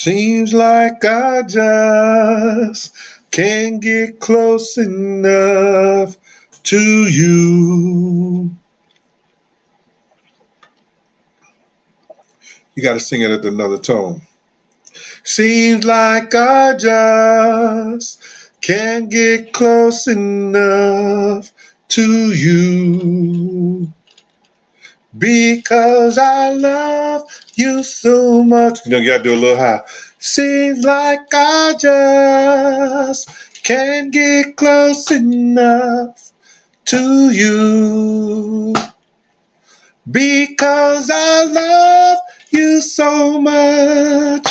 Seems like I just can't get close enough to you. You got to sing it at another tone. Seems like I just can't get close enough to you because I love you so much. You got to do a little high. Seems like I just can't get close enough to you because I love you so much.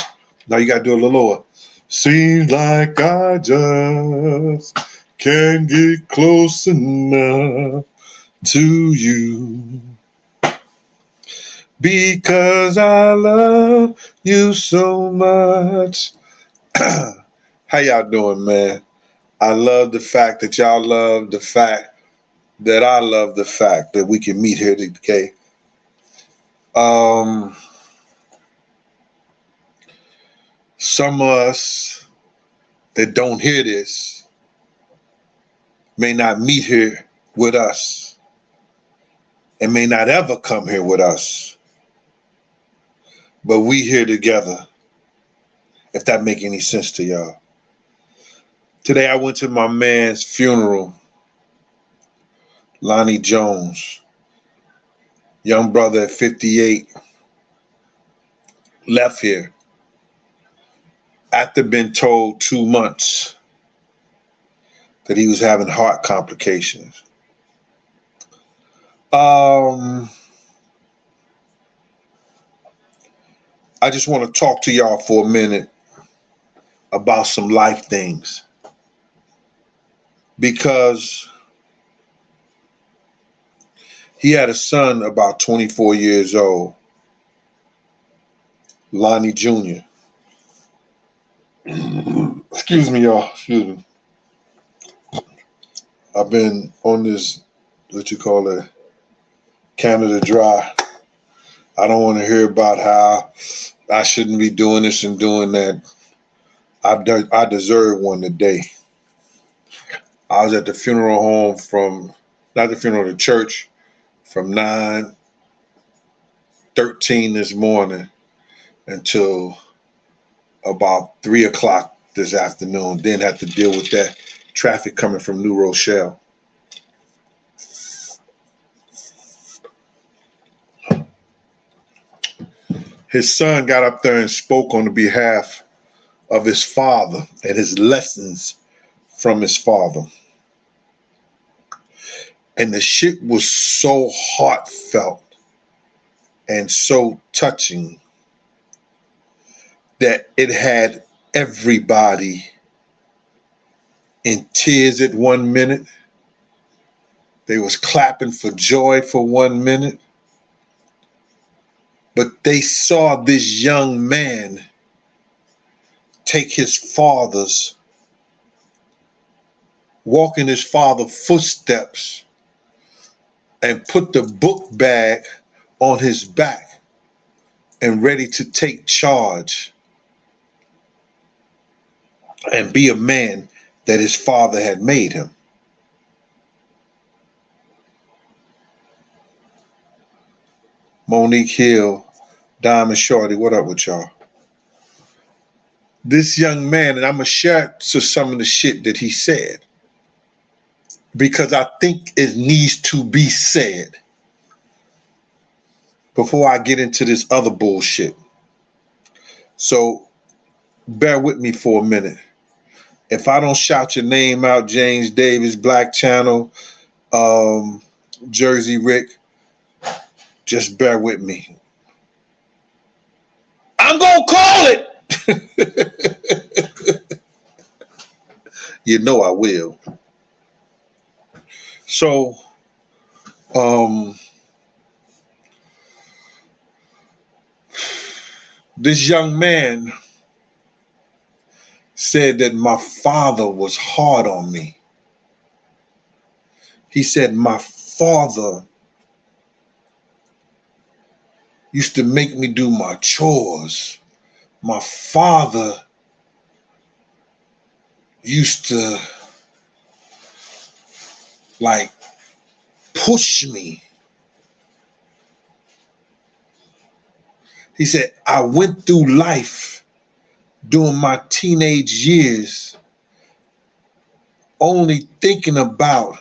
Now you got to do a little lower. Seems like I just can't get close enough to you because I love you so much. How y'all doing, man? I love the fact that y'all love the fact that I love the fact that we can meet here today. Some of us that don't hear this may not meet here with us and may not ever come here with us, but we here together, if that make any sense to y'all. Today I went to my man's funeral, Lonnie Jones, young brother at 58, left here after being told 2 months that he was having heart complications. I just want to talk to y'all for a minute about some life things, because he had a son about 24 years old, Lonnie Jr. Excuse me, y'all. Excuse me. I've been on this, what you call it, Canada Dry. I don't want to hear about how I shouldn't be doing this and doing that. I deserve one today. I was at the funeral home not the funeral, the church, from 9:13 this morning until about 3 o'clock this afternoon. Then had to deal with that traffic coming from New Rochelle. His son got up there and spoke on the behalf of his father and his lessons from his father. And the shit was so heartfelt and so touching that it had everybody in tears at 1 minute. They was clapping for joy for 1 minute. But they saw this young man take his father's, walk in his father's footsteps and put the book bag on his back and ready to take charge and be a man that his father had made him. Monique Hill, Diamond Shorty, what up with y'all? This young man, and I'm going to share to some of the shit that he said, because I think it needs to be said before I get into this other bullshit. So bear with me for a minute. If I don't shout your name out, James Davis, Black Channel, Jersey Rick, just bear with me. I'm gonna call it. You know I will. So, this young man said that my father was hard on me. He said my father used to make me do my chores. my father used to like push me. He said, I went through life during my teenage years only thinking about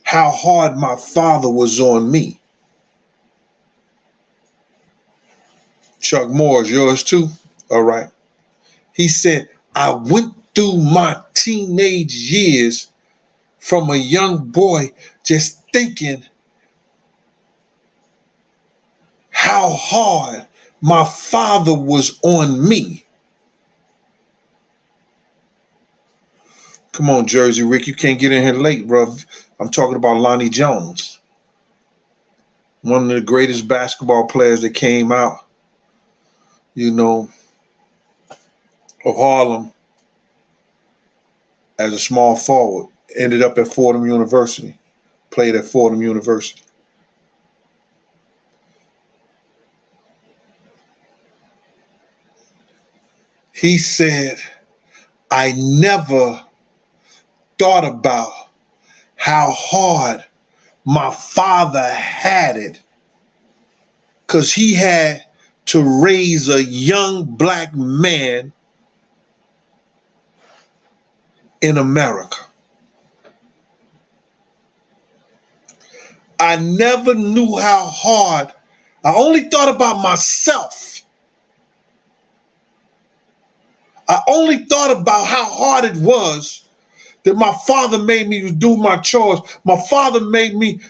how hard my father was on me. Chuck Moore, is yours too? All right. He said, I went through my teenage years from a young boy just thinking how hard my father was on me. Come on, Jersey Rick, you can't get in here late, bro. I'm talking about Lonnie Jones, one of the greatest basketball players that came out, of Harlem as a small forward, ended up at Fordham University, played at Fordham University. He said, I never thought about how hard my father had it because he had to raise a young black man in America. I never knew how hard. I only thought about myself. I only thought about how hard it was that my father made me do my chores. My father made me,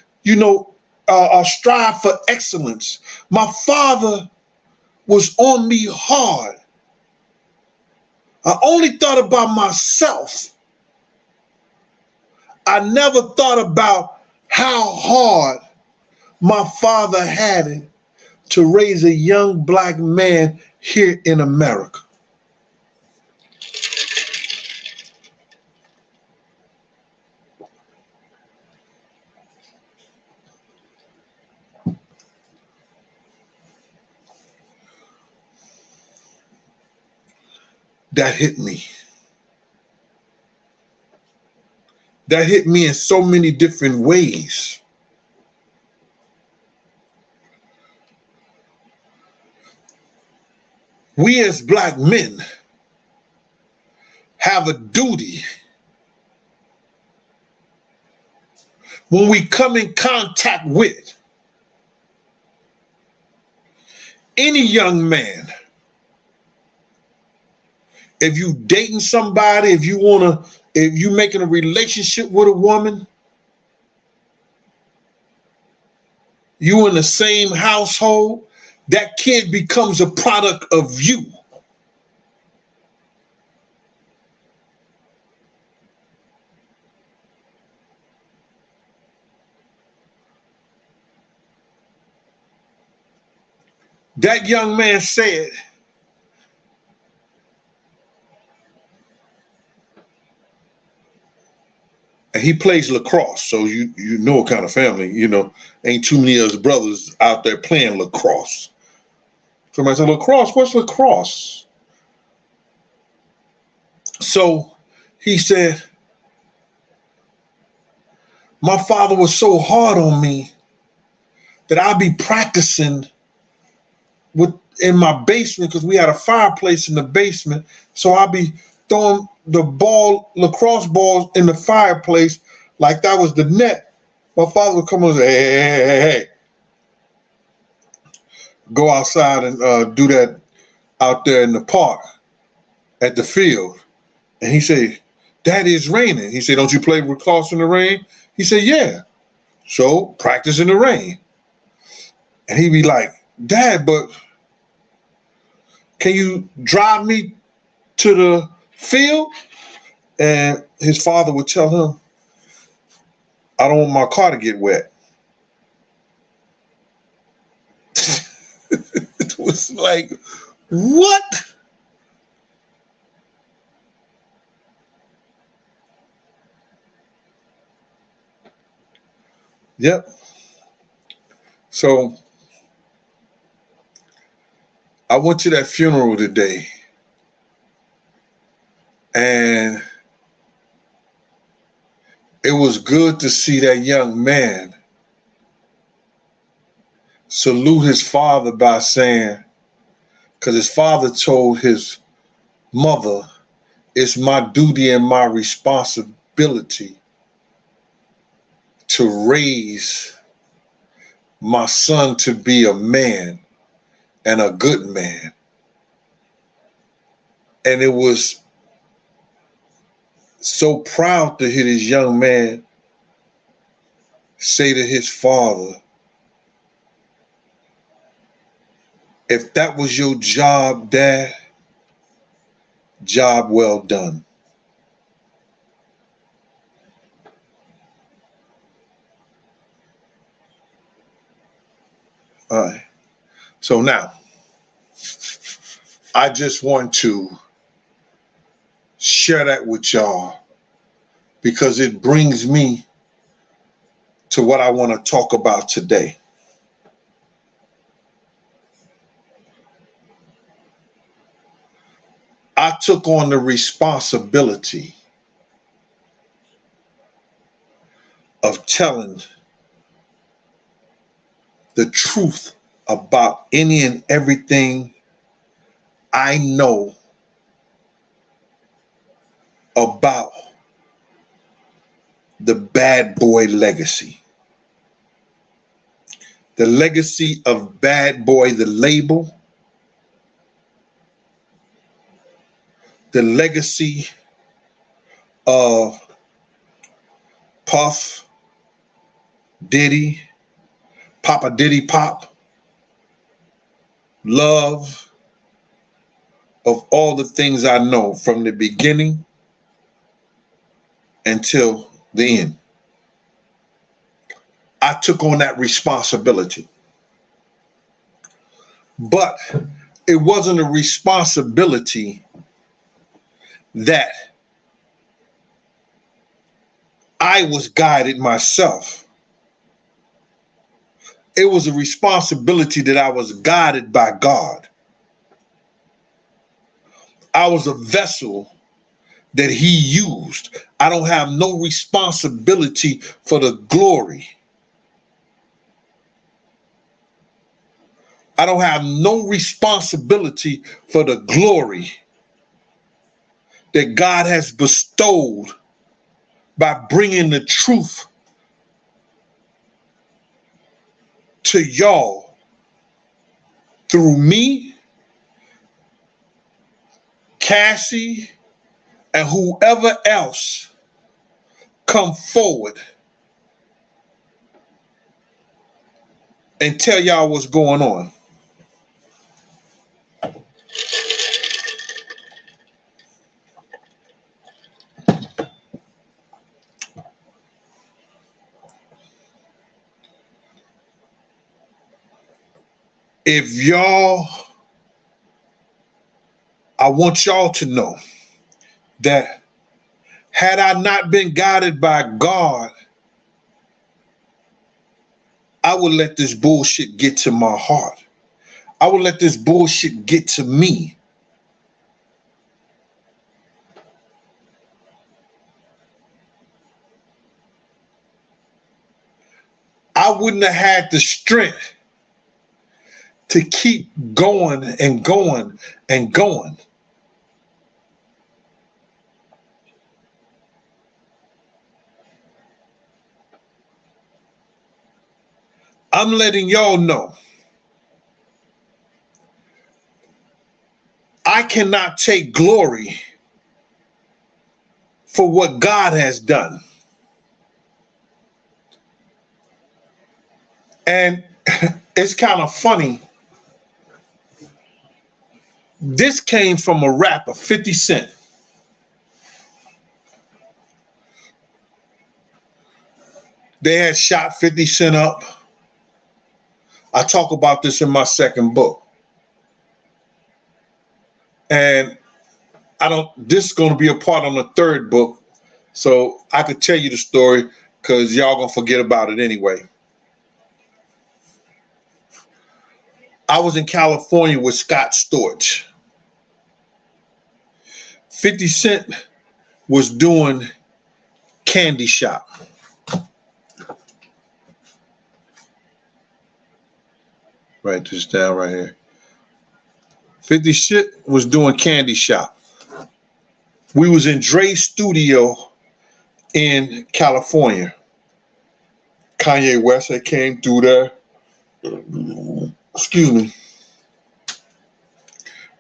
strive for excellence. My father was on me hard. I only thought about myself. I never thought about how hard my father had it to raise a young black man here in America. That hit me. That hit me in so many different ways. We as black men have a duty when we come in contact with any young man. If you dating somebody, if you making a relationship with a woman, you in the same household, that kid becomes a product of you. That young man said, and he plays lacrosse, so you know what kind of family, ain't too many of his brothers out there playing lacrosse. Somebody said, lacrosse, what's lacrosse? So he said, my father was so hard on me that I'd be practicing in my basement because we had a fireplace in the basement. So I'd be throwing the lacrosse balls in the fireplace like that was the net. My father would come and say, hey, go outside and do that out there in the park at the field. And he said, Daddy, it's raining. He said, don't you play lacrosse in the rain? He said, yeah. So practice in the rain. And he'd be like, Dad, but can you drive me to the field? And his father would tell him, I don't want my car to get wet. It was like, what? Yep. So I went to that funeral today, and it was good to see that young man salute his father by saying, because his father told his mother, it's my duty and my responsibility to raise my son to be a man and a good man. And it was so proud to hear this young man say to his father, if that was your job, Dad, job well done. All right. So now, I just want to share that with y'all because it brings me to what I want to talk about today. I took on the responsibility of telling the truth about any and everything I know about the bad boy legacy. The legacy of Bad Boy, the label. The legacy of Puff, Diddy, Papa Diddy Pop, Love, of all the things I know from the beginning until the end. I took on that responsibility. But it wasn't a responsibility that I was guided myself. It was a responsibility that I was guided by God. I was a vessel that he used. I don't have no responsibility for the glory. I don't have no responsibility for the glory that God has bestowed by bringing the truth to y'all through me, Cassie, and whoever else come forward and tell y'all what's going on. If y'all, I want y'all to know that had I not been guided by God, I would let this bullshit get to my heart. I would let this bullshit get to me. I wouldn't have had the strength to keep going and going and going. I'm letting y'all know I cannot take glory for what God has done. And it's kind of funny. This came from a rapper, 50 Cent. They had shot 50 Cent up. I talk about this in my second book. And this is going to be a part on the third book. So I could tell you the story because y'all going to forget about it anyway. I was in California with Scott Storch. 50 Cent was doing Candy Shop. Write this down right here. 50 Cent was doing Candy Shop. We was in Dre's studio in California. Kanye West had came through there. Excuse me.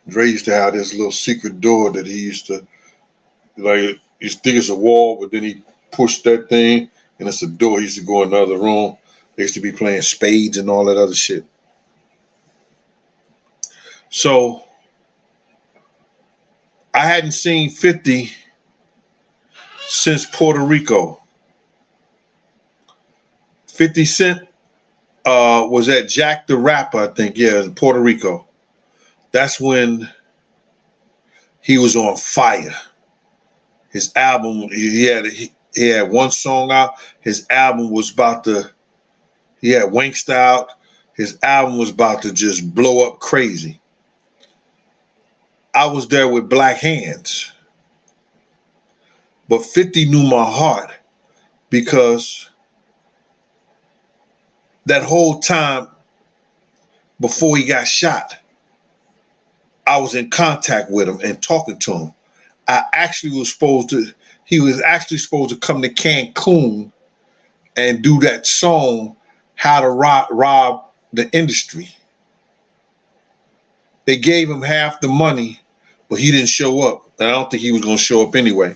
Dre used to have this little secret door that he used to, like, you think it's a wall, but then he pushed that thing and it's a door. He used to go in another room. They used to be playing spades and all that other shit. So I hadn't seen 50 since Puerto Rico. 50 Cent was at Jack the Rapper, I think, yeah, in Puerto Rico. That's when he was on fire. His album, he had one song out. His album was about to, he had Wanksta out. His album was about to just blow up crazy. I was there with Black Hands. But 50 knew my heart because that whole time before he got shot, I was in contact with him and talking to him. He was actually supposed to come to Cancun and do that song, How to Rob the Industry. They gave him half the money, but he didn't show up. And I don't think he was going to show up anyway.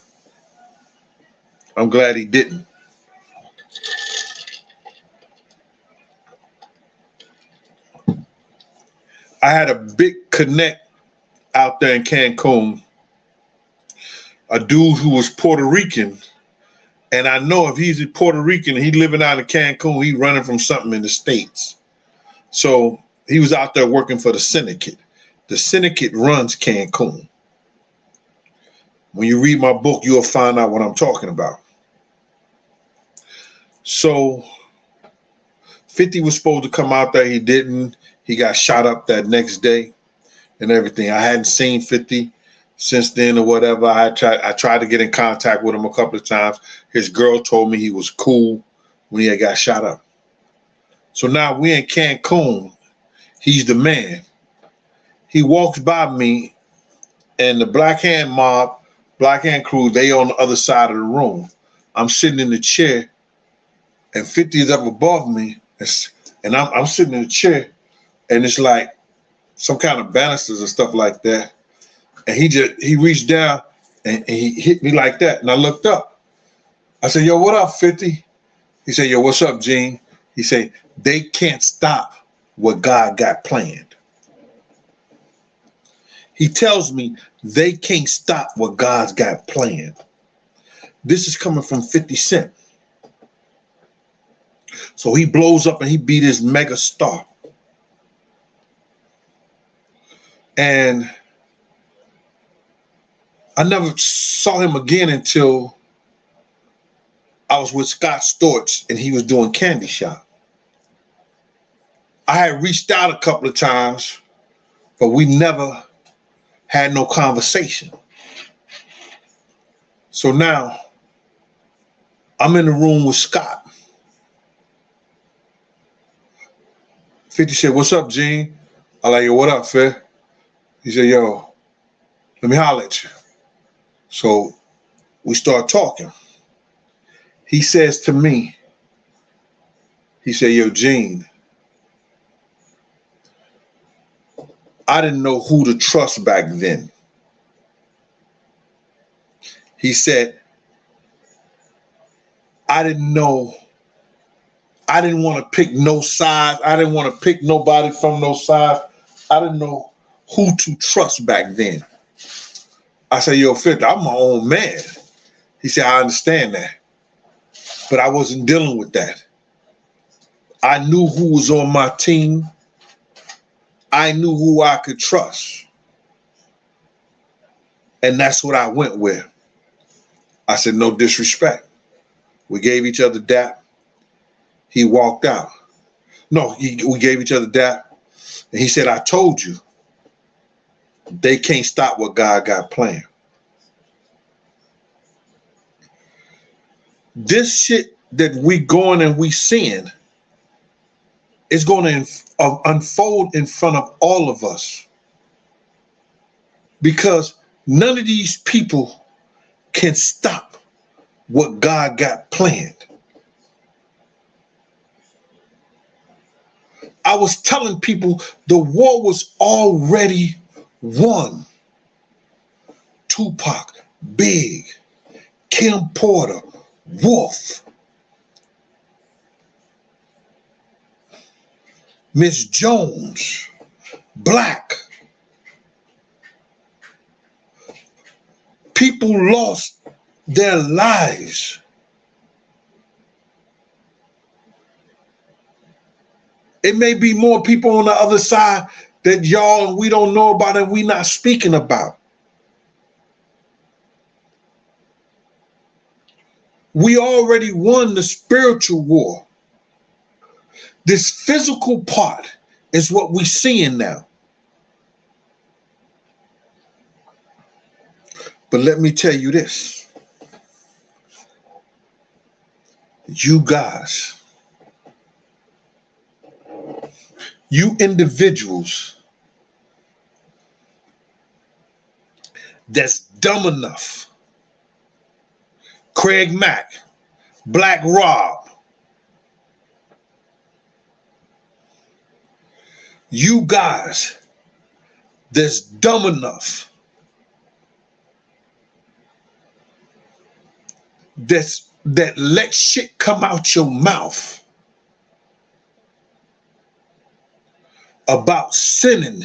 I'm glad he didn't. I had a big connect out there in Cancun, a dude who was Puerto Rican, and I know if he's a Puerto Rican and he living out in Cancun, he running from something in the States. So he was out there working for the syndicate. The syndicate runs Cancun. When you read my book, you'll find out what I'm talking about. So 50 was supposed to come out there. He didn't. He got shot up that next day and everything. I hadn't seen 50 since then or whatever. I tried to get in contact with him a couple of times. His girl told me he was cool when he had got shot up. So now we're in Cancun. He's the man. He walks by me and the Black Hand mob, Black Hand crew, they on the other side of the room. I'm sitting in the chair and 50 is up above me and I'm sitting in the chair and it's like some kind of banisters and stuff like that. And he reached down and he hit me like that. And I looked up. I said, yo, what up, 50? He said, yo, what's up, Gene? He said, they can't stop what God got planned. He tells me they can't stop what God's got planned. This is coming from 50 Cent. So he blows up and he beat his mega star. And I never saw him again until I was with Scott Storch and he was doing Candy Shop. I had reached out a couple of times, but we never had no conversation. So now I'm in the room with Scott. 50 said, what's up, Gene? I like, yo, what up, Fed? He said, yo, let me holler at you. So we start talking. He says to me, he said, yo, Gene, I didn't know who to trust back then. He said, I didn't want to pick no sides. I didn't want to pick nobody from no sides. I didn't know who to trust back then. I said, yo, 50, I'm my own man. He said, I understand that. But I wasn't dealing with that. I knew who was on my team. I knew who I could trust. And that's what I went with. I said, no disrespect. We gave each other dap. He walked out. No, we gave each other dap. And he said, I told you, they can't stop what God got planned. This shit that we going and we seeing is going to unfold in front of all of us, because none of these people can stop what God got planned. I was telling people the war was already won. Tupac, Big, Kim Porter, Wolf, Miss Jones, Black. People lost their lives. It may be more people on the other side that y'all we don't know about and we not speaking about. We already won the spiritual war. This physical part is what we seeing now. But let me tell you this. You guys, you individuals that's dumb enough, Craig Mack, Black Rob, you guys that's dumb enough, that let shit come out your mouth about sending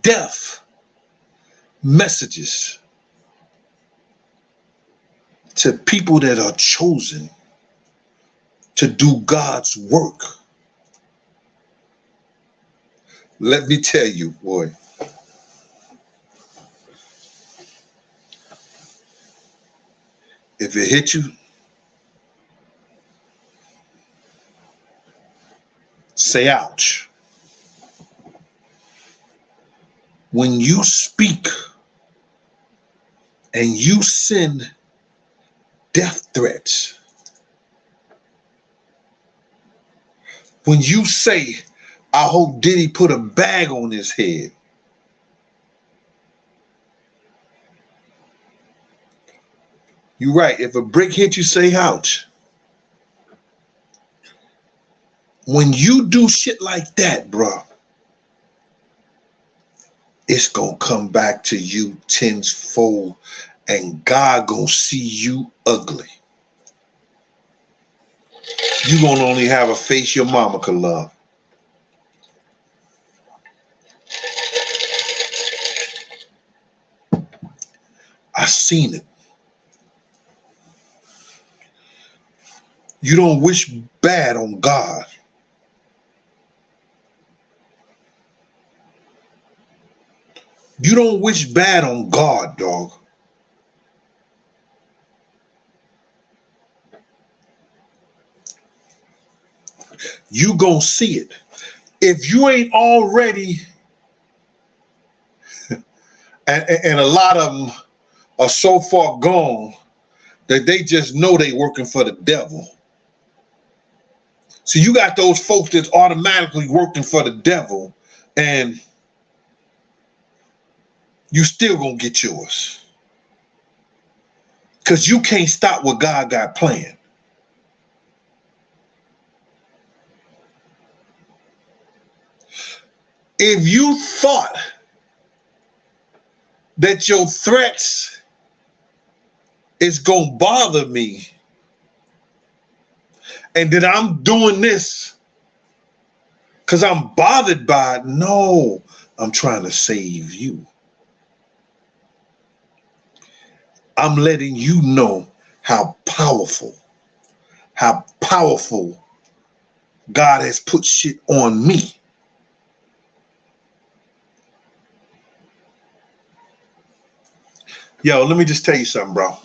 death messages to people that are chosen to do God's work. Let me tell you, boy, if it hit you, say ouch. When you speak and you send death threats, when you say, I hope Diddy put a bag on his head, you're right. If a brick hit you, say ouch. When you do shit like that, bro, it's gonna come back to you tenfold, and God gonna see you ugly. You gonna only have a face your mama could love. I seen it. You don't wish bad on God. You don't wish bad on God, dog. You gonna see it. If you ain't already, and a lot of them are so far gone that they just know they working for the devil. So you got those folks that's automatically working for the devil, and you still gonna get yours. Because you can't stop what God got planned. If you thought that your threats is gonna bother me, and that I'm doing this because I'm bothered by it, no, I'm trying to save you. I'm letting you know how powerful God has put shit on me. Yo, let me just tell you something, bro.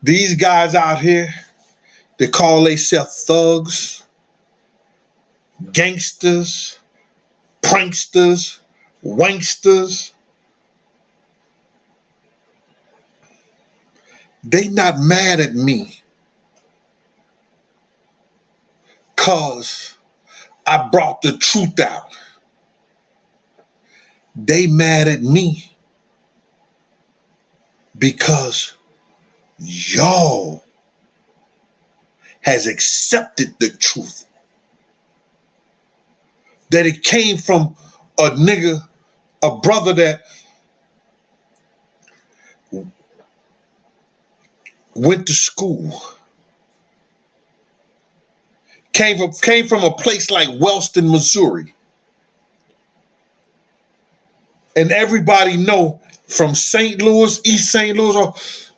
These guys out here, they call themselves thugs. gangsters, pranksters, wanksters, they not mad at me because I brought the truth out. They mad at me because y'all has accepted the truth. That it came from a nigga, a brother that went to school, came from a place like Wellston, Missouri. And everybody know from St. Louis, East St. Louis, or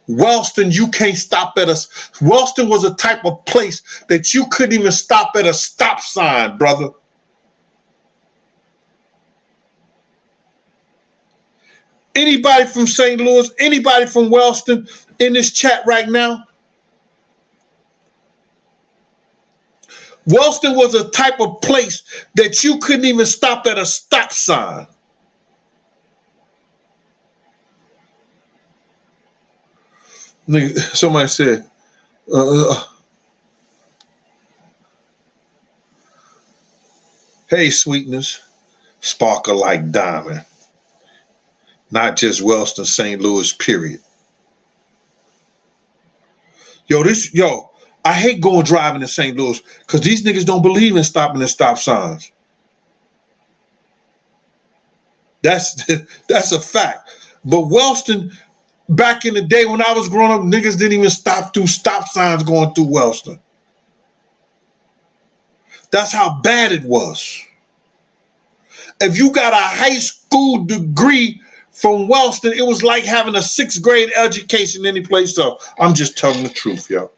Wellston, you can't stop at us. Wellston was a type of place that you couldn't even stop at a stop sign, brother. Anybody from St. Louis, anybody from Wellston in this chat right now? Wellston was a type of place that you couldn't even stop at a stop sign. Somebody said, hey, sweetness, sparkle like diamond. Not just Wellston, St. Louis, period. Yo, I hate going driving in St. Louis because these niggas don't believe in stopping at stop signs. That's a fact. But Wellston, back in the day when I was growing up, niggas didn't even stop through stop signs going through Wellston. That's how bad it was. If you got a high school degree from Wellston, it was like having a 6th grade education any place else. I'm just telling the truth, yo.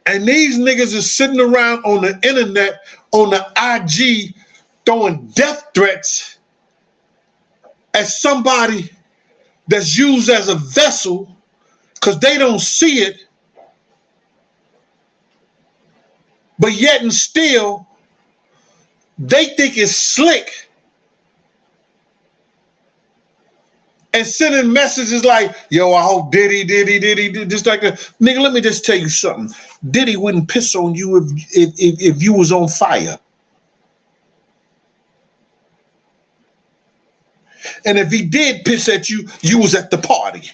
And these niggas is sitting around on the internet, on the IG, throwing death threats at somebody that's used as a vessel because they don't see it, but yet and still, they think it's slick and sending messages like, yo, I hope Diddy, just like that. Nigga, let me just tell you something. Diddy wouldn't piss on you if you was on fire. And if he did piss at you, you was at the party.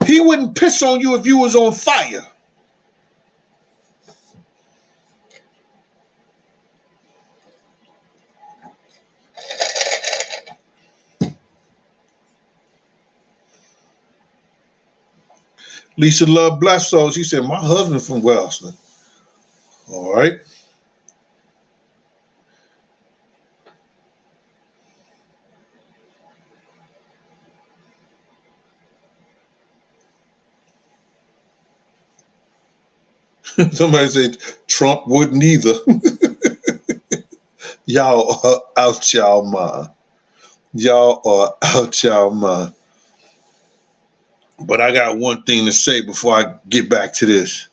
He wouldn't piss on you if you was on fire. Lisa Love Bless Soul, she said, my husband from Wellston. All right. Somebody said Trump wouldn't either. Y'all are out y'all mind. Y'all are out y'all mind. But I got one thing to say before I get back to this.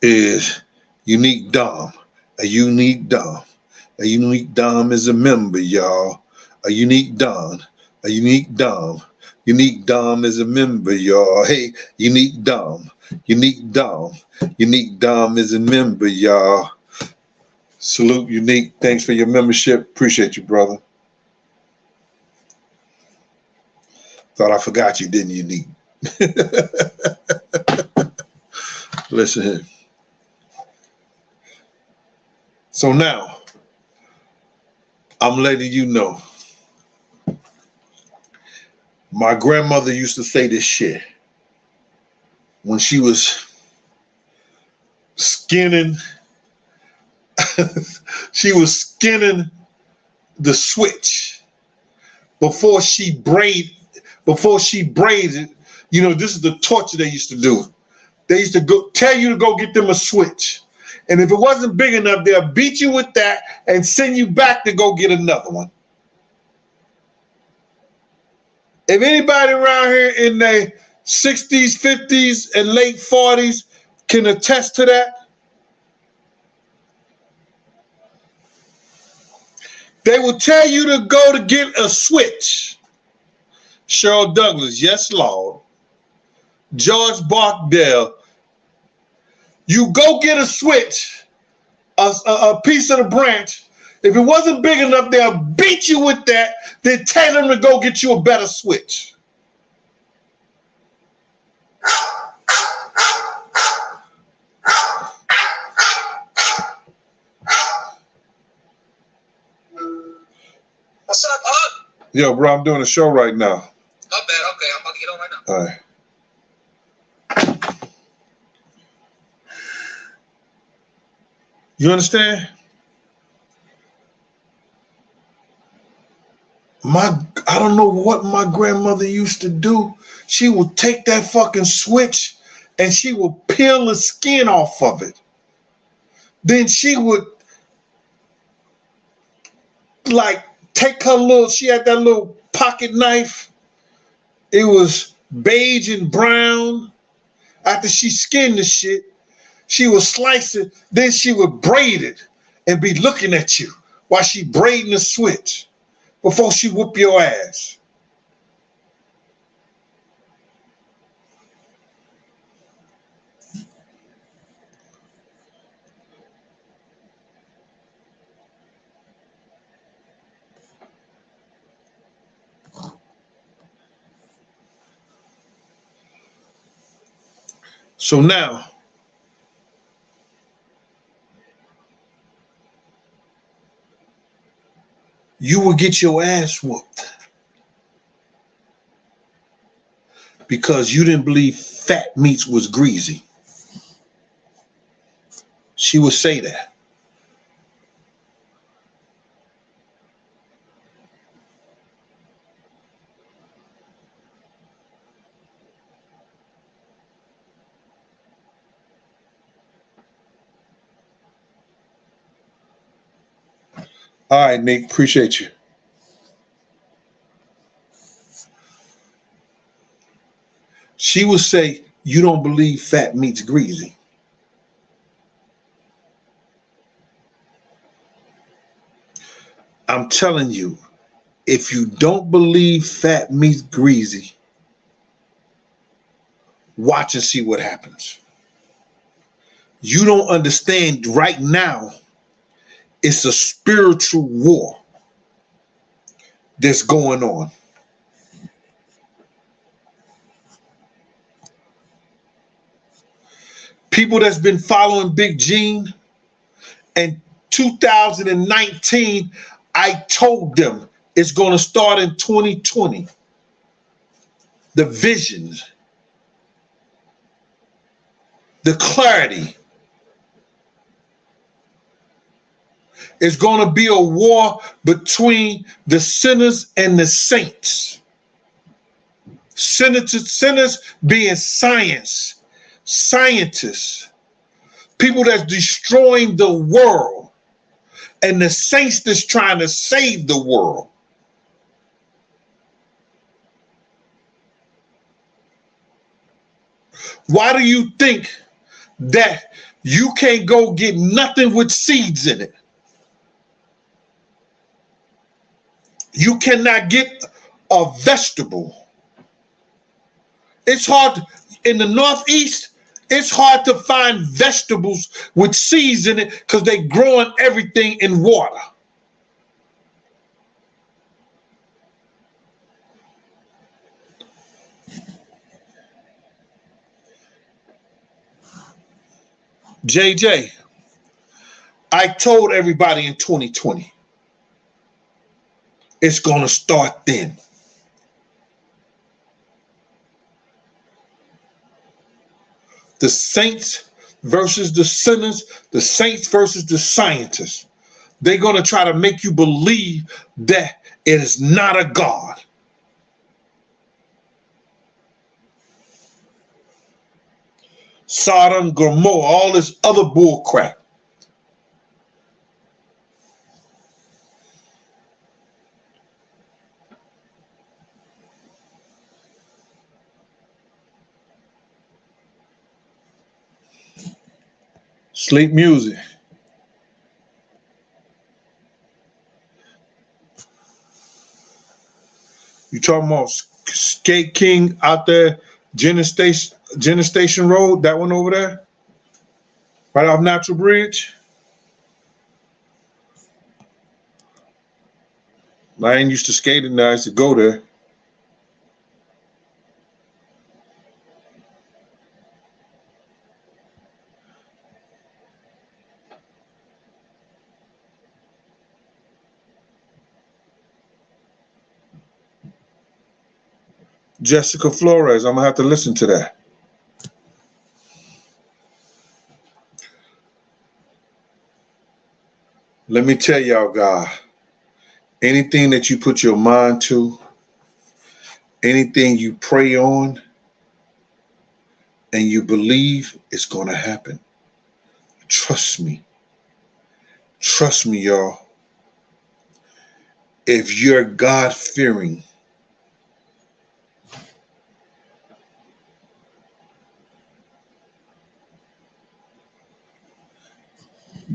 Is Unique Dom. A unique Dom. A unique Dom is a member, y'all. A unique Dom. A unique Dom. Unique Dom is a member, y'all. Hey, Unique Dom. Unique Dom. Unique Dom is a member, y'all. Salute, Unique. Thanks for your membership. Appreciate you, brother. Thought I forgot you, didn't you, Unique? Listen here. So now, I'm letting you know. My grandmother used to say this shit when she was skinning. She was skinning the switch before she braided. You know, this is the torture they used to do. They used to go tell you to go get them a switch. And if it wasn't big enough, they'll beat you with that and send you back to go get another one. If anybody around here in their 60s, 50s, and late 40s can attest to that, they will tell you to go to get a switch. Cheryl Douglas, yes, Lord. George Barkdale, you go get a switch, a piece of the branch. If it wasn't big enough, they'll beat you with that. Then tell them to go get you a better switch. What's up, Up? Yo, bro, I'm doing a show right now. Oh, bad. Okay, I'm about to get on right now. All right. You understand? I don't know what my grandmother used to do. She would take that fucking switch and she would peel the skin off of it. Then she would like take her little, she had that little pocket knife. It was beige and brown. After she skinned the shit, she would slice it, then she would braid it and be looking at you while she braiding the switch before she whoop your ass. So now, you will get your ass whooped because you didn't believe fat meats was greasy. She would say that. All right, Nick, appreciate you. She would say, you don't believe fat meat's greasy. I'm telling you, if you don't believe fat meat's greasy, watch and see what happens. You don't understand right now. It's a spiritual war that's going on. People that's been following Big Gene, in 2019, I told them it's going to start in 2020. The visions, the clarity. It's going to be a war between the sinners and the saints. Sinners being scientists, people that's destroying the world, and the saints that's trying to save the world. Why do you think that you can't go get nothing with seeds in it? You cannot get a vegetable. It's hard in the Northeast. It's hard to find vegetables with seeds in it because they're growing everything in water. JJ, I told everybody in 2020, it's going to start then. The saints versus the sinners, the saints versus the scientists. They're going to try to make you believe that it is not a God. Sodom, Gomorrah, all this other bull crap. Sleep music. You talking about Skate King out there, Jenner Station Road, that one over there? Right off Natural Bridge? I ain't used to skating there, I used to go there. Jessica Flores, I'm gonna have to listen to that. Let me tell y'all, God, anything that you put your mind to, anything you pray on, and you believe, it's gonna happen. Trust me. Trust me, y'all. If you're God-fearing,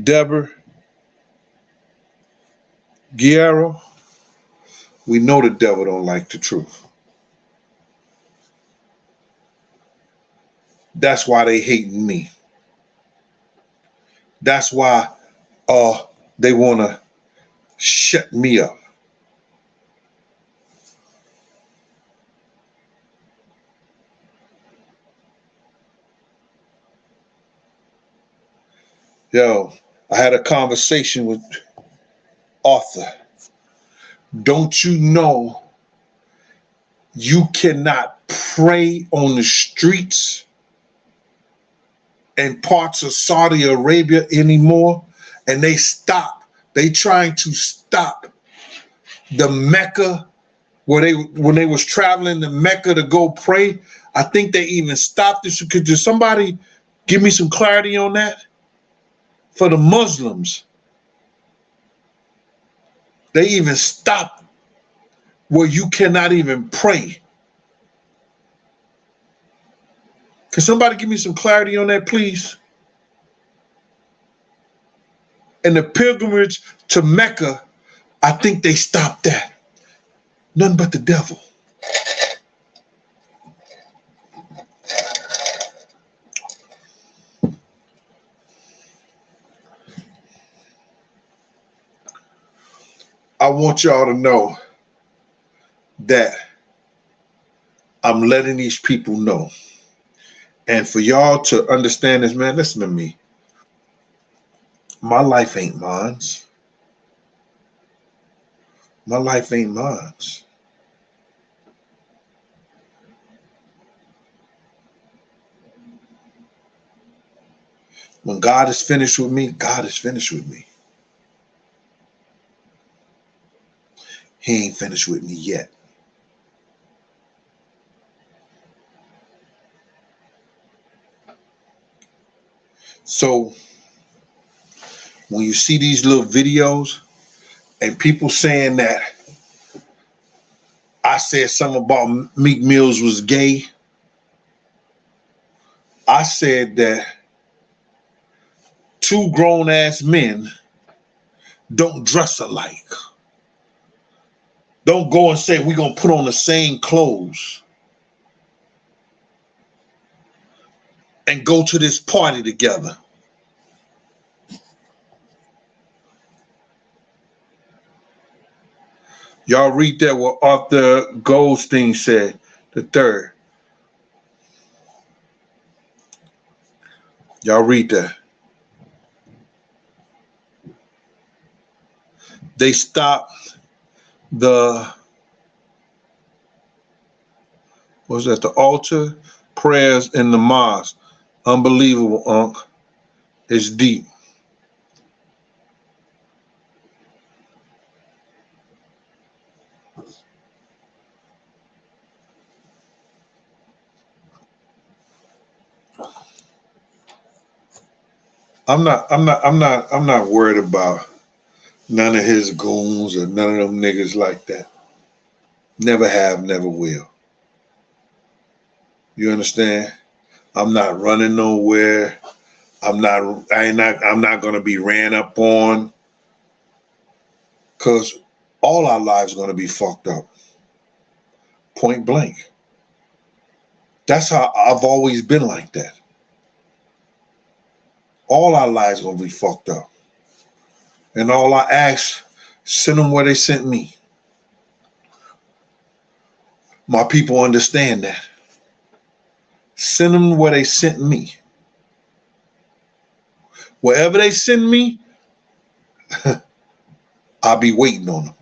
Deborah, Guerrero, we know the devil don't like the truth. That's why they hating me. That's why they want to shut me up. Yo, I had a conversation with Arthur. Don't you know you cannot pray on the streets in parts of Saudi Arabia anymore? And they trying to stop the Mecca when they was traveling to Mecca to go pray. I think they even stopped this. Could somebody give me some clarity on that? For the Muslims, they even stopped where you cannot even pray. Can somebody give me some clarity on that, please? And the pilgrimage to Mecca, I think they stopped that. Nothing but the devil. I want y'all to know that I'm letting these people know. And for y'all to understand this, man, listen to me. My life ain't mine. My life ain't mine. When God is finished with me, God is finished with me. He ain't finished with me yet. So when you see these little videos and people saying that I said something about Meek Mills was gay, I said that two grown-ass men don't dress alike. Don't go and say we're going to put on the same clothes and go to this party together. Y'all read that what Arthur Goldstein said, the third. Y'all read that. They stopped the altar prayers in the mosque. Unbelievable, Unc. It's deep. I'm not worried about none of his goons or none of them niggas like that. Never have, never will. You understand? I'm not running nowhere. I'm not gonna be ran up on. Cause all our lives are gonna be fucked up. Point blank. That's how I've always been like that. All our lives are gonna be fucked up. And all I ask, send them where they sent me. My people understand that. Send them where they sent me. Wherever they send me, I'll be waiting on them.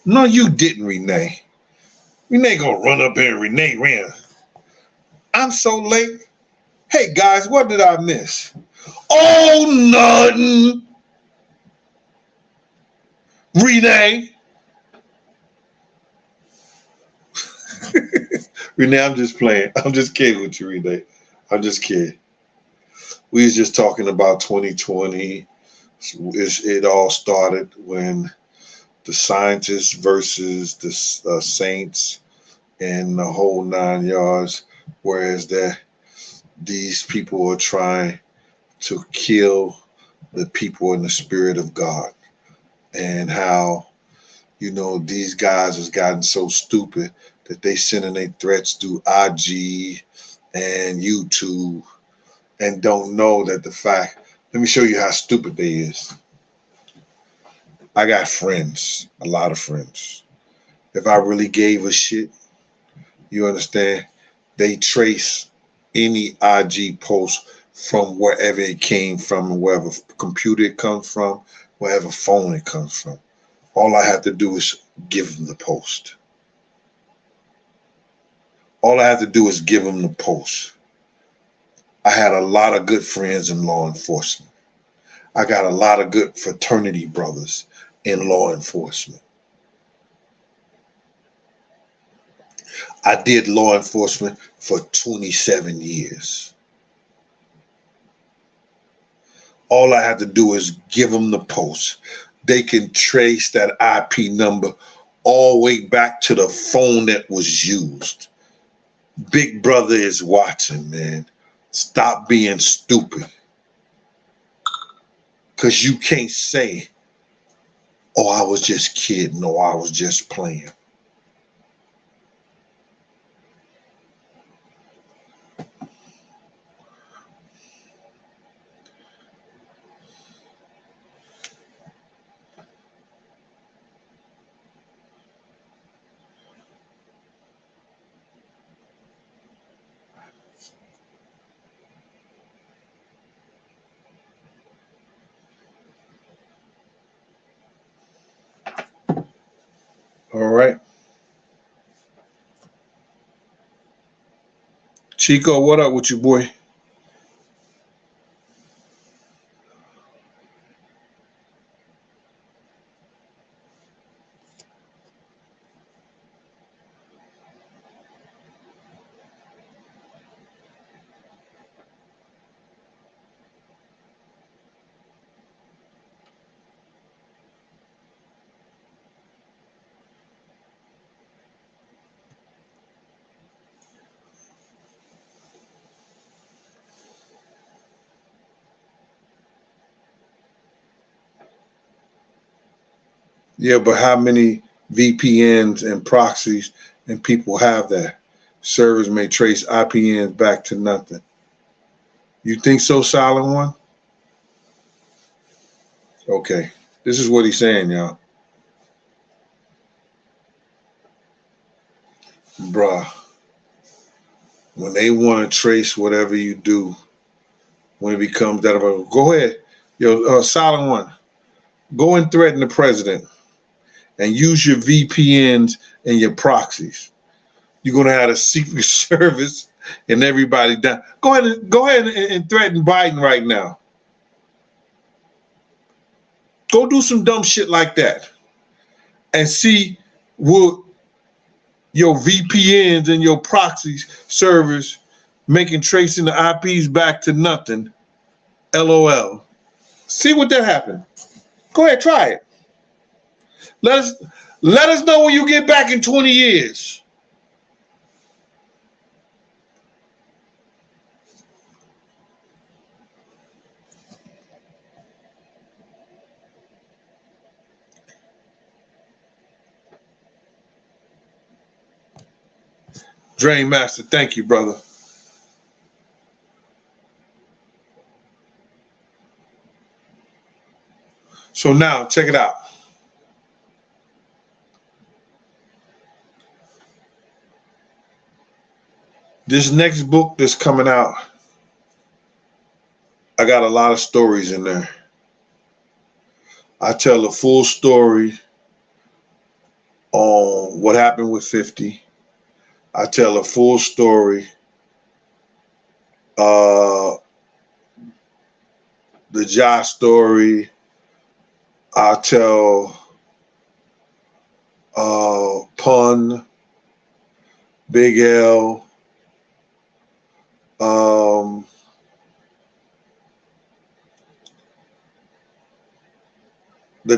No, you didn't, Renee. Renee gonna run up here and Renee ran. I'm so late. Hey guys, what did I miss? Oh, nothing. Renee. Renee, I'm just playing. I'm just kidding with you, Renee. I'm just kidding. We was just talking about 2020. It all started when the scientists versus the saints and the whole 9 yards, whereas these people are trying to kill the people in the spirit of God, and how, these guys has gotten so stupid that they sending their threats through IG and YouTube and don't know that the fact, let me show you how stupid they is. I got friends, a lot of friends. If I really gave a shit, you understand, they trace any IG post from wherever it came from, wherever computer it comes from, wherever phone it comes from. All I have to do is give them the post. All I have to do is give them the post. I had a lot of good friends in law enforcement. I got a lot of good fraternity brothers in law enforcement. I did law enforcement for 27 years. All I have to do is give them the post. They can trace that IP number all the way back to the phone that was used. Big brother is watching, man. Stop being stupid. Because you can't say, oh, I was just kidding, or I was just playing. All right. Chico, what up with you, boy? Yeah, but how many VPNs and proxies and people have that? Servers may trace IPNs back to nothing. You think so, Silent One? Okay. This is what he's saying, y'all. Bruh, when they want to trace whatever you do, when it becomes that, go ahead. Yo, Silent One, go and threaten the president and use your VPNs and your proxies. You're gonna have a secret service and everybody down. Go ahead and threaten Biden right now. Go do some dumb shit like that and see will your VPNs and your proxy servers making tracing the IPs back to nothing. LOL. See what that happen. Go ahead, try it. Let us know when you get back in 20 years. Drain Master, thank you, brother. So now, check it out. This next book that's coming out, I got a lot of stories in there. I tell the full story on what happened with 50. I tell a full story, the Ja story. I tell Pun, Big L, the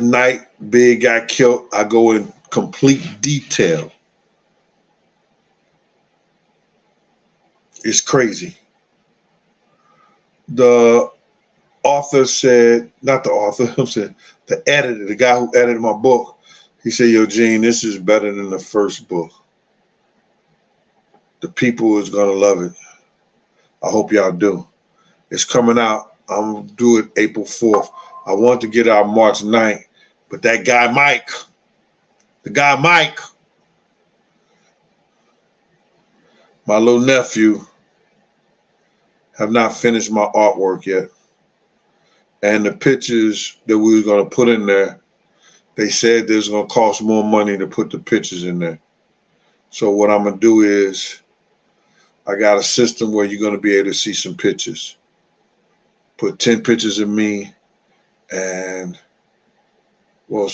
night Big got killed. I go in complete detail. It's crazy. The author said, not the author, I'm saying the editor, the guy who edited my book, he said, yo, Gene, this is better than the first book. The people is gonna love it. I hope y'all do. It's coming out. I'm gonna do it April 4th. I want to get out March 9th, but that guy Mike, my little nephew, have not finished my artwork yet. And the pictures that we were gonna put in there, they said there's gonna cost more money to put the pictures in there. So what I'm gonna do is, I got a system where you're gonna be able to see some pictures. Put 10 pictures of me and, well,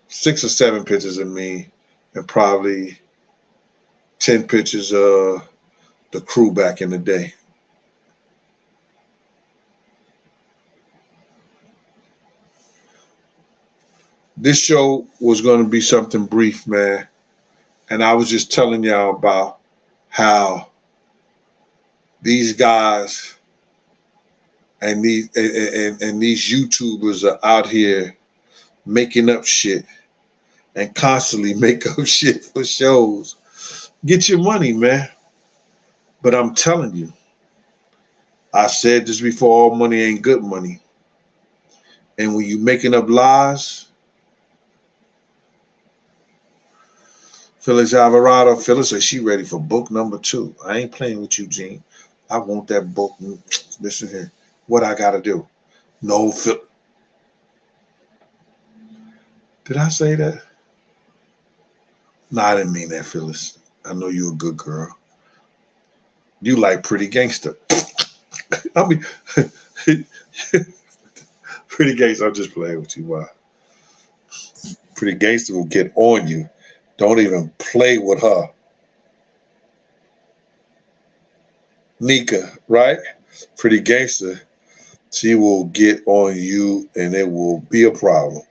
6 or 7 pictures of me and probably 10 pictures of the crew back in the day. This show was going to be something brief, man. And I was just telling y'all about how these guys and these YouTubers are out here making up shit and constantly make up shit for shows. Get your money, man. But I'm telling you, I said this before, all money ain't good money. And when you making up lies, Phyllis Alvarado, Phyllis says she ready for book number 2. I ain't playing with you, Gene. I want that book. Listen here. What I gotta do? No, Phil. Did I say that? No, I didn't mean that, Phyllis. I know you're a good girl. You like Pretty Gangster. I mean, Pretty Gangster, I'm just playing with you. Why? Pretty Gangster will get on you. Don't even play with her. Nika, right? Pretty Gangster, she will get on you and it will be a problem.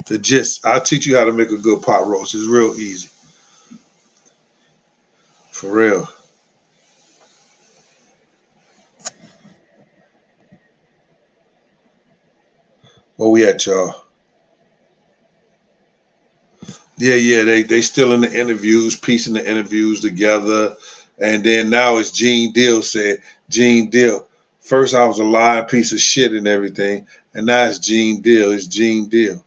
The gist, I'll teach you how to make a good pot roast. It's real easy. For real. Where we at, y'all? Yeah, they still in the interviews, piecing the interviews together. And then now it's Gene Deal said, Gene Deal. First I was a lying piece of shit and everything, and now it's Gene Deal. It's Gene Deal.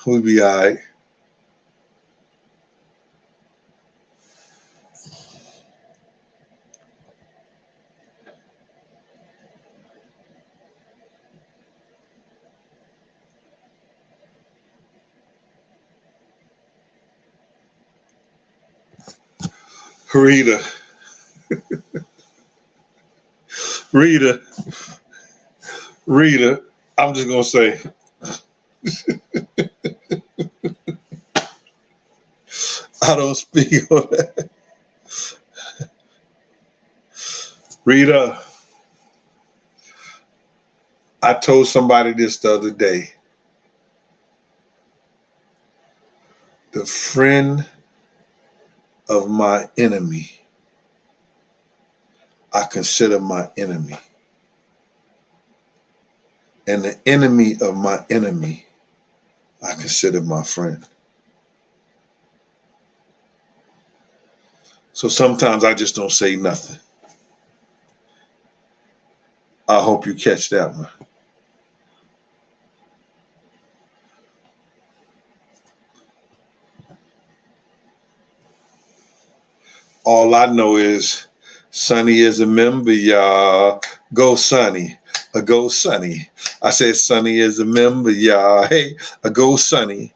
We'll be all right. Rita, Rita, Rita, I'm just gonna say, I don't speak on that. Rita, I told somebody this the other day. The friend of my enemy, I consider my enemy. And the enemy of my enemy, I consider my friend. So sometimes I just don't say nothing. I hope you catch that one. All I know is Sonny is a member, y'all. Go Sonny. Go Sonny. I said Sonny is a member, y'all. Hey, go Sonny.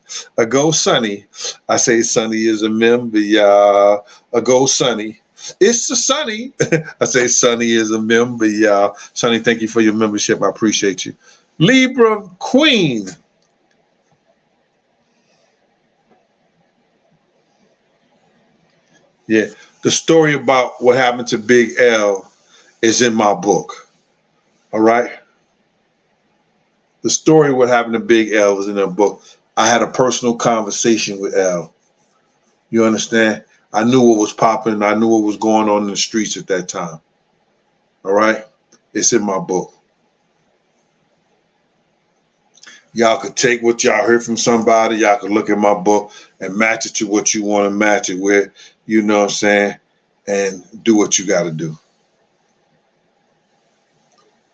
Go Sonny. I say Sonny is a member, y'all. Go Sonny. It's the Sonny. I say Sonny is a member, y'all. Sonny, thank you for your membership. I appreciate you. Libra Queen. Yeah, the story about what happened to Big L is in my book. All right? The story of what happened to Big L was in that book. I had a personal conversation with L. You understand? I knew what was popping. I knew what was going on in the streets at that time. All right? It's in my book. Y'all could take what y'all heard from somebody. Y'all could look at my book and match it to what you want to match it with. You know what I'm saying? And do what you got to do.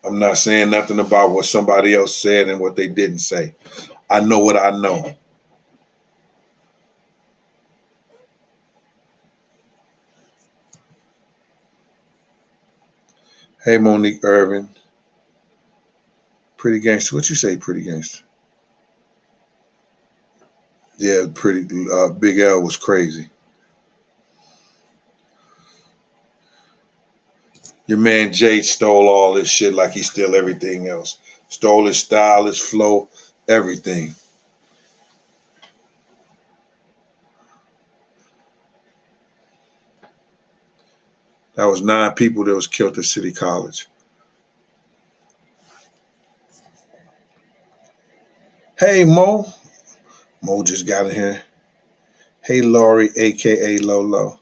I'm not saying nothing about what somebody else said and what they didn't say. I know what I know. Hey, Monique Irvin. Pretty gangster. What you say, pretty gangster? Yeah, pretty. Big L was crazy. Your man Jay stole all this shit like he stole everything else. Stole his style, his flow, everything. That was 9 people that was killed at City College. Hey, Mo. Mo just got in here. Hey, Laurie, a.k.a. Lolo.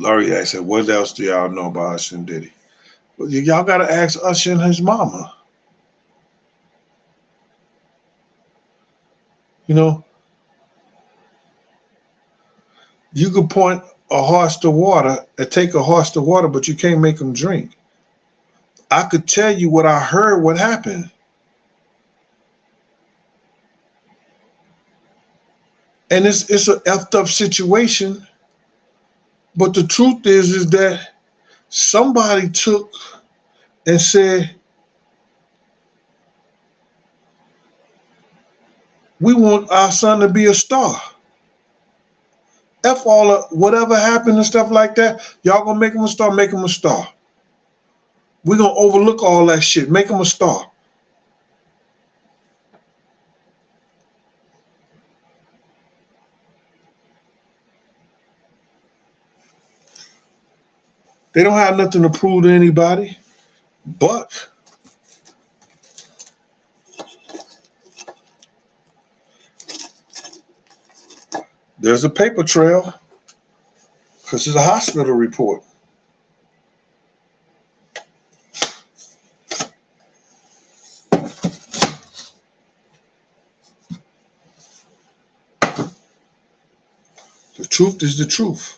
Laurie asked, what else do y'all know about Usher and Diddy? Well, y'all got to ask Usher and his mama. You know, you could point a horse to water and take a horse to water, but you can't make him drink. I could tell you what I heard, what happened. And it's an effed up situation. But the truth is that somebody took and said, we want our son to be a star. F all of whatever happened and stuff like that. Y'all gonna make him a star, make him a star. We're gonna overlook all that shit, make him a star. They don't have nothing to prove to anybody, but there's a paper trail because it's a hospital report. The truth is the truth.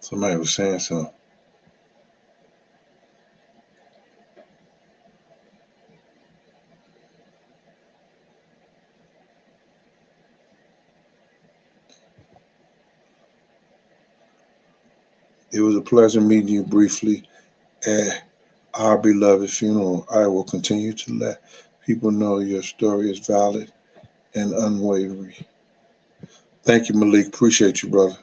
Somebody was saying something. It was a pleasure meeting you briefly at our beloved funeral. I will continue to let people know your story is valid and unwavering. Thank you, Malik. Appreciate you, brother.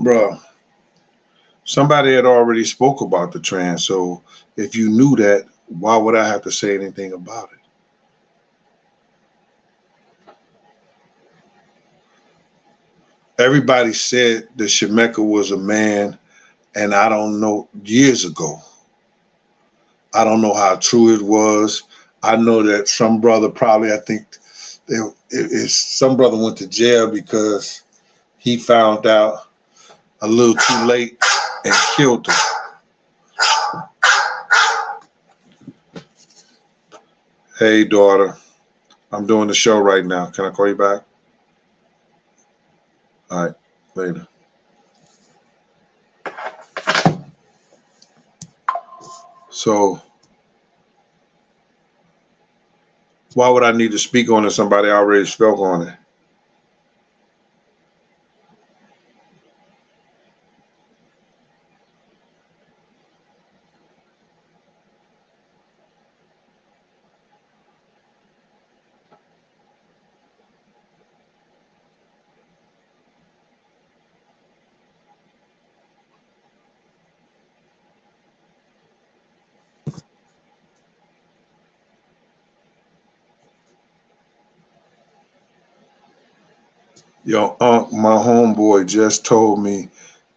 Bro, somebody had already spoke about the trans, so if you knew that, why would I have to say anything about it? Everybody said that Shemeka was a man, and I don't know, years ago. I don't know how true it was. I know that some brother probably, I think, some brother went to jail because he found out a little too late and killed him. Hey, daughter, I'm doing the show right now. Can I call you back? All right, later. So, why would I need to speak on it? Somebody already spoke on it. Yo, Unc, my homeboy just told me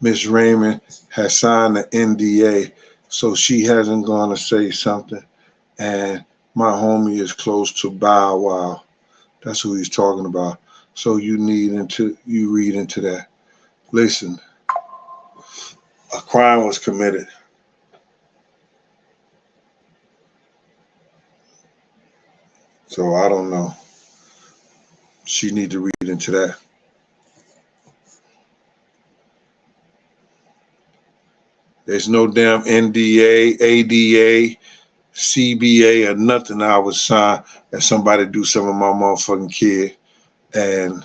Miss Raymond has signed the NDA, so she hasn't gonna say something. And my homie is close to Bow Wow. That's who he's talking about. So you read into that. Listen, a crime was committed. So I don't know. She need to read into that. There's no damn NDA, ADA, CBA, or nothing I would sign if somebody do something to my motherfucking kid. And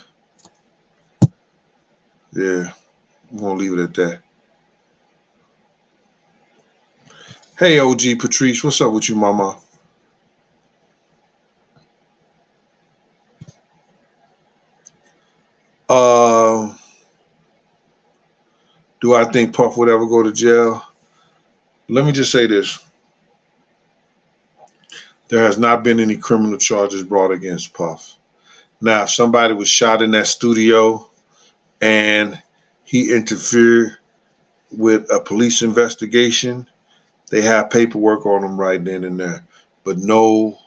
yeah, I'm gonna leave it at that. Hey, OG Patrice, what's up with you, mama? Uh, do I think Puff would ever go to jail? Let me just say this. There has not been any criminal charges brought against Puff. Now, if somebody was shot in that studio and he interfered with a police investigation, they have paperwork on him right then and there. But no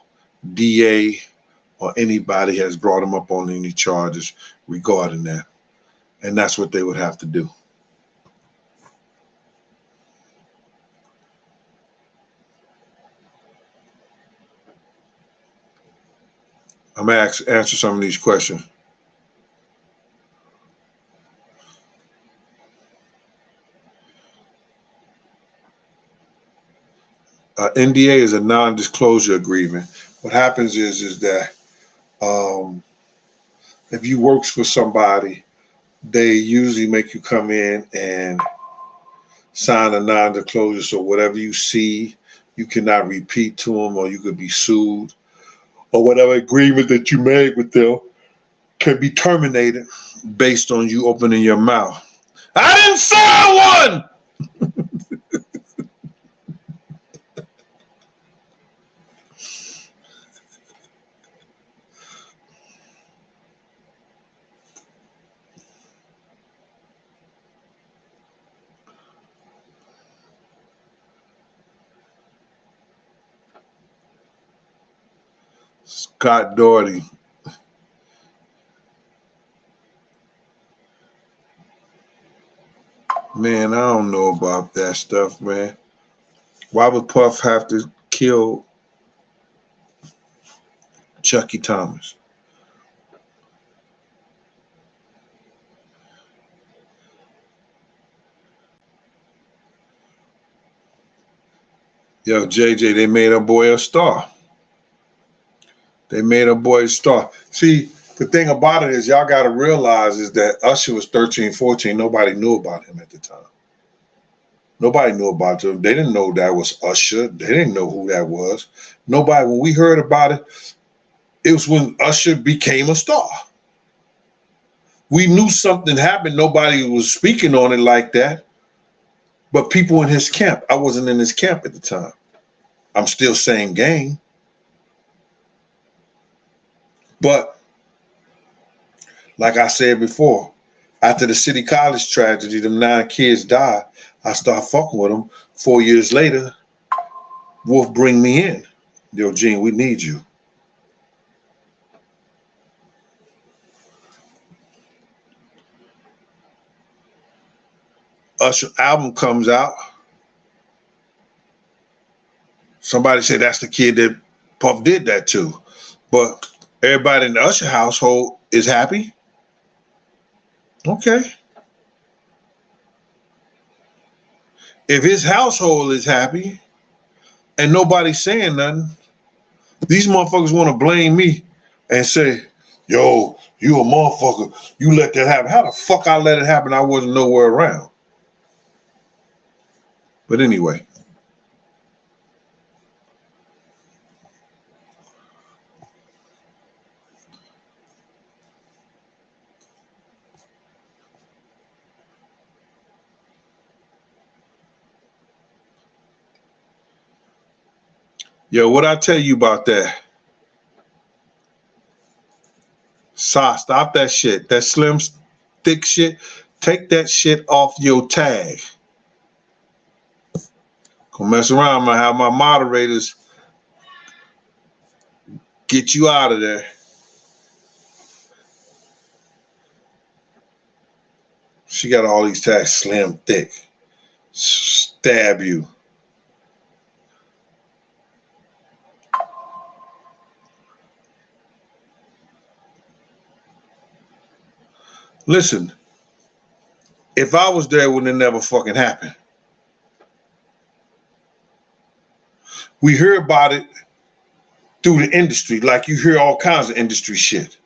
DA or anybody has brought him up on any charges regarding that. And that's what they would have to do. I'm going to answer some of these questions. NDA is a non-disclosure agreement. What happens is that if you work for somebody, they usually make you come in and sign a non-disclosure. So whatever you see, you cannot repeat to them, or you could be sued, or whatever agreement that you made with them can be terminated based on you opening your mouth. I didn't sign one. Scott Doherty. Man, I don't know about that stuff, man. Why would Puff have to kill Chucky Thomas. Yo, JJ, they made a boy a star. They made a boy a star. See, the thing about it is y'all got to realize is that Usher was 13, 14. Nobody knew about him at the time. Nobody knew about him. They didn't know that was Usher. They didn't know who that was. Nobody, when we heard about it, it was when Usher became a star. We knew something happened. Nobody was speaking on it like that. But people in his camp, I wasn't in his camp at the time. I'm still saying gang. But like I said before, after the City College tragedy, them 9 kids died, I started fucking with them. 4 years later, Wolf bring me in. Yo, Gene, we need you. Usher album comes out. Somebody said that's the kid that Puff did that to. But everybody in the Usher household is happy. Okay. If his household is happy and nobody's saying nothing, these motherfuckers want to blame me and say, yo, you a motherfucker. You let that happen. How the fuck I let it happen? I wasn't nowhere around. But anyway. Yo, what I tell you about that? Stop that shit. That slim, thick shit. Take that shit off your tag. Gonna mess around. I'm gonna have my moderators get you out of there. She got all these tags, slim, thick. Stab you. Listen, if I was there, it would have never fucking happened. We hear about it through the industry, like you hear all kinds of industry shit.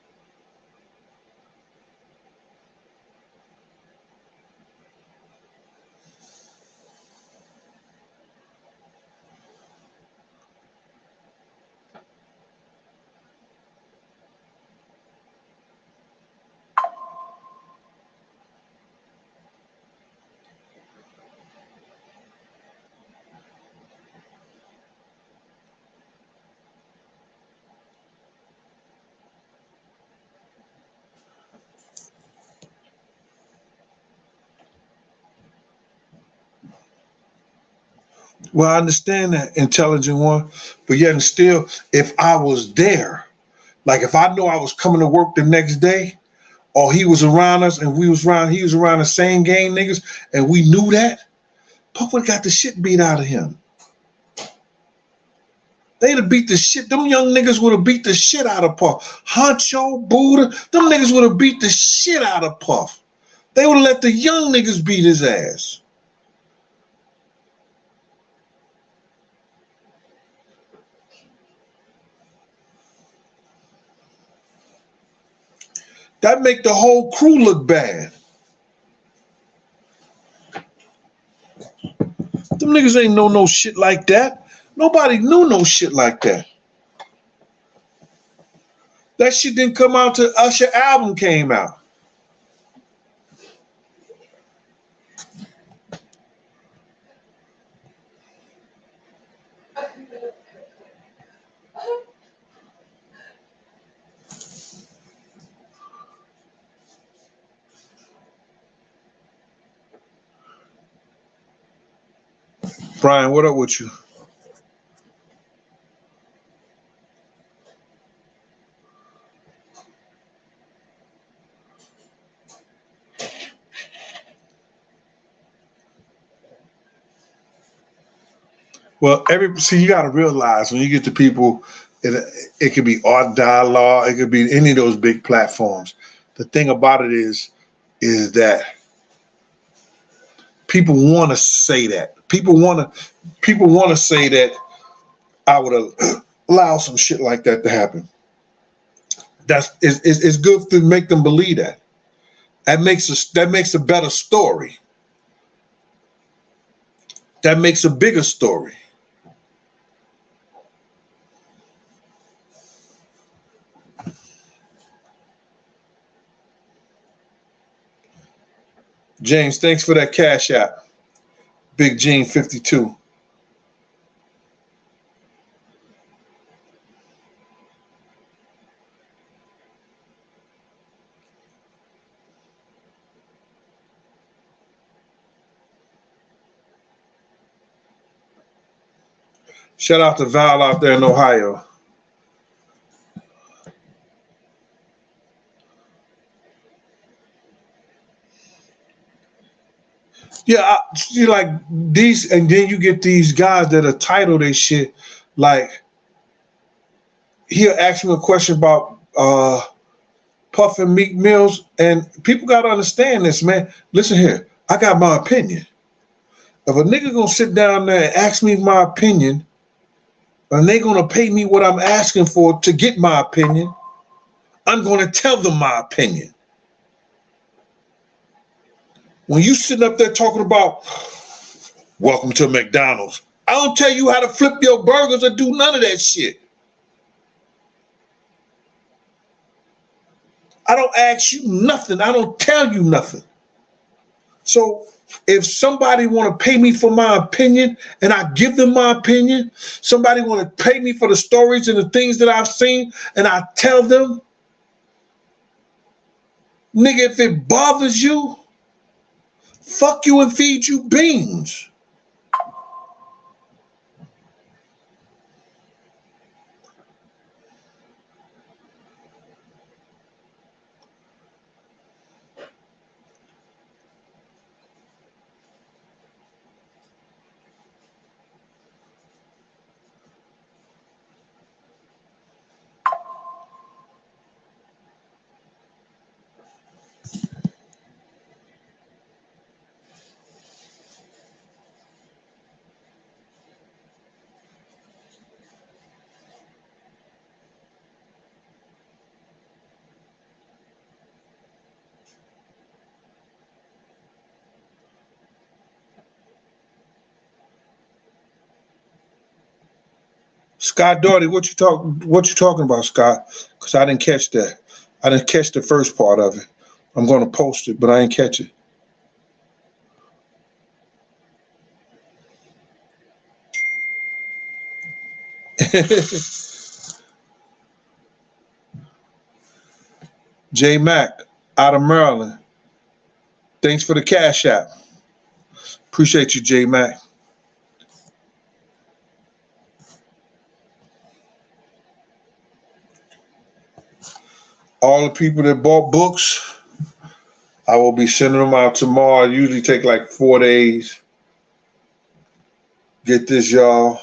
Well, I understand that, intelligent one, but yet and still, if I was there, like if I knew I was coming to work the next day, or he was around us and he was around the same gang niggas, and we knew that, Puff would have got the shit beat out of him. They'd have beat the shit. Them young niggas would have beat the shit out of Puff. Huncho, Buddha, them niggas would have beat the shit out of Puff. They would have let the young niggas beat his ass. That make the whole crew look bad. Them niggas ain't know no shit like that. Nobody knew no shit like that. That shit didn't come out till Usher album came out. Brian, what up with you? Well, see, you got to realize when you get to people It could be Art Dialogue. It could be any of those big platforms. The thing about it is that people want to say that. People want to say that I would allow some shit like that to happen. It's good to make them believe that. That makes a better story. That makes a bigger story. James, thanks for that cash app. Big Gene 52. Shout out to Val out there in Ohio. Yeah, see, like these, and then you get these guys that are titled they shit. Like, he'll ask me a question about Puff and Meek Mills, and people gotta understand this, man. Listen here, I got my opinion. If a nigga gonna sit down there and ask me my opinion, and they gonna pay me what I'm asking for to get my opinion, I'm gonna tell them my opinion. When you sitting up there talking about welcome to McDonald's, I don't tell you how to flip your burgers or do none of that shit. I don't ask you nothing. I don't tell you nothing. So if somebody want to pay me for my opinion and I give them my opinion, somebody want to pay me for the stories and the things that I've seen and I tell them, nigga, if it bothers you, fuck you and feed you beans. Scott Doherty, what you talking about, Scott? Because I didn't catch that. I didn't catch the first part of it. I'm going to post it, but I didn't catch it. J Mac out of Maryland. Thanks for the cash app. Appreciate you, J Mac. All the people that bought books, I will be sending them out tomorrow. I usually take like 4 days. Get this, y'all.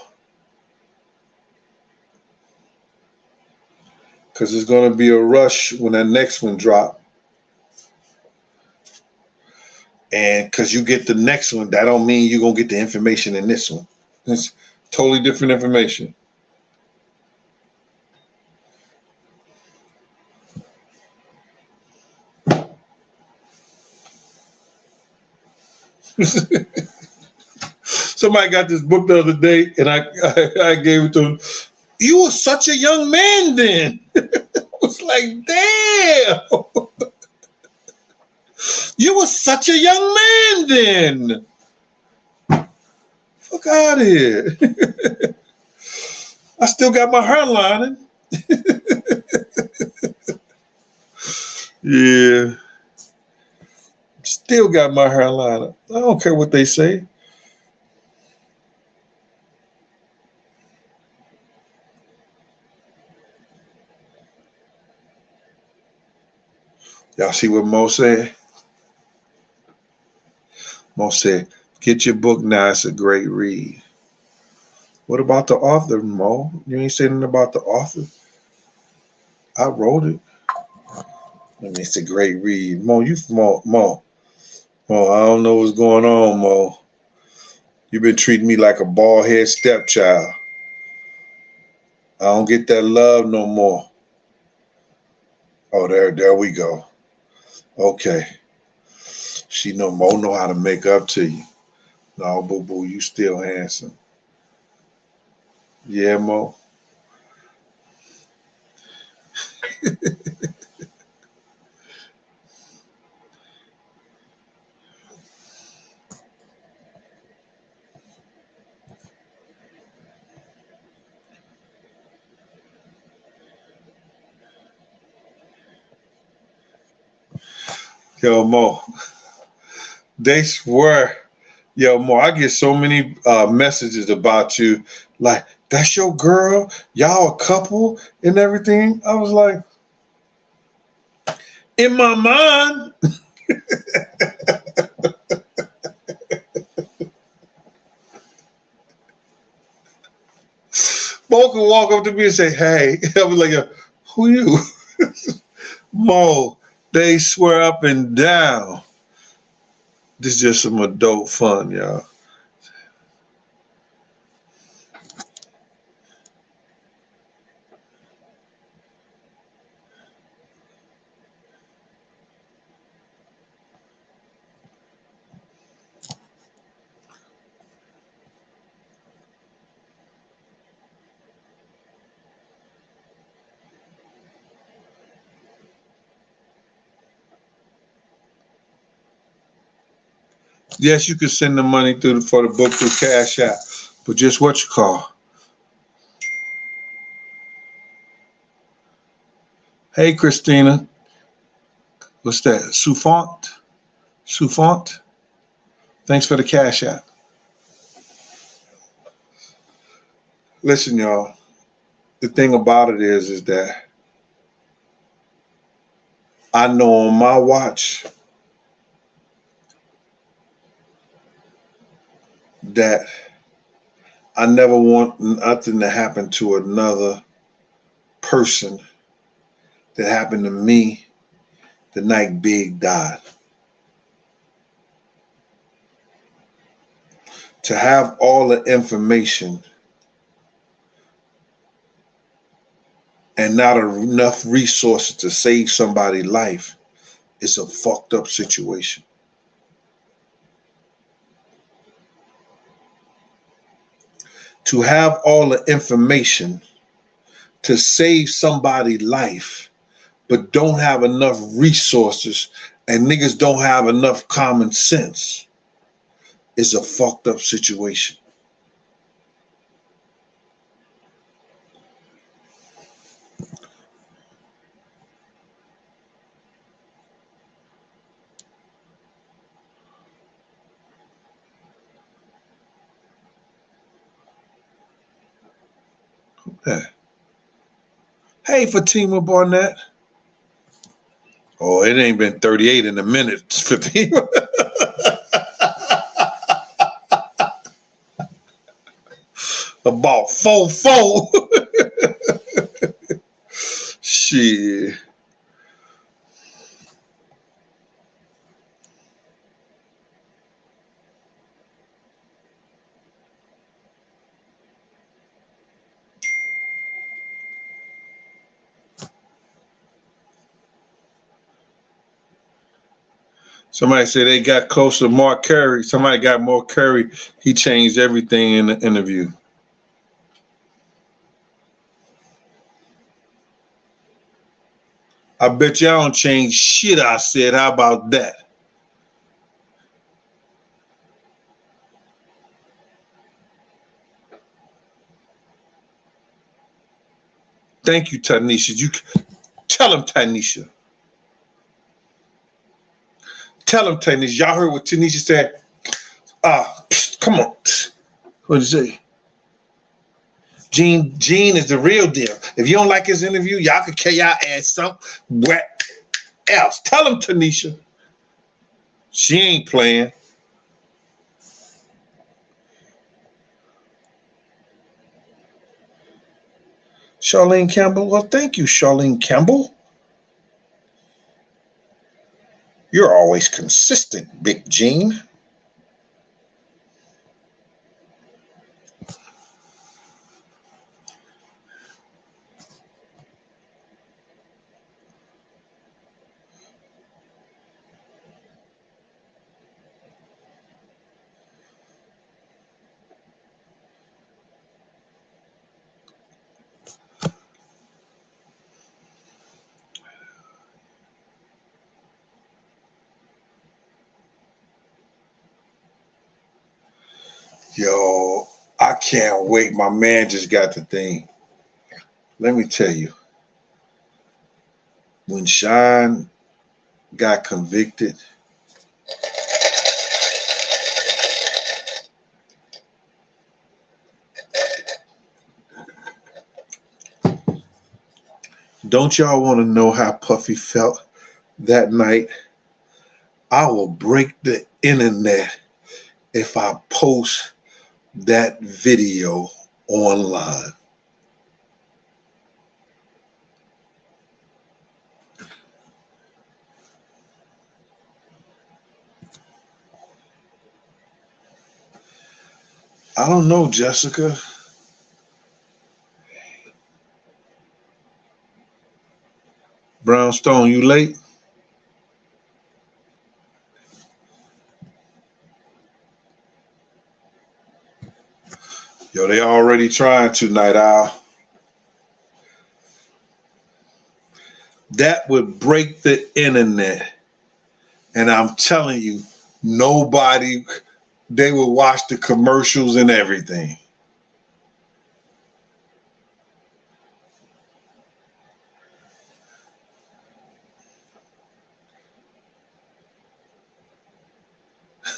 Because it's going to be a rush when that next one drop. And because you get the next one, that don't mean you're going to get the information in this one. It's totally different information. Somebody got this book the other day, and I gave it to him. You were such a young man then. I was like, damn. You were such a young man then. Fuck out of here. I still got my hair lining. Yeah. Still got my hair lining. I don't care what they say. Y'all see what Mo said? Mo said, get your book now. It's a great read. What about the author, Mo? You ain't saying nothing about the author. I wrote it. I mean, it's a great read. Mo, Mo, I don't know what's going on, Mo. You've been treating me like a bald-head stepchild. I don't get that love no more. Oh, there we go. Okay. Mo know how to make up to you. No, boo-boo, you still handsome. Yeah, Mo. Yo, Mo. They swear. Yo, Mo, I get so many messages about you. Like, that's your girl? Y'all a couple and everything? I was like, in my mind. Mo can walk up to me and say, hey. I was like, who you? Mo, they swear up and down. This is just some adult fun, y'all. Yes, you can send the money for the book through Cash App, but just what you call. Hey, Christina. What's that? Soufont? Thanks for the Cash App. Listen, y'all. The thing about it is that I know on my watch that I never want nothing to happen to another person that happened to me the night Big died. To have all the information and not enough resources to save somebody's life is a fucked up situation. To have all the information to save somebody's life, but don't have enough resources and niggas don't have enough common sense is a fucked up situation. Yeah. Hey, Fatima Barnett. Oh, it ain't been 38 in a minute, Fatima. About 4-4. Shit. Somebody said they got close to Mark Curry. Somebody got more Curry. He changed everything in the interview. I bet y'all don't change shit I said. How about that? Thank you, Tanisha. You tell him, Tanisha. Tell him, Tanisha. Y'all heard what Tanisha said? Come on. What did you say? Gene is the real deal. If you don't like his interview, y'all can kill y'all ass somewhere else. Tell him, Tanisha. She ain't playing. Charlene Campbell. Well, thank you, Charlene Campbell. You're always consistent, Big Gene. Yo, I can't wait. My man just got the thing. Let me tell you, when Sean got convicted, don't y'all want to know how Puffy felt that night? I will break the internet if I post that video online. I don't know, Jessica. Brownstone, you late? Yo, they already trying to, Night Owl. That would break the internet. And I'm telling you, nobody, they would watch the commercials and everything.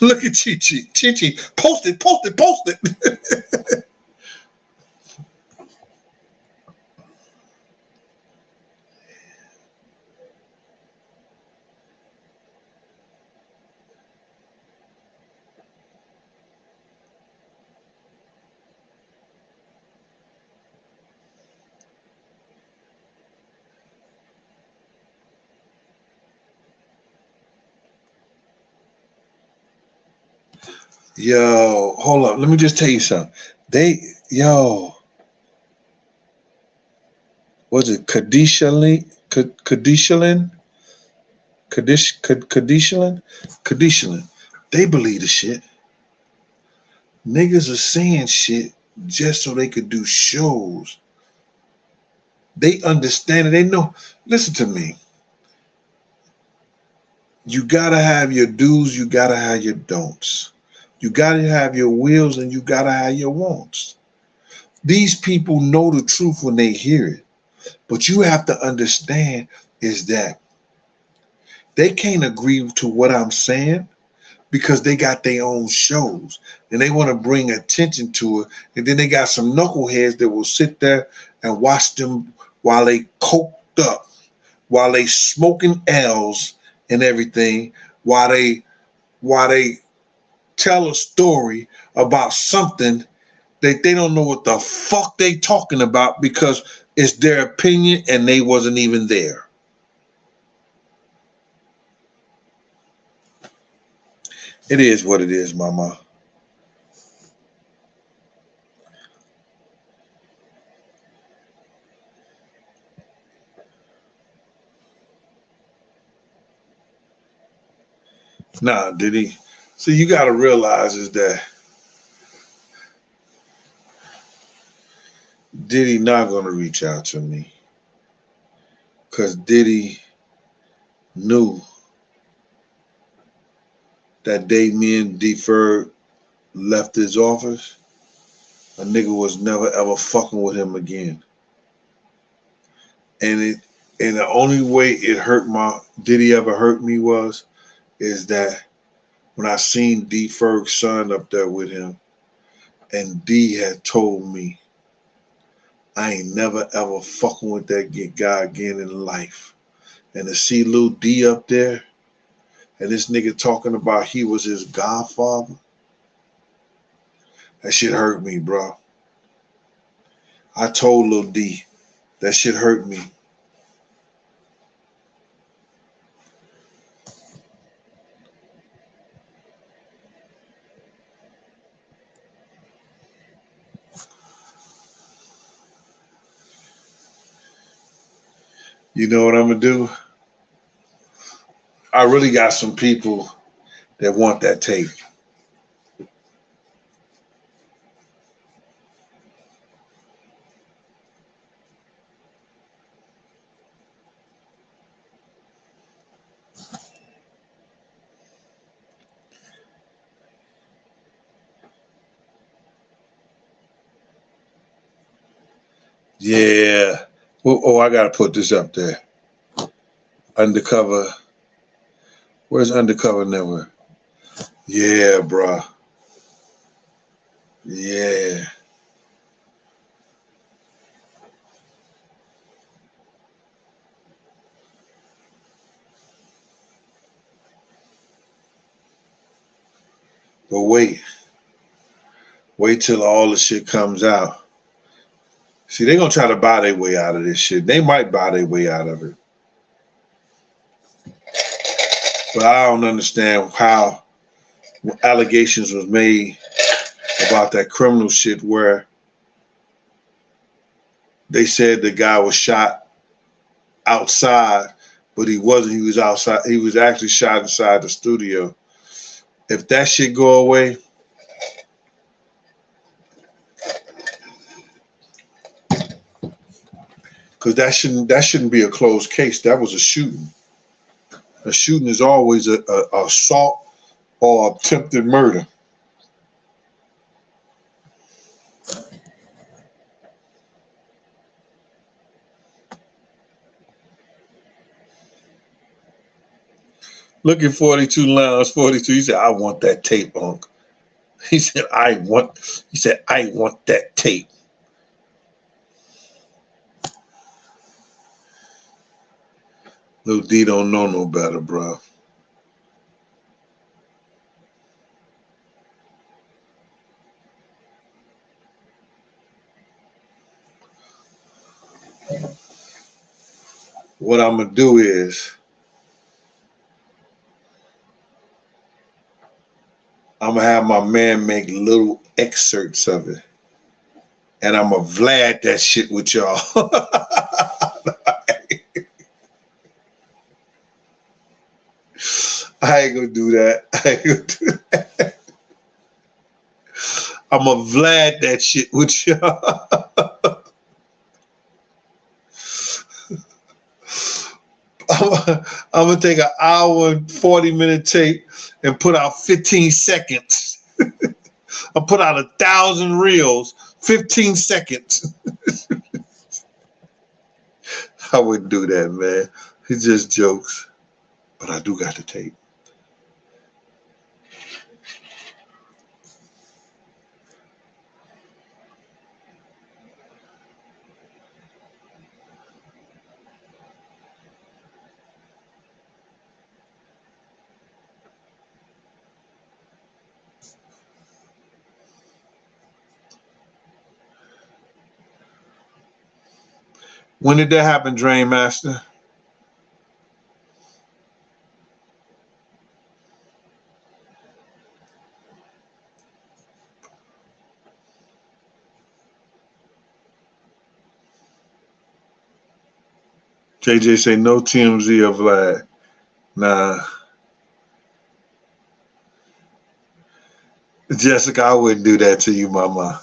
Look at Chi Chi. Chi Chi, post it, post it, post it. Yo, hold up. Let me just tell you something. Was it Kadishalin? Kadishalin? Kadishalin? They believe the shit. Niggas are saying shit just so they could do shows. They understand it. They know. Listen to me. You gotta have your do's. You gotta have your don'ts. You gotta have your wills and you gotta have your wants. These people know the truth when they hear it. But you have to understand is that they can't agree to what I'm saying because they got their own shows and they want to bring attention to it. And then they got some knuckleheads that will sit there and watch them while they coked up, while they smoking L's and everything, while they tell a story about something that they don't know what the fuck they talking about because it's their opinion and they wasn't even there. It is what it is, mama. Nah, Diddy. See, you got to realize is that Diddy not going to reach out to me because Diddy knew that day me and D-Ferg left his office, a nigga was never ever fucking with him again. And the only way it hurt Diddy ever hurt me is that when I seen D-Ferg's son up there with him, and D had told me, I ain't never ever fucking with that guy again in life. And to see Lil D up there, and this nigga talking about he was his godfather, that shit hurt me, bro. I told Lil D, That shit hurt me. You know what I'm gonna do? I really got some people that want that tape. Yeah. Oh, I gotta put this up there. Undercover. Where's Undercover Network? Yeah, bruh. Yeah. But wait till all the shit comes out. See, they're gonna try to buy their way out of this shit. They might buy their way out of it. But I don't understand how allegations was made about that criminal shit where they said the guy was shot outside, but he wasn't. He was outside. He was actually shot inside the studio. If that shit go away, because that shouldn't be a closed case. That was a shooting. A shooting is always a assault or attempted murder. Look at 42 Lounge 42. He said, "I want that tape, Unc." He said, I want that tape. Lil D don't know no better, bro. What I'm gonna do is I'm gonna have my man make little excerpts of it, and I'm gonna Vlad that shit with y'all. I ain't gonna do that. I'm gonna Vlad that shit with y'all. I'm gonna take an hour and 40-minute tape and put out 15 seconds. I'll put out 1,000 reels, 15 seconds. I wouldn't do that, man. It's just jokes. But I do got the tape. When did that happen, Drain Master? JJ say no TMZ of Vlad. Nah. Jessica, I wouldn't do that to you, mama.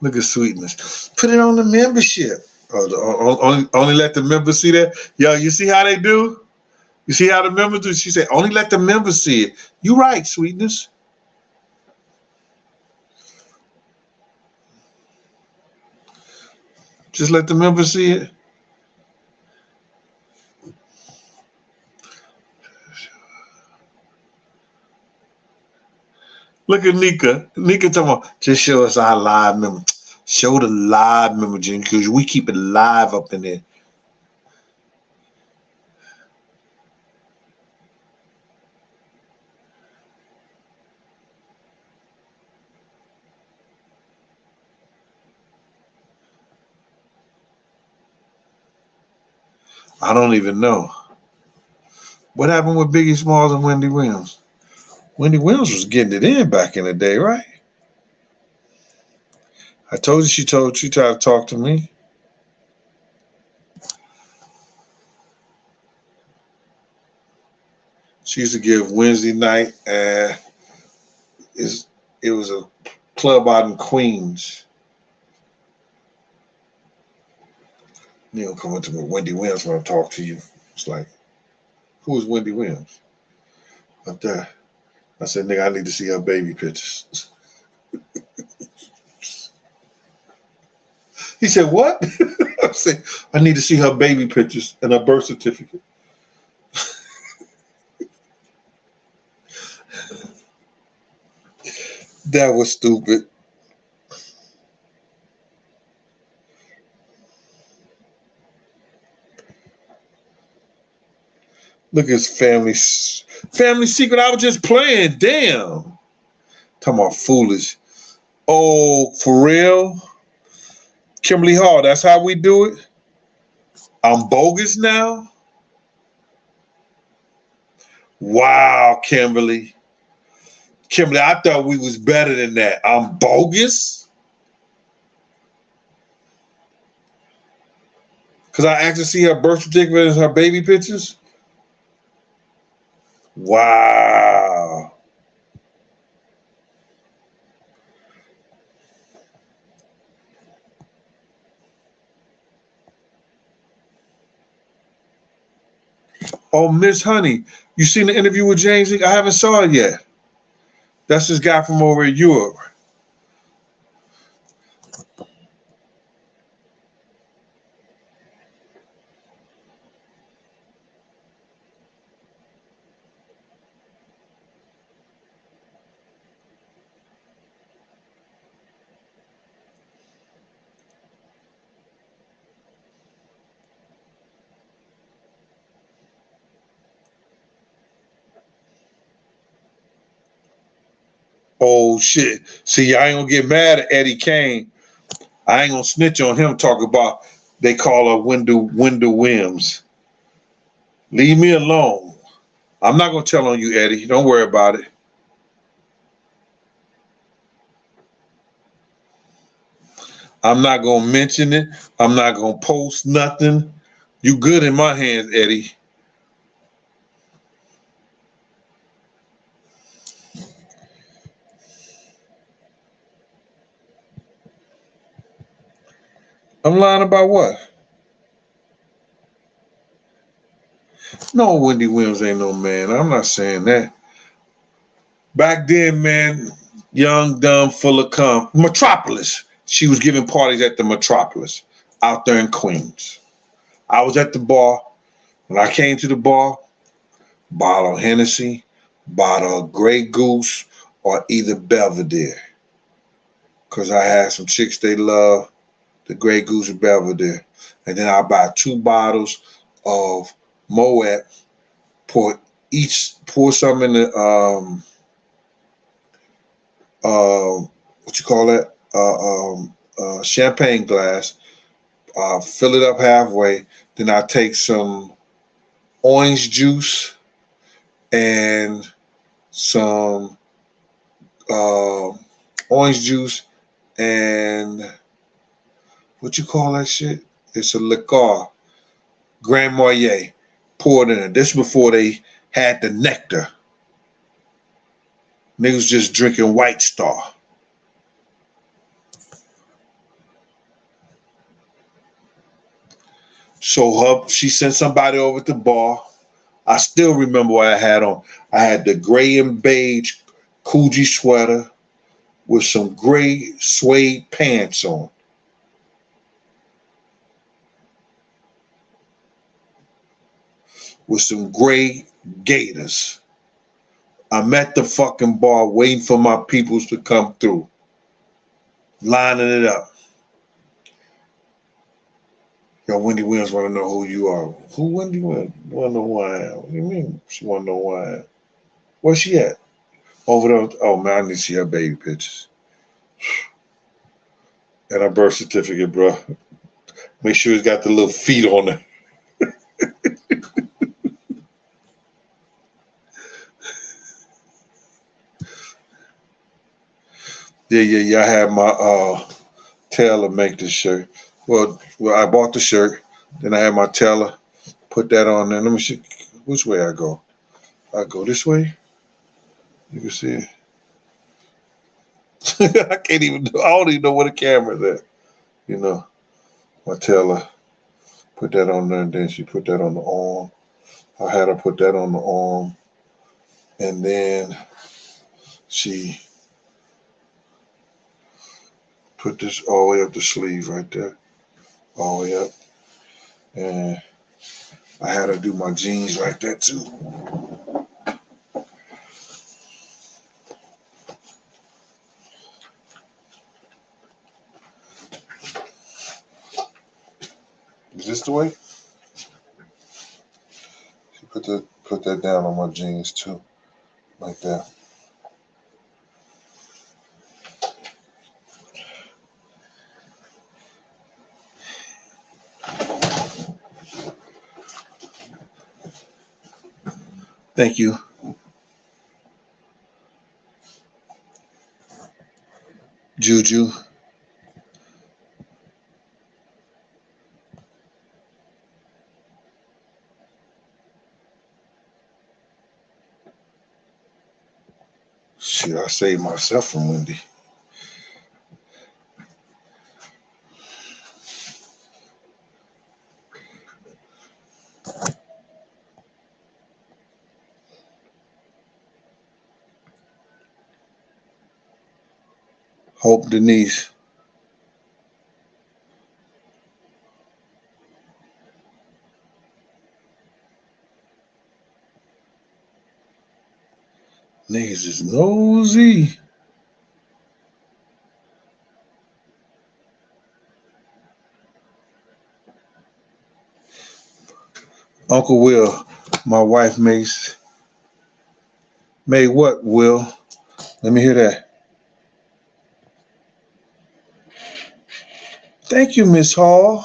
Look at Sweetness. Put it on the membership. Oh, only let the members see that? Yo, you see how they do? You see how the members do? She said, only let the members see it. You right, Sweetness. Just let the members see it. Look at Nika. Nika talking about, just show us our live member. Show the live member, Jim, because we keep it live up in there. I don't even know. What happened with Biggie Smalls and Wendy Williams? Wendy Williams was getting it in back in the day, right? I told you she tried to talk to me. She used to give Wednesday night, and it was a club out in Queens. You don't come up to me, Wendy Williams, when I talk to you. It's like, who is Wendy Williams? Up there. I said, nigga, I need to see her baby pictures. He said, what? I said, I need to see her baby pictures and her birth certificate. That was stupid. Look at his family secret. I was just playing. Damn. Talking about foolish. Oh, for real? Kimberly Hall, that's how we do it? I'm bogus now? Wow, Kimberly. Kimberly, I thought we was better than that. I'm bogus? Because I actually see her birth certificate and her baby pictures? Wow. Oh, Miss Honey, you seen the interview with James? I haven't saw it yet. That's this guy from over in Europe. Oh, shit. See, I ain't gonna get mad at Eddie Kane. I ain't gonna snitch on him, talk about they call her Wendy Williams. Leave me alone. I'm not gonna tell on you, Eddie. Don't worry about it. I'm not gonna mention it. I'm not gonna post nothing. You good in my hands, Eddie. I'm lying about what? No, Wendy Williams ain't no man. I'm not saying that. Back then, man, young, dumb, full of cum. Metropolis. She was giving parties at the Metropolis out there in Queens. I was at the bar. When I came to the bar, bottle of Hennessy, bottle of Grey Goose, or either Belvedere. Because I had some chicks they love the Grey Goose and Belvedere. And then I'll buy 2 bottles of Moet, pour some in the what you call that? Champagne glass, fill it up halfway, then I take some orange juice and some orange juice and what you call that shit? It's a liqueur, Grand Marnier. Pour it in it. This before they had the nectar. Niggas just drinking White Star. So she sent somebody over at the bar. I still remember what I had on. I had the gray and beige Coogee sweater with some gray suede pants on. With some gray gaiters. I'm at the fucking bar waiting for my peoples to come through. Lining it up. Yo, Wendy Williams want to know who you are. Who Wendy Williams? Want to know who I am? What do you mean she want to know who I am? Where's she at? Over there. Oh, man, I need to see her baby pictures. And her birth certificate, bro. Make sure it's got the little feet on it. Yeah. I had my tailor make this shirt. Well, I bought the shirt. Then I had my tailor put that on there. Let me see which way I go. I go this way. You can see it. I can't even. I don't even know where the camera's at. You know, my tailor put that on there, and then she put that on the arm. I had her put that on the arm, and then she put this all the way up the sleeve right there, all the way up, and I had her do my jeans like that too. Is this the way? She put that down on my jeans too, like that. Thank you. Juju. Shit, I saved myself from Wendy. Hope Denise. Niggas is nosy. Uncle Will, my wife made what, Will? Let me hear that. Thank you, Miss Hall.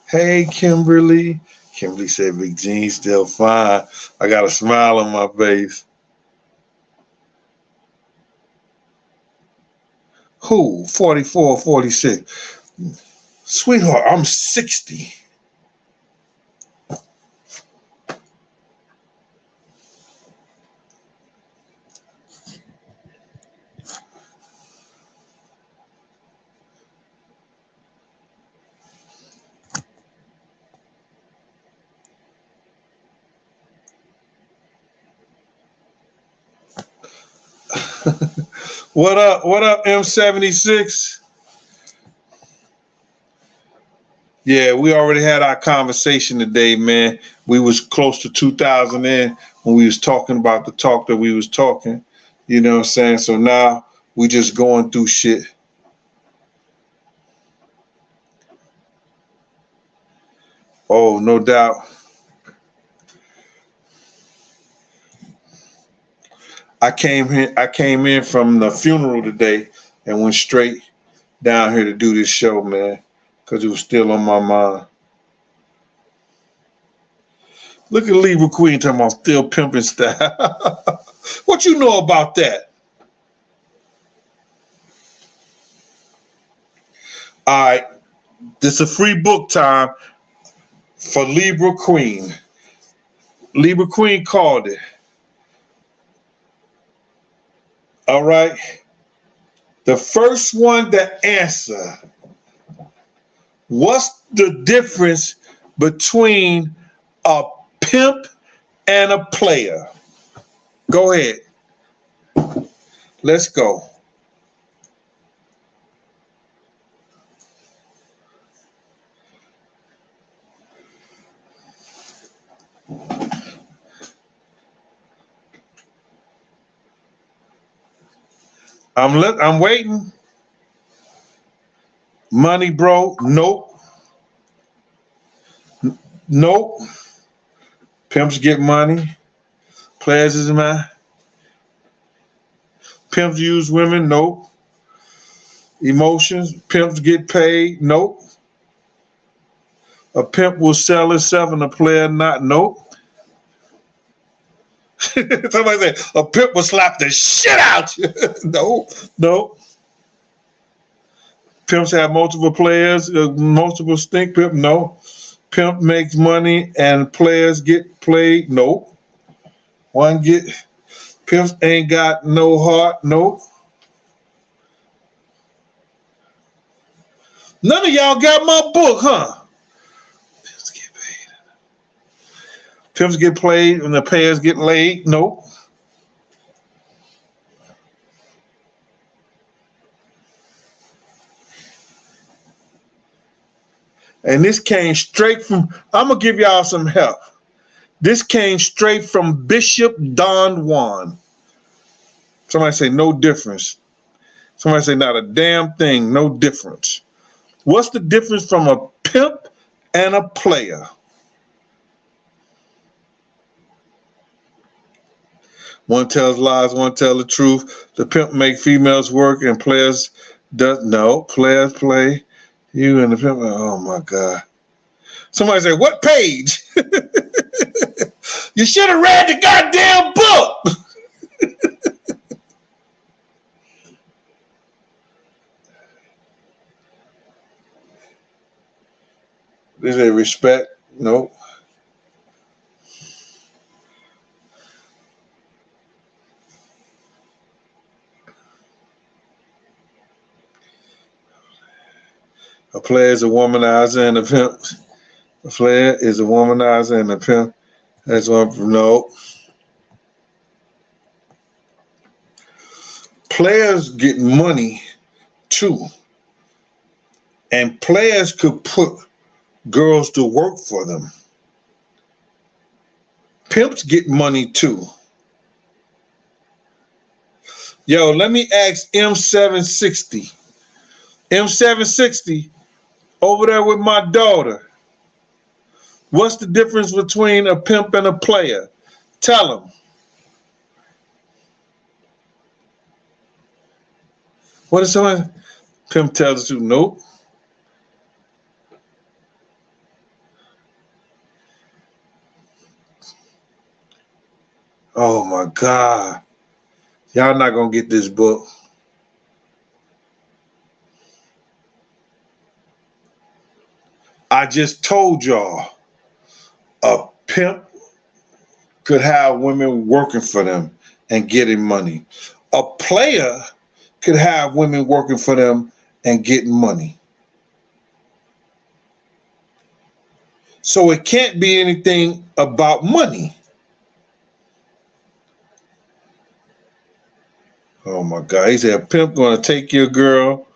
Hey, Kimberly. Kimberly said Big Jean's still fine. I got a smile on my face. Who? 44, 46. Sweetheart, I'm 60. What up, M76? Yeah, we already had our conversation today, man. We was close to 2,000 in when we was talking about the talk that we was talking. You know what I'm saying? So now we just going through shit. Oh, no doubt. I came in from the funeral today and went straight down here to do this show, man, because it was still on my mind. Look at Libra Queen talking about still pimping style. What you know about that? All right, this is a free book time for Libra Queen. Libra Queen called it. All right. The first one to answer, what's the difference between a pimp and a player? Go ahead. Let's go. I'm waiting. Money, bro? Nope. Nope. Pimps get money. Players is mine. Pimps use women? Nope. Emotions? Pimps get paid? Nope. A pimp will sell himself and a player not. Nope. Somebody say a pimp will slap the shit out you. No. Pimps have multiple players, multiple stink pimp. No. Pimp makes money and players get played. Nope. One get pimps ain't got no heart. Nope. None of y'all got my book, huh? Pimps get paid. Pimps get played and the players get laid. Nope. And this came straight from, I'm going to give y'all some help. This came straight from Bishop Don Juan. Somebody say no difference. Somebody say not a damn thing, no difference. What's the difference from a pimp and a player? One tells lies, one tells the truth. The pimp make females work and players does no. Players play. You and the pimp. Oh my God. Somebody say, what page? You should have read the goddamn book. Is there respect? No. A player is a womanizer and a pimp. A player is a womanizer and a pimp. That's one. No. Players get money too. And players could put girls to work for them. Pimps get money too. Yo, let me ask M760. M760, over there with my daughter. What's the difference between a pimp and a player? Tell them. What is someone? Pimp tells you, nope. Oh my God. Y'all not gonna get this book. I just told y'all a pimp could have women working for them and getting money. A player could have women working for them and getting money. So it can't be anything about money. Oh my God. He said a pimp gonna take your girl,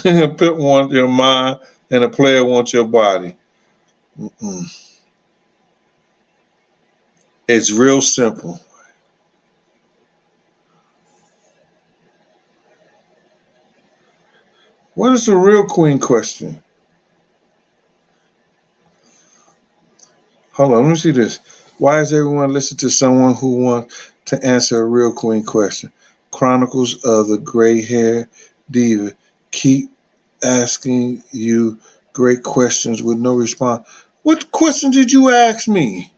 a pimp wants your mind, and a player wants your body. Mm-mm. It's real simple. What is the real queen question? Hold on, let me see this. Why is everyone listening to someone who wants to answer a real queen question? Chronicles of the Gray Hair Diva. Keep asking you great questions with no response. What question did you ask me?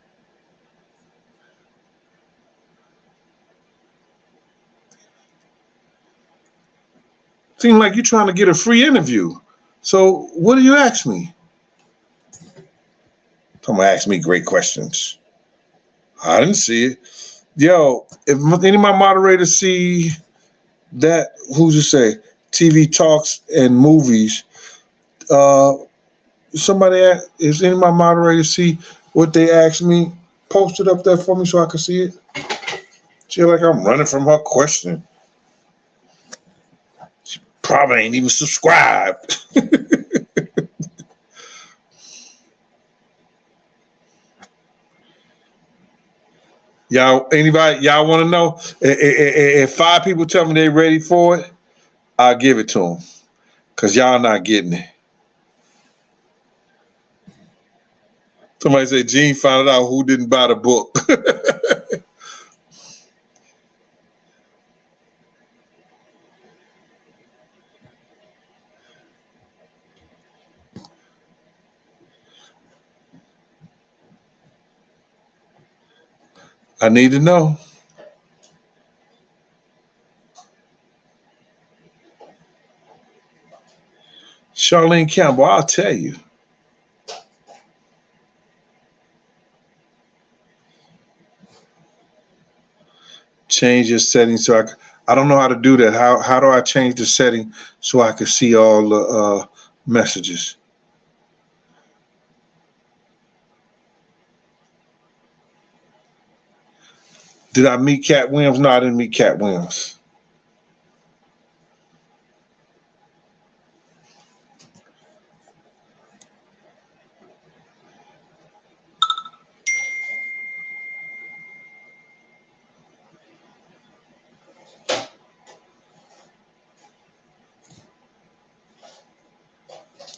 Seems like you're trying to get a free interview. So what do you ask me? Someone ask me great questions. I didn't see it. Yo, if any of my moderators see that, who's to say, TV talks and movies, somebody, if any of my moderators see what they asked me, post it up there for me so I can see it. She like I'm running from her question. She probably ain't even subscribed. Y'all want to know? If 5 people tell me they're ready for it, I'll give it to them. Because y'all not getting it. Somebody said Gene found out who didn't buy the book. I need to know. Charlene Campbell, I'll tell you. Change your settings so I don't know how to do that. How do I change the setting so I can see all the messages? Did I meet Cat Williams? No, I didn't meet Cat Williams.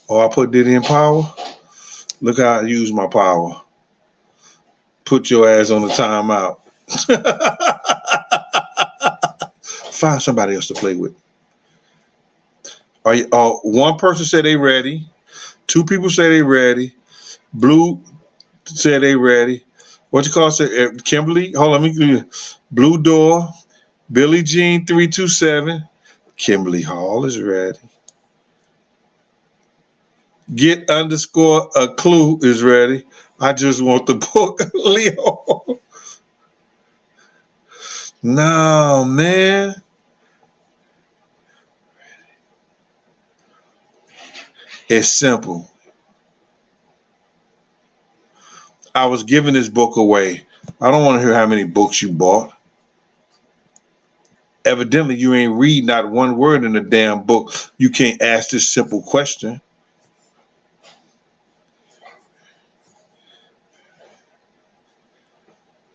Oh, I put Diddy in power? Look how I use my power. Put your ass on the timeout. Find somebody else to play with. One person said they ready. Two people say they ready. Blue said they ready. What you call it? Kimberly? Hold on, let me Blue Door. Billie Jean 327. Kimberly Hall is ready. Get underscore a clue is ready. I just want the book, Leo. No, man. It's simple. I was giving this book away. I don't want to hear how many books you bought. Evidently, you ain't read not one word in the damn book. You can't ask this simple question.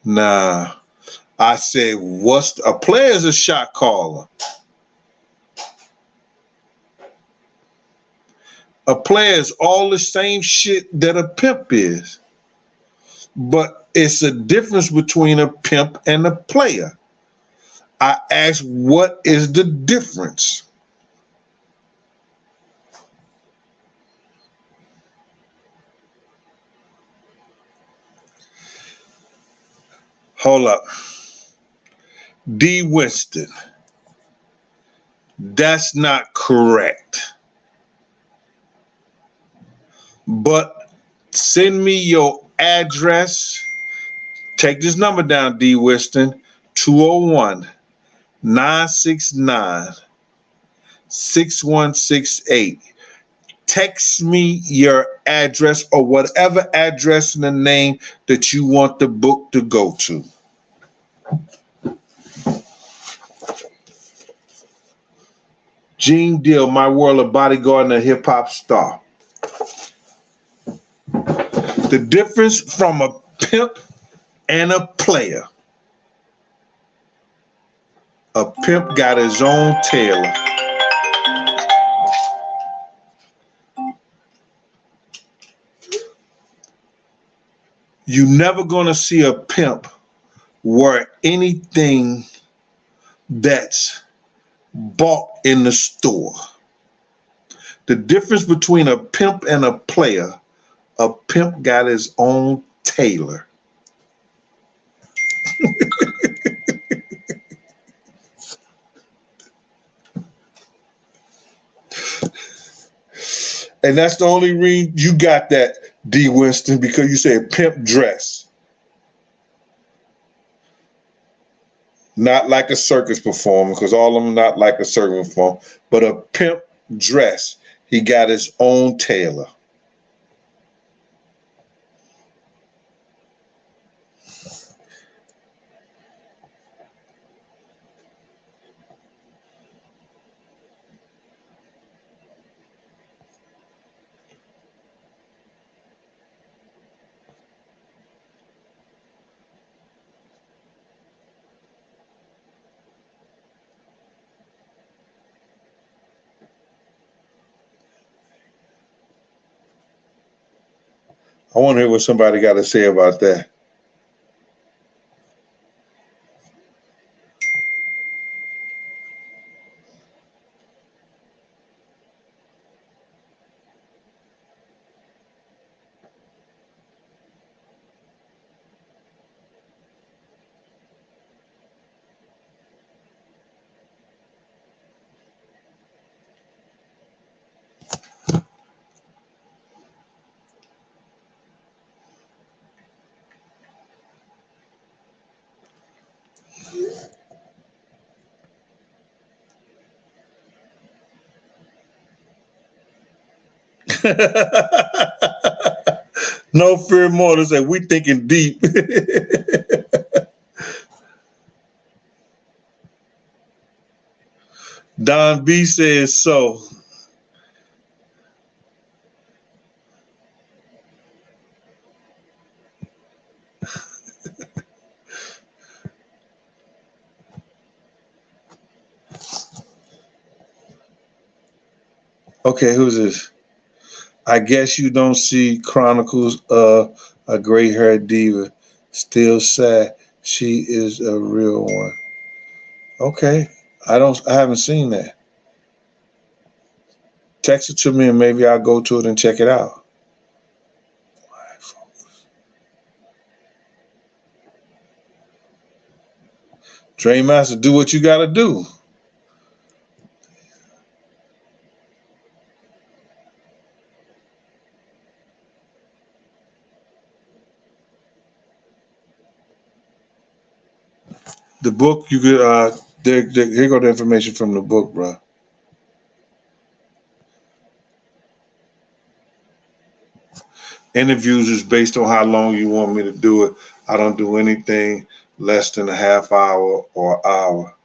Nah. I said, a player's a shot caller. A player is all the same shit that a pimp is. But it's a difference between a pimp and a player. I asked, what is the difference? Hold up. D. Winston. That's not correct. But send me your address. Take this number down, D. Winston. 201-969-6168. Text me your address or whatever address and the name that you want the book to go to. Gene Deal, My World of Bodyguard and a Hip Hop Star. The difference from a pimp and a player. A pimp got his own tailor. You're never gonna see a pimp wear anything that's bought in the store. The difference between a pimp and a player, a pimp got his own tailor. And that's the only reason you got that, D. Winston, because you said pimp dress. Not like a circus performer, because all of them not like a circus performer, but a pimp dress. He got his own tailor. I want to hear what somebody got to say about that. No fear more. They say we thinking deep. Don B says so. Okay, who's this? I guess you don't see Chronicles of a Gray Haired Diva. Still sad. She is a real one. Okay. I haven't seen that. Text it to me and maybe I'll go to it and check it out. Dre Master, do what you gotta do. The book you could here go the information from the book, bro. Interviews is based on how long you want me to do it. I don't do anything less than a half hour or hour.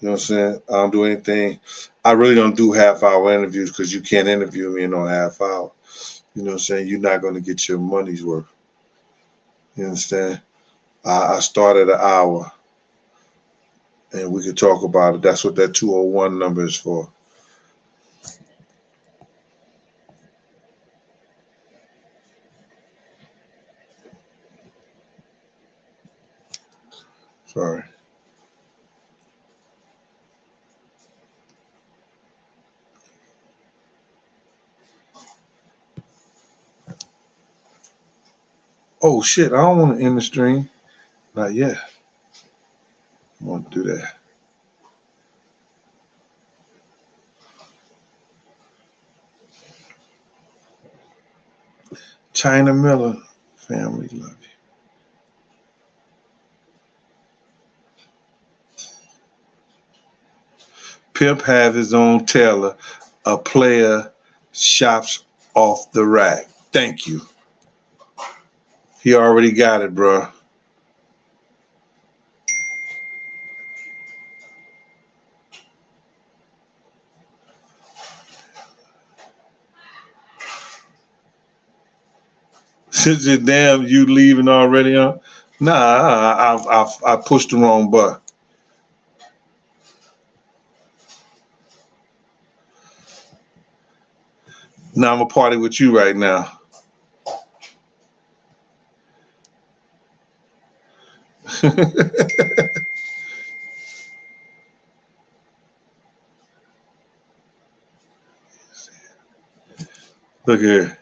You know what I'm saying? I don't do anything. I really don't do half hour interviews because you can't interview me in no half hour. You know what I'm saying? You're not going to get your money's worth. You understand? I started an hour and we could talk about it. That's what that 201 number is for. Sorry. Oh shit, I don't want to end the stream. Not yet. I want to do that. China Miller, family love you. Pimp have his own tailor. A player shops off the rack. Thank you. He already got it, bro. Since it damn you leaving already, huh? Nah, I pushed the wrong button. Now I'm a party with you right now. Look here.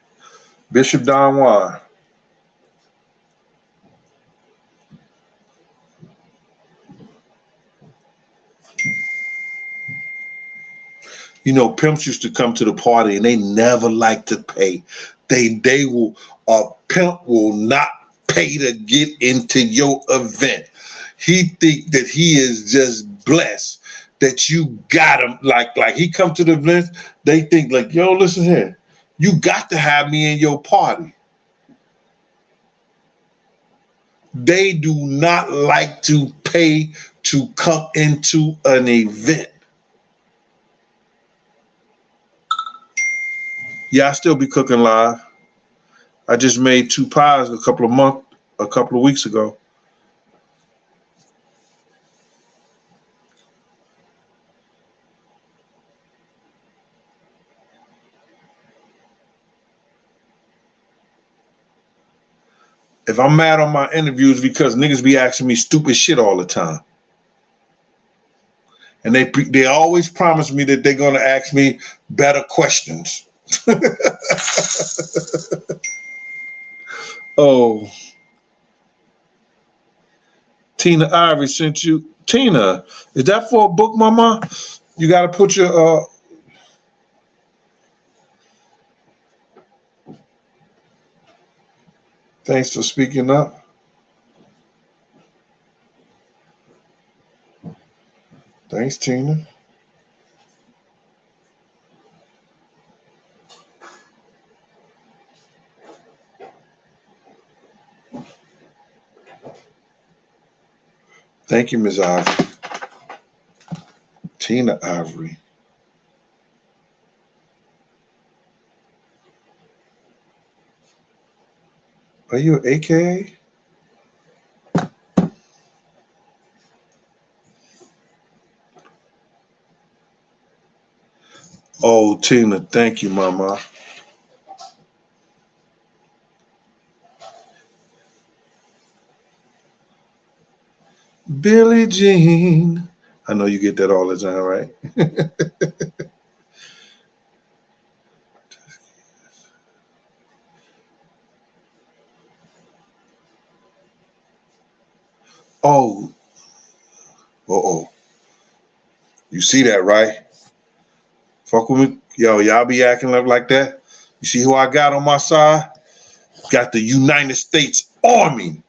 Bishop Don Juan. You know, pimps used to come to the party and they never like to pay. They will, a pimp will not pay to get into your event. He think that he is just blessed that you got him. Like he come to the event, they think like, yo, listen here, you got to have me in your party. They do not like to pay to come into an event. Yeah, I still be cooking live. I just made 2 pies a couple of weeks ago. If I'm mad on my interviews because niggas be asking me stupid shit all the time. And they always promise me that they're gonna ask me better questions. Oh, Tina Ivory sent you. Tina, is that for a book, mama? You gotta put your thanks for speaking up. Thanks, Tina. Thank you, Ms. Ivory. Tina Ivory. Are you an AKA? Oh, Tina, thank you, Mama. Billie Jean. I know you get that all the time, right? Oh, uh-oh. You see that, right? Fuck with me. Yo, y'all be acting like that? You see who I got on my side? Got the United States Army,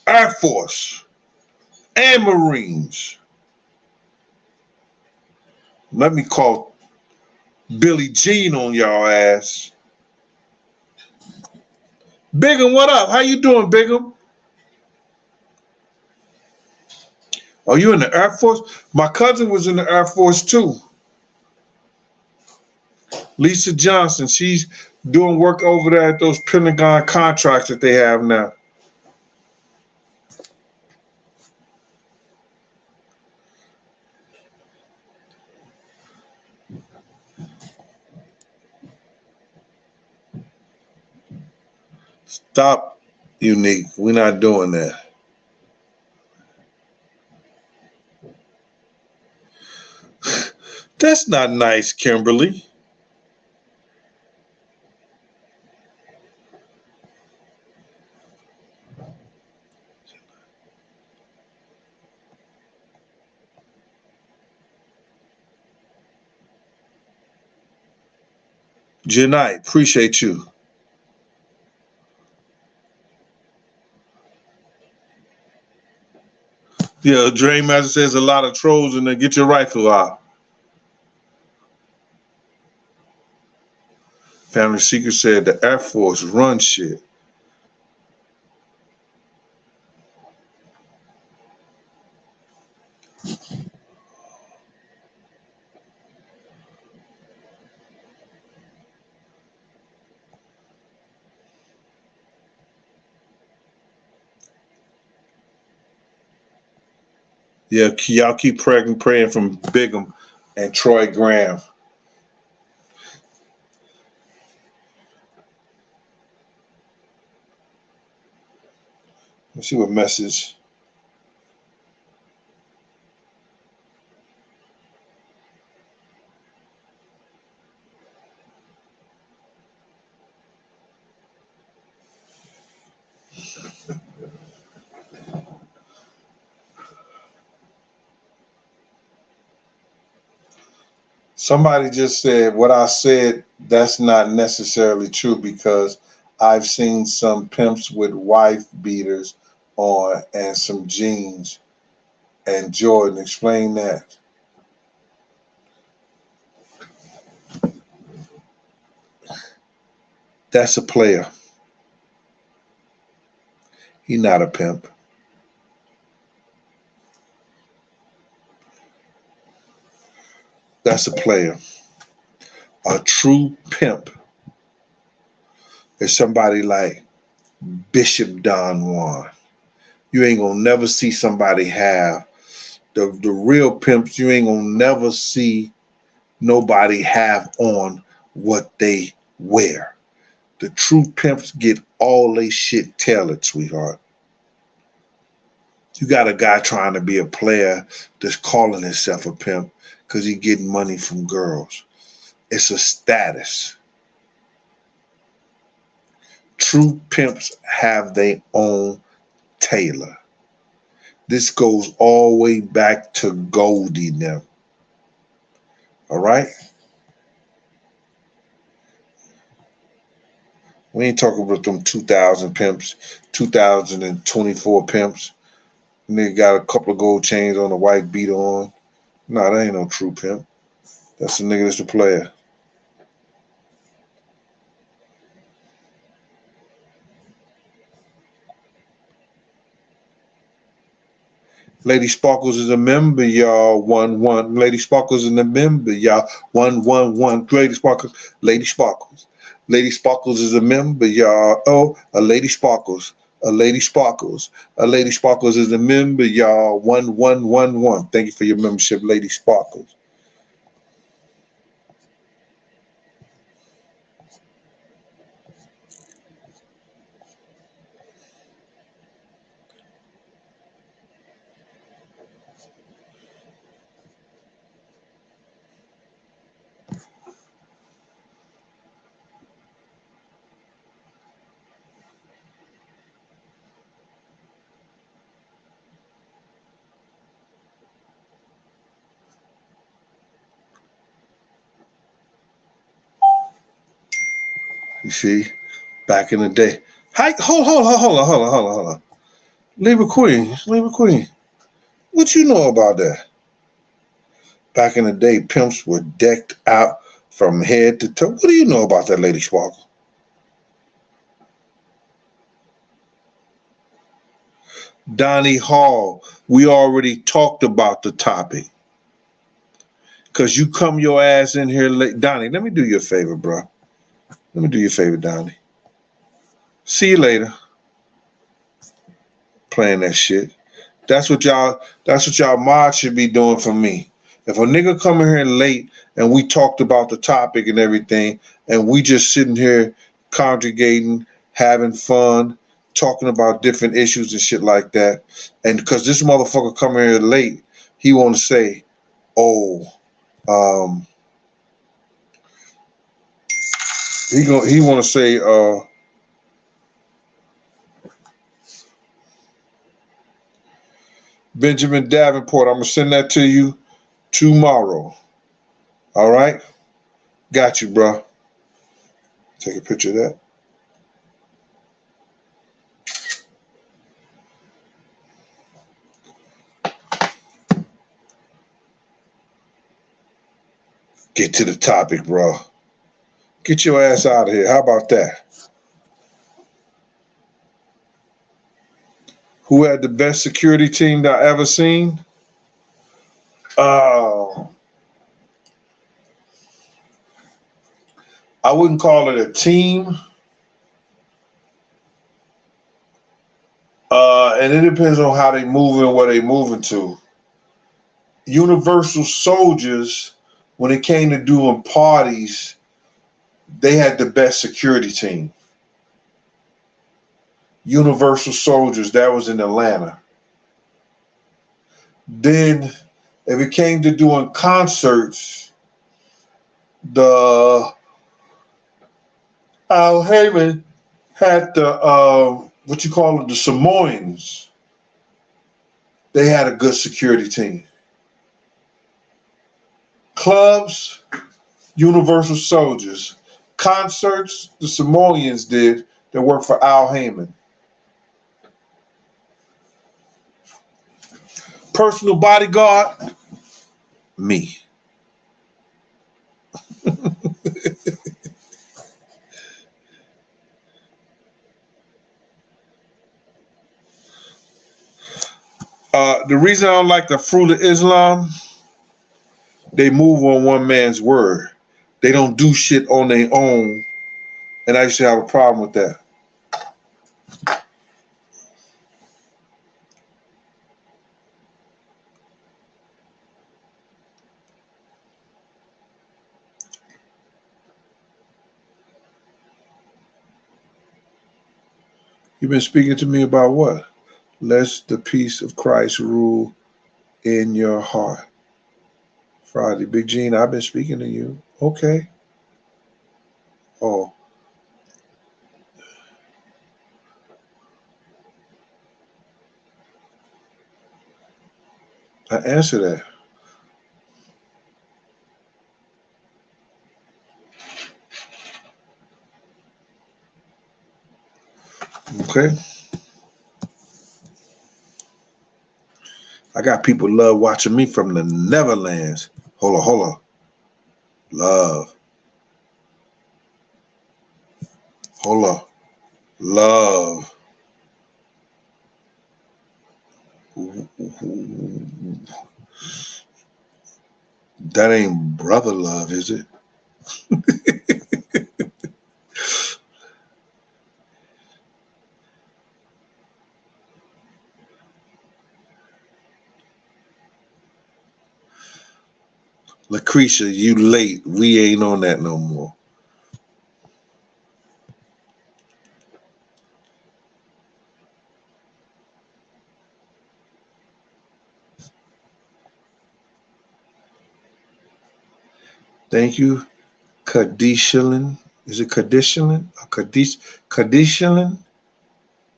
Air Force, and Marines. Let me call Billie Jean on y'all ass. Bigham, what up? How you doing, Bigham? Oh, you in the Air Force? My cousin was in the Air Force too. Lisa Johnson, she's doing work over there at those Pentagon contracts that they have now. Stop, Unique. We're not doing that. That's not nice, Kimberly. Janai, appreciate you. Yeah, Dre Master says a lot of trolls in there. Get your rifle out. Family Secret said the Air Force run shit. Yeah, y'all keep praying from Bigham and Troy Graham. Let's see what message. Somebody just said what I said, that's not necessarily true because I've seen some pimps with wife beaters on and some jeans. And Jordan, explain that. That's a player. He not a pimp. That's a player. A true pimp is somebody like Bishop Don Juan. You ain't gonna never see somebody have the real pimps. You ain't gonna never see nobody have on what they wear. The true pimps get all they shit tailored, sweetheart. You got a guy trying to be a player that's calling himself a pimp because he getting money from girls. It's a status. True pimps have their own tailor. This goes all the way back to Goldie now. All right? We ain't talking about them 2000 pimps, 2024 pimps. Nigga got a couple of gold chains on, a white beater on. Nah, that ain't no true pimp. That's the nigga that's the player. Lady Sparkles is a member, y'all. 1-1. Lady Sparkles is a member, y'all. 1-1-1. Lady Sparkles. Lady Sparkles. Lady Sparkles is a member, y'all. Oh, a Lady Sparkles. A Lady Sparkles. A Lady Sparkles is a member, y'all. 1-1-1-1. Thank you for your membership, Lady Sparkles. You see, back in the day. Hi, hold on. Leave a queen. What you know about that? Back in the day, pimps were decked out from head to toe. What do you know about that, Lady Sparkle? Donnie Hall, we already talked about the topic. Because you come your ass in here late. Donnie, let me do you a favor, bro. Let me do you a favor, Donnie. See you later. Playing that shit. That's what y'all mods should be doing for me. If a nigga come in here late and we talked about the topic and everything, and we just sitting here congregating, having fun, talking about different issues and shit like that, and because this motherfucker come in here late, he want to say, oh, he want to say, Benjamin Davenport, I'm gonna send that to you tomorrow. All right, got you, bro. Take a picture of that. Get to the topic, bro. Get your ass out of here. How about that? Who had the best security team that I ever seen? I wouldn't call it a team. And it depends on how they move and where they moving to. Universal Soldiers, when it came to doing parties, they had the best security team. Universal Soldiers, that was in Atlanta. Then, if it came to doing concerts, the Al Heyman had the what you call it, the Samoans. They had a good security team. Clubs, Universal Soldiers. Concerts, the Samoans did that worked for Al Heyman. Personal bodyguard, me. The reason I don't like the Fruit of Islam, they move on one man's word. They don't do shit on their own, and I used to have a problem with that. You've been speaking to me about what? Let the peace of Christ rule in your heart. Friday, Big Gene, I've been speaking to you. Okay. Oh, I answer that. Okay. I got people love watching me from the Netherlands. Hold on. Love. Hold on. Love. That ain't brother love, is it? Lucretia, you late. We ain't on that no more. Thank you, Kadishalin. Is it Kadishalin? Kadishalin?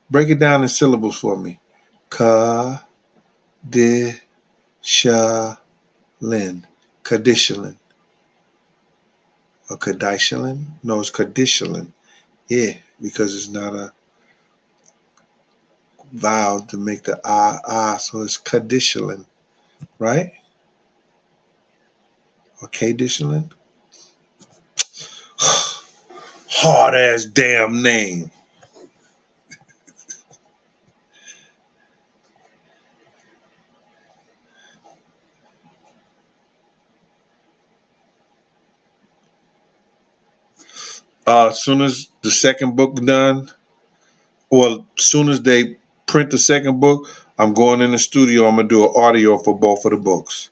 Break it down in syllables for me. Kadishalin. Kadishalin. Or Kadishalin? No, it's Kadishalin. Yeah, because it's not a vowel to make the so it's Kadishalin, right? Or Kadishalin? Hard ass damn name. As soon as the second book done, well, as soon as they print the second book, I'm going in the studio. I'm gonna do an audio for both of the books.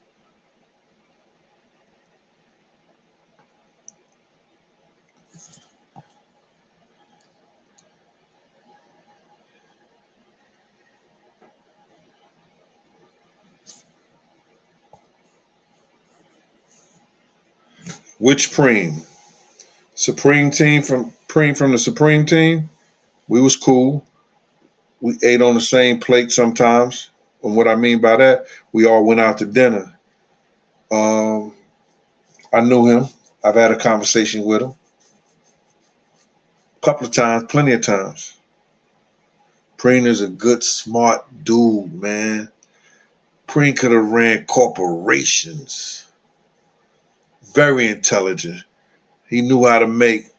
Which Preem? Supreme team from Preem from the Supreme team. We was cool. We ate on the same plate sometimes. And what I mean by that, we all went out to dinner. I knew him. I've had a conversation with him a couple of times, plenty of times. Preem is a good, smart dude, man. Preem could have ran corporations. Very intelligent. He knew how to make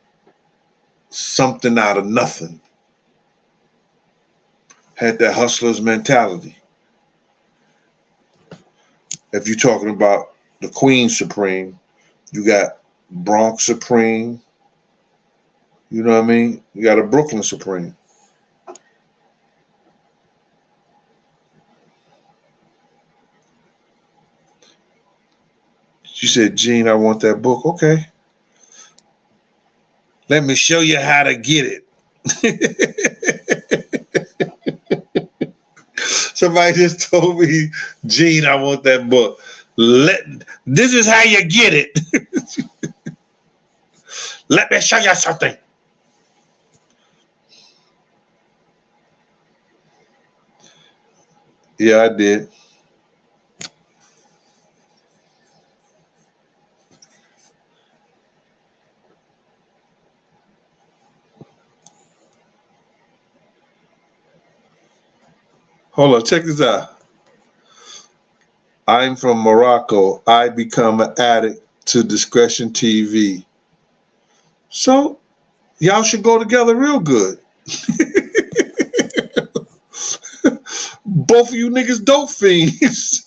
something out of nothing. Had that hustler's mentality. If you're talking about the Queen Supreme, you got Bronx Supreme. You know what I mean? You got a Brooklyn Supreme. She said, Gene, I want that book. Okay. Let me show you how to get it. Somebody just told me, Gene, I want that book. This is how you get it. Let me show you something. Yeah, I did. Hold on, check this out. I'm from Morocco. I become an addict to Discretion TV. So, y'all should go together real good. Both of you niggas dope fiends.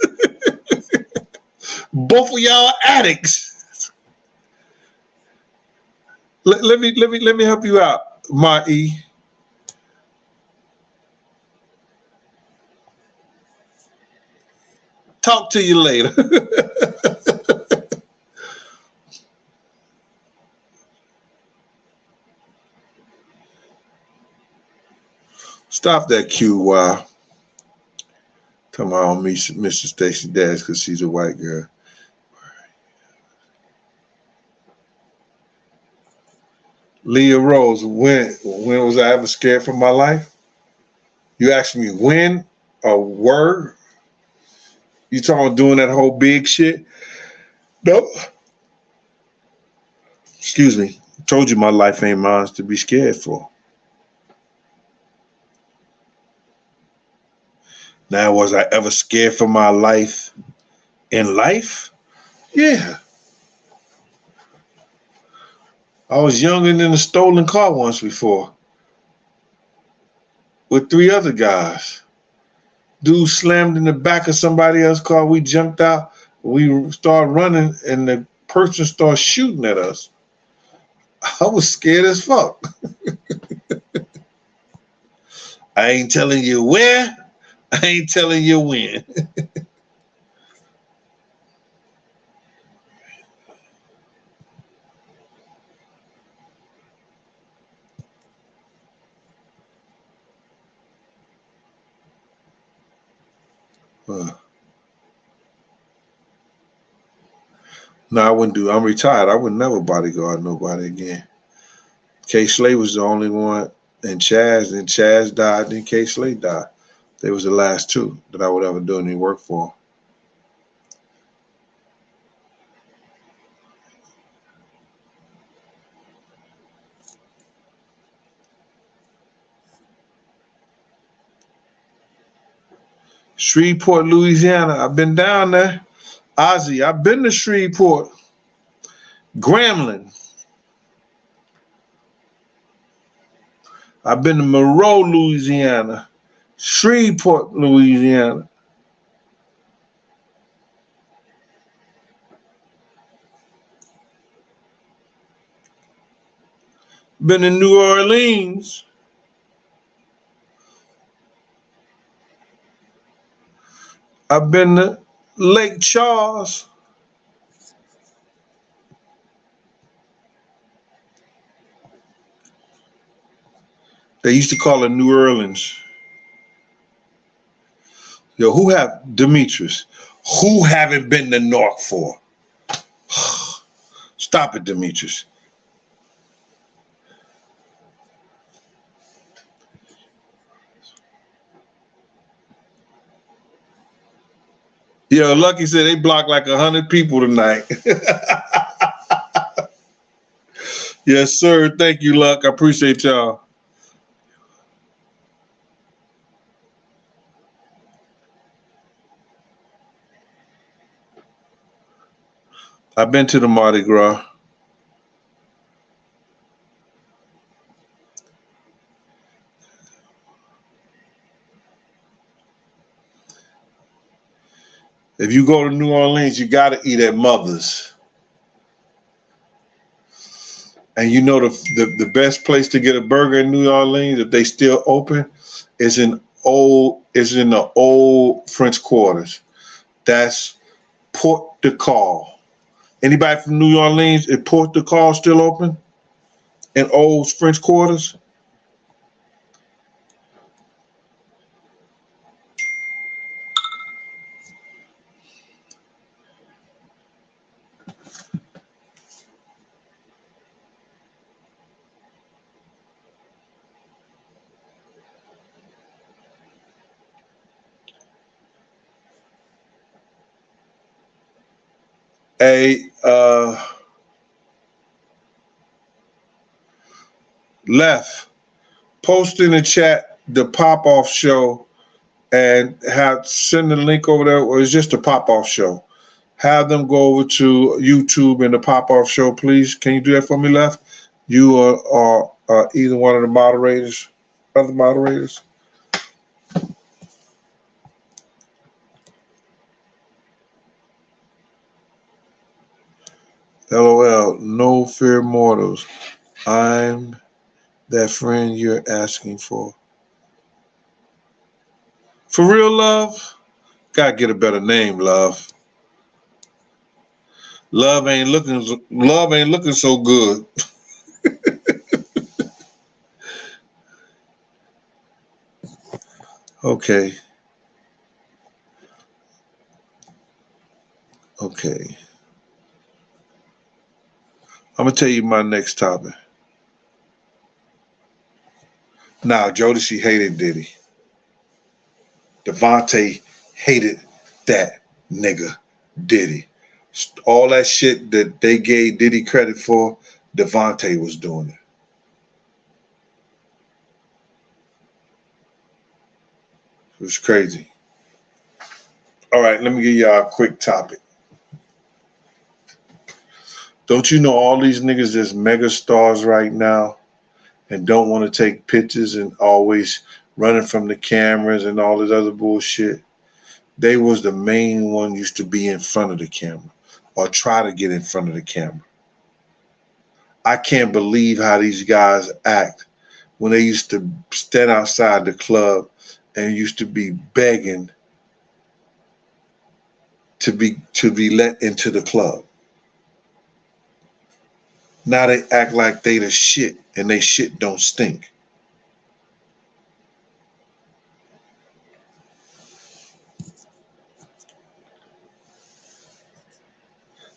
Both of y'all addicts. Let me help you out, my E. Talk to you later. Stop that QY. Talking about me, Mr. Stacey Dash, because she's a white girl. Leah Rose, when was I ever scared for my life? You asked me when or were? You talking about doing that whole big shit? Nope. Excuse me. I told you my life ain't mine to be scared for. Now, was I ever scared for my life in life? Yeah. I was younger than a stolen car once before with 3 other guys. Dude slammed in the back of somebody else's car. We jumped out. We started running, and the person started shooting at us. I was scared as fuck. I ain't telling you where. I ain't telling you when. No, I wouldn't do. I'm retired. I would never bodyguard nobody again. K. Slay was the only one, and Chaz. Then Chaz died. Then K. Slay died. They was the last two that I would ever do any work for. Shreveport, Louisiana. I've been down there. Ozzy, I've been to Shreveport. Grambling. I've been to Monroe, Louisiana. Shreveport, Louisiana. Been in New Orleans. I've been to Lake Charles. They used to call it New Orleans. Yo, who have Demetrius? Who haven't been to North for? Stop it, Demetrius. Yo, Lucky said they blocked like 100 people tonight. Yes, sir. Thank you, Luck. I appreciate y'all. I've been to the Mardi Gras. If you go to New Orleans, you got to eat at Mother's. And you know the best place to get a burger in New Orleans, if they still open, is in the old French Quarters. That's Port de Call. Anybody from New Orleans? Is Port de Call still open? In old French Quarters? Left. Post in the chat the pop-off show and send the link over there, or it's just a pop-off show. Have them go over to YouTube and the pop-off show, please. Can you do that for me, Left? You are either one of the moderators, other moderators. LOL, no fear mortals. I'm that friend you're asking for. For real, Love? Gotta get a better name, Love. Love ain't looking so good. Okay. I'm gonna tell you my next topic. Now, Jodeci hated Diddy. Devontae hated that nigga Diddy. All that shit that they gave Diddy credit for, Devontae was doing it. It was crazy. All right, let me give y'all a quick topic. Don't you know all these niggas that's mega stars right now and don't want to take pictures and always running from the cameras and all this other bullshit. They was the main one used to be in front of the camera or try to get in front of the camera. I can't believe how these guys act when they used to stand outside the club and used to be begging to be let into the club. Now they act like they the shit and they shit don't stink.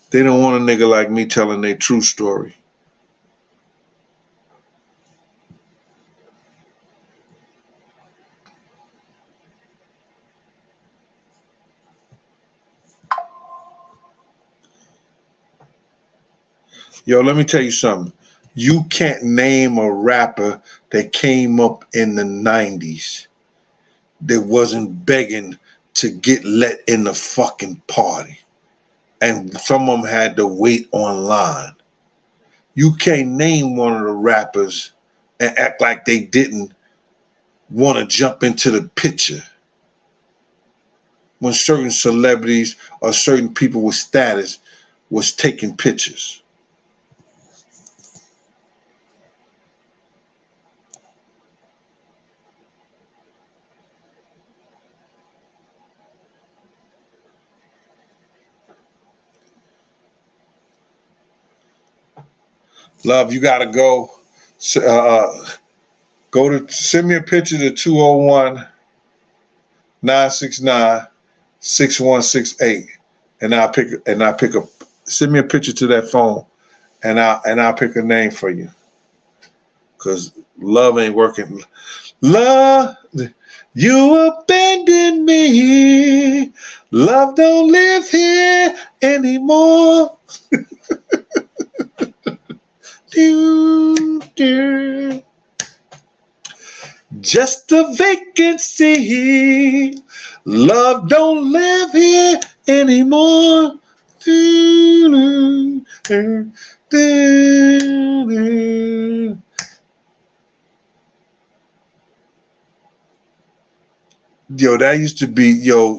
They don't want a nigga like me telling their true story. Yo, let me tell you something. You can't name a rapper that came up in the 90s that wasn't begging to get let in the fucking party. And some of them had to wait online. You can't name one of the rappers and act like they didn't want to jump into the picture when certain celebrities or certain people with status was taking pictures. Love, you gotta go. Send me a picture to 201-969-6168, and I'll pick up. Send me a picture to that phone, and I'll pick a name for you. Cause love ain't working. Love, you abandoned me. Love don't live here anymore. Just a vacancy. Love don't live here anymore. Yo,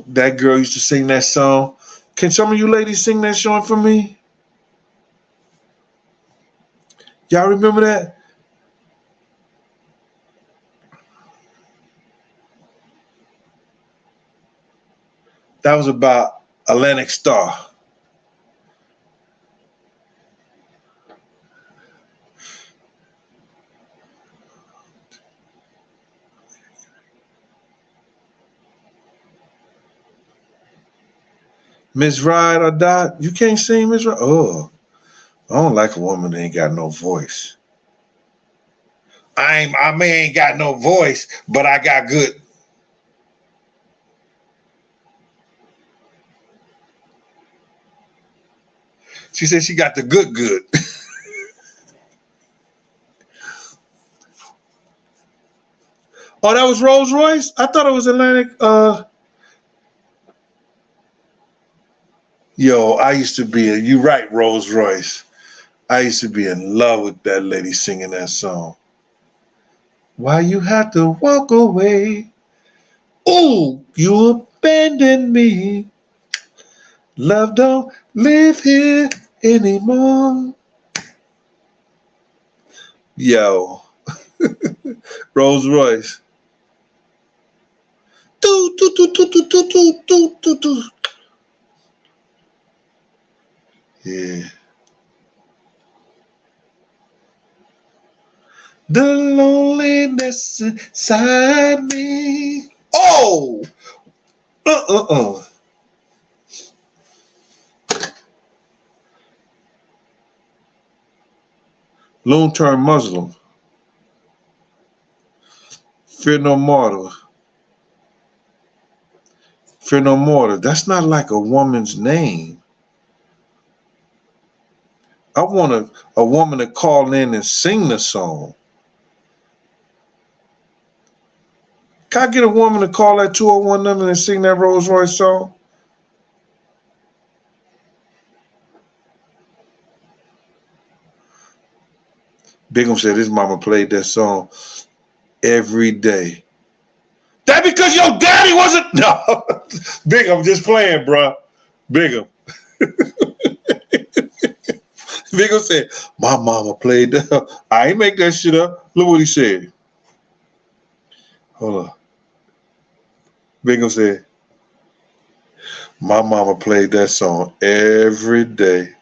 that girl used to sing that song. Can some of you ladies sing that song for me? Y'all remember that? That was about Atlantic Star. Miss Ride or Die? You can't sing, Miss Ride? Oh, I don't like a woman that ain't got no voice. I may ain't got no voice, but I got good. She said she got the good. Oh, that was Rolls Royce? I thought it was Atlantic. Yo, I used to be you right, Rolls Royce. I used to be in love with that lady singing that song. Why you have to walk away? Oh, you abandoned me. Love don't live here anymore. Yo, Rolls Royce. Do, do, do, do, do, do, do, do, do. Yeah. The loneliness inside me. Oh! Long-term Muslim. Fear no mortal. Fear no mortal. That's not like a woman's name. I want a woman to call in and sing the song. Can I get a woman to call that 201 number and sing that Rolls Royce song? Bigum said his mama played that song every day. because your daddy wasn't. No, Big, I'm just playing, bro. Big. Big said, my mama played that. I ain't make that shit up. Look what he said. Hold on. Big said, my mama played that song every day.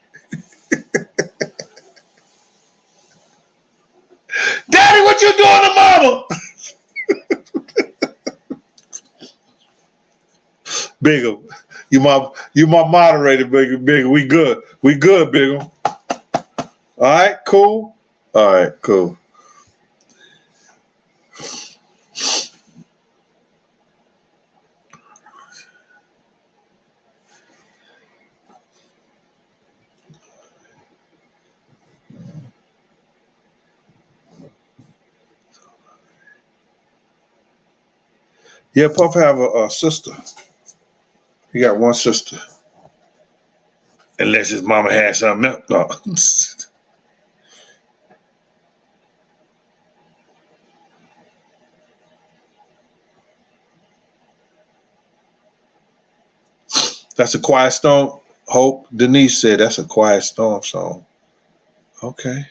Daddy, what you doing to mama? Big, you my moderator, Big. We good. We good, Big. All right, cool. All right, cool. Yeah, Puff have a sister. He got one sister. Unless his mama had something else. No. That's a Quiet Storm. Hope Denise said that's a Quiet Storm song. Okay.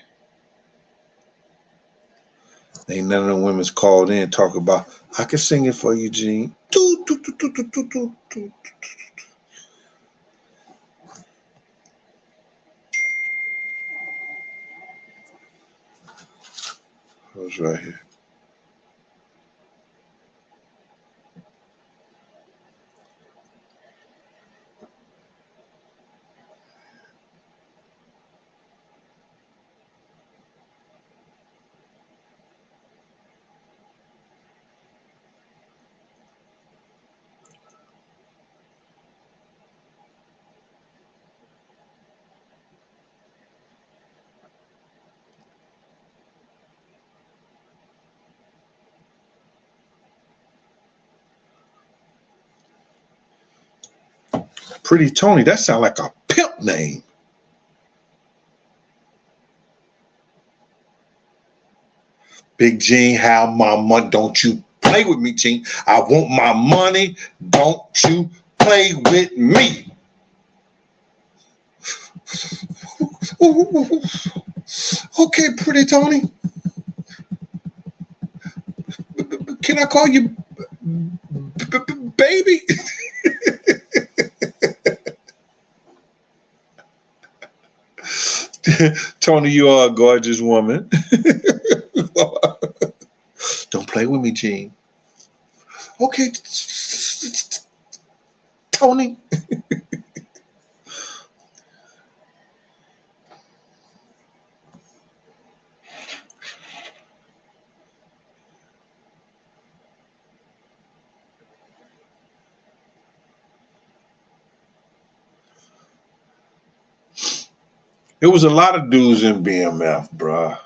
Ain't none of them women's called in talk about, I can sing it for you, Gene. I was right here. Pretty Tony, that sound like a pimp name. Big Gene, how my money? Don't you play with me, Gene. I want my money. Don't you play with me. Okay, Pretty Tony. Can I call you baby? Tony, you are a gorgeous woman. Don't play with me, Gene. Okay, Tony. It was a lot of dudes in BMF, bruh.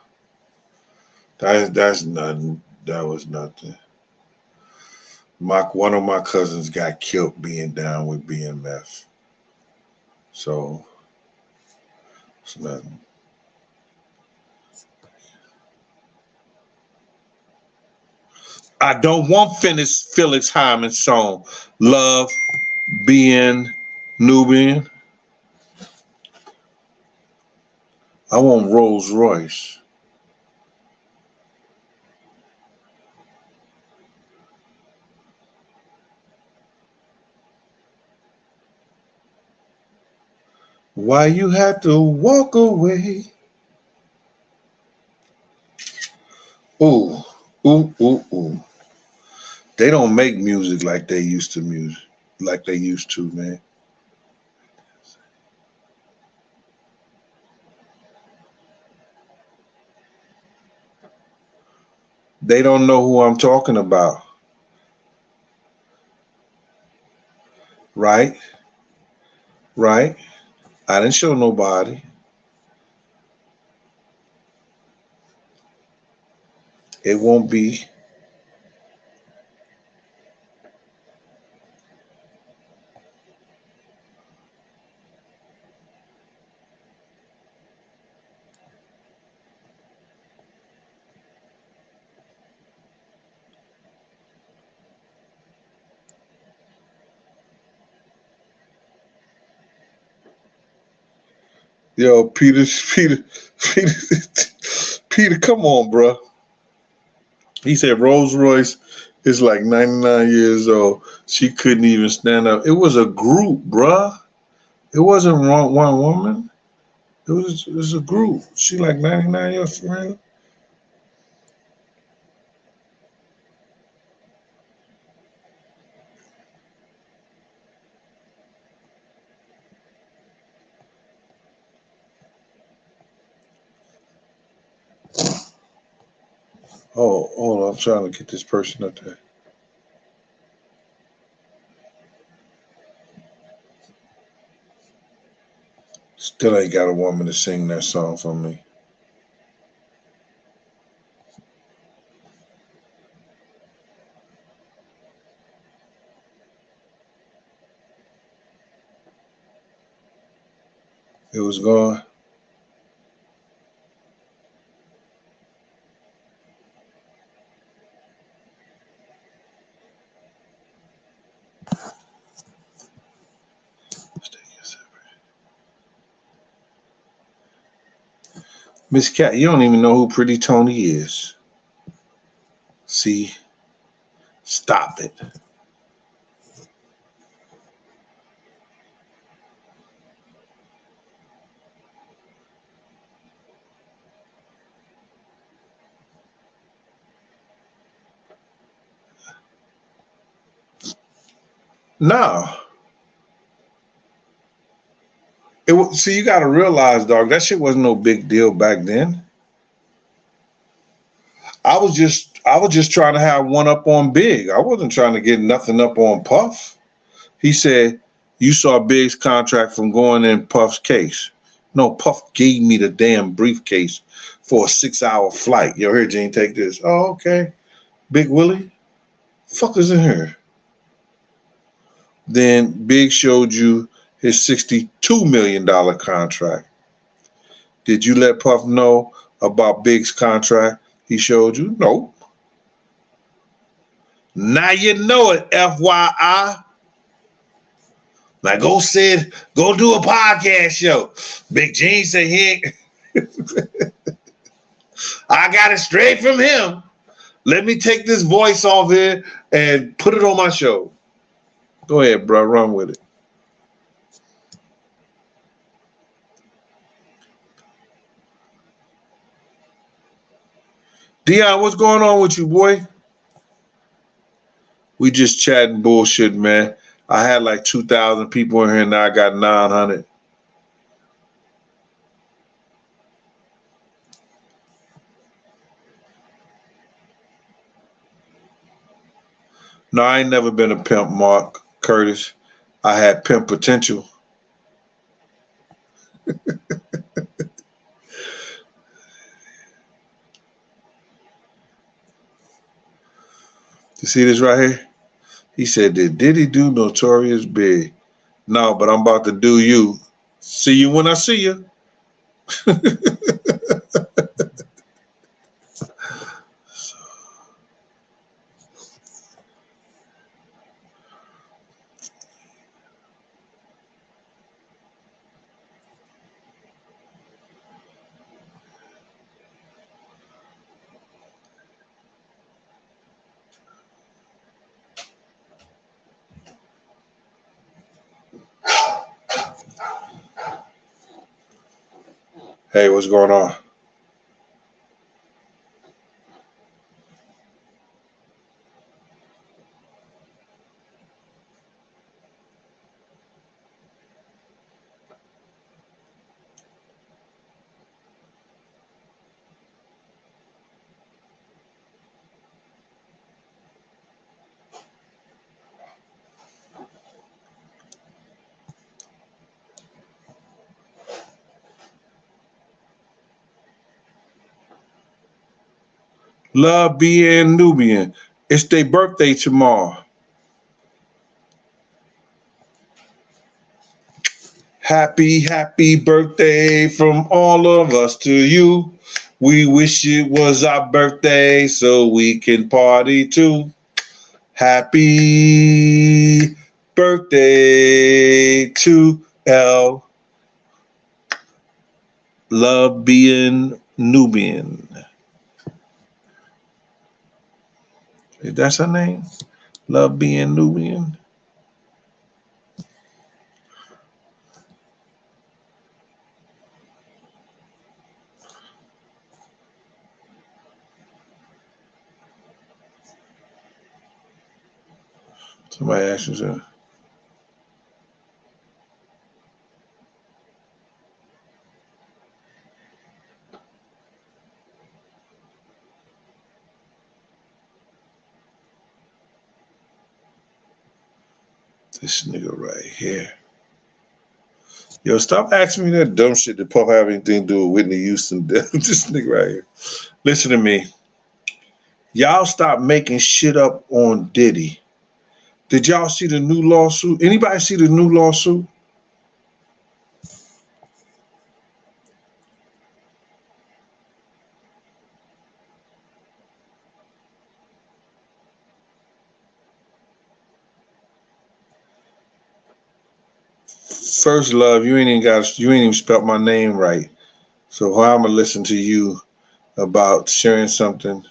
That's nothing. That was nothing. One of my cousins got killed being down with BMF. So it's nothing. I don't want Felix Hyman's song, Love Being Nubian. I want Rolls Royce. Why you had to walk away? Ooh, ooh, ooh, ooh. They don't make music like they used to man. They don't know who I'm talking about. Right? Right? I didn't show nobody. It won't be. Yo, Peter, come on, bro. He said Rolls Royce is like 99 years old. She couldn't even stand up. It was a group, bruh. It wasn't one woman. It was a group. She like 99 years old. Oh, hold on. I'm trying to get this person up there. Still ain't got a woman to sing that song for me. It was gone. Miss Cat, you don't even know who Pretty Tony is. See? Stop it. No. See, you got to realize, dog, that shit wasn't no big deal back then. I was just trying to have one up on Big. I wasn't trying to get nothing up on Puff. He said, you saw Big's contract from going in Puff's case. No, Puff gave me the damn briefcase for a 6-hour flight. Yo, here, Gene, take this. Oh, okay. Big Willie? Fuck is in here? Then Big showed you his $62 million contract. Did you let Puff know about Big's contract he showed you? Nope. Now you know it, FYI. Now go do a podcast show. Big Gene said he ain't. I got it straight from him. Let me take this voice off here and put it on my show. Go ahead, bro. Run with it. Dion, what's going on with you, boy? We just chatting bullshit, man. I had like 2,000 people in here, now I got 900. No, I ain't never been a pimp, Mark Curtis. I had pimp potential. You see this right here? He said, did Diddy do Notorious Big? No, but I'm about to do you. See you when I see you. Hey, what's going on? Love being Nubian. It's their birthday tomorrow. Happy birthday from all of us to you. We wish it was our birthday so we can party too. Happy birthday to L. Love being Nubian. That's her name? Love being Nubian. Somebody asked you. This nigga right here. Yo, stop asking me that dumb shit that Puff have anything to do with Whitney Houston. This nigga right here. Listen to me. Y'all stop making shit up on Diddy. Did y'all see the new lawsuit? Anybody see the new lawsuit? First, love, you ain't even spelt my name right. So how I'm gonna listen to you about sharing something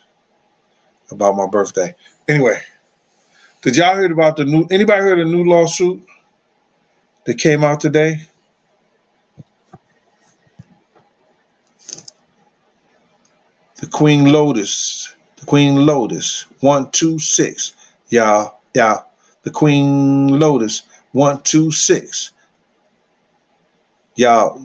about my birthday? Anyway, did y'all hear about the new? Anybody heard of the new lawsuit that came out today? The Queen Lotus, 126. Y'all. The Queen Lotus, 126. Y'all.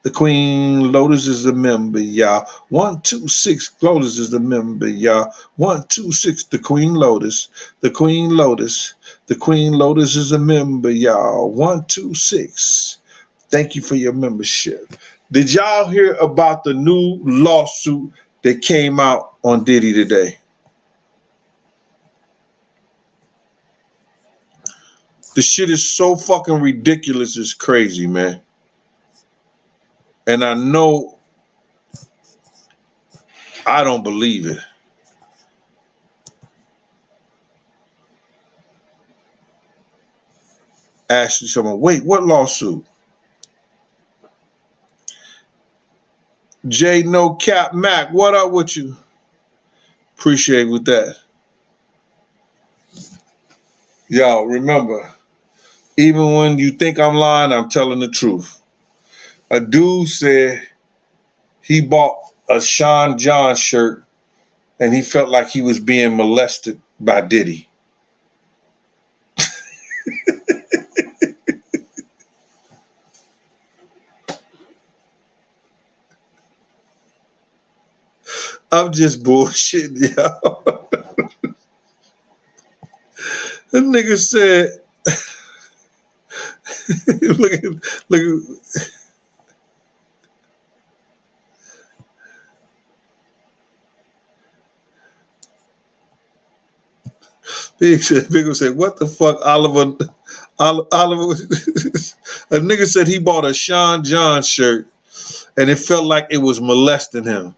The Queen Lotus is a member, y'all. 126 Lotus is the member, y'all. 126 the Queen Lotus. The Queen Lotus. The Queen Lotus is a member, y'all. 126. Thank you for your membership. Did y'all hear about the new lawsuit that came out on Diddy today? The shit is so fucking ridiculous, it's crazy, man. And I know I don't believe it. Asking someone, wait, what lawsuit? J No Cap Mac, what up with you? Appreciate with that. Y'all, remember, even when you think I'm lying, I'm telling the truth. A dude said he bought a Sean John shirt and he felt like he was being molested by Diddy. I'm just bullshitting, y'all. The nigga said, look at. Big said, what the fuck, Oliver, a nigga said he bought a Sean John shirt and it felt like it was molesting him.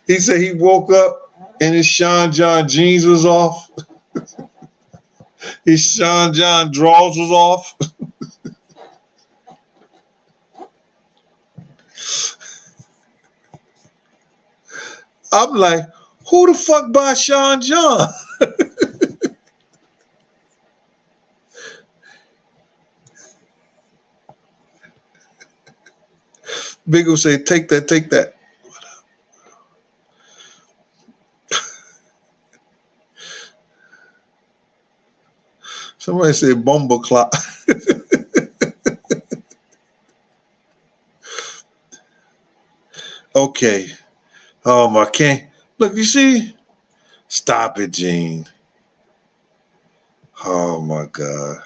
He said he woke up and his Sean John jeans was off. His Sean John drawers was off. I'm like, who the fuck buys Sean John? Big will say, take that. Somebody said bomba clock. Okay. I can't. Look, you see? Stop it, Gene. Oh my God.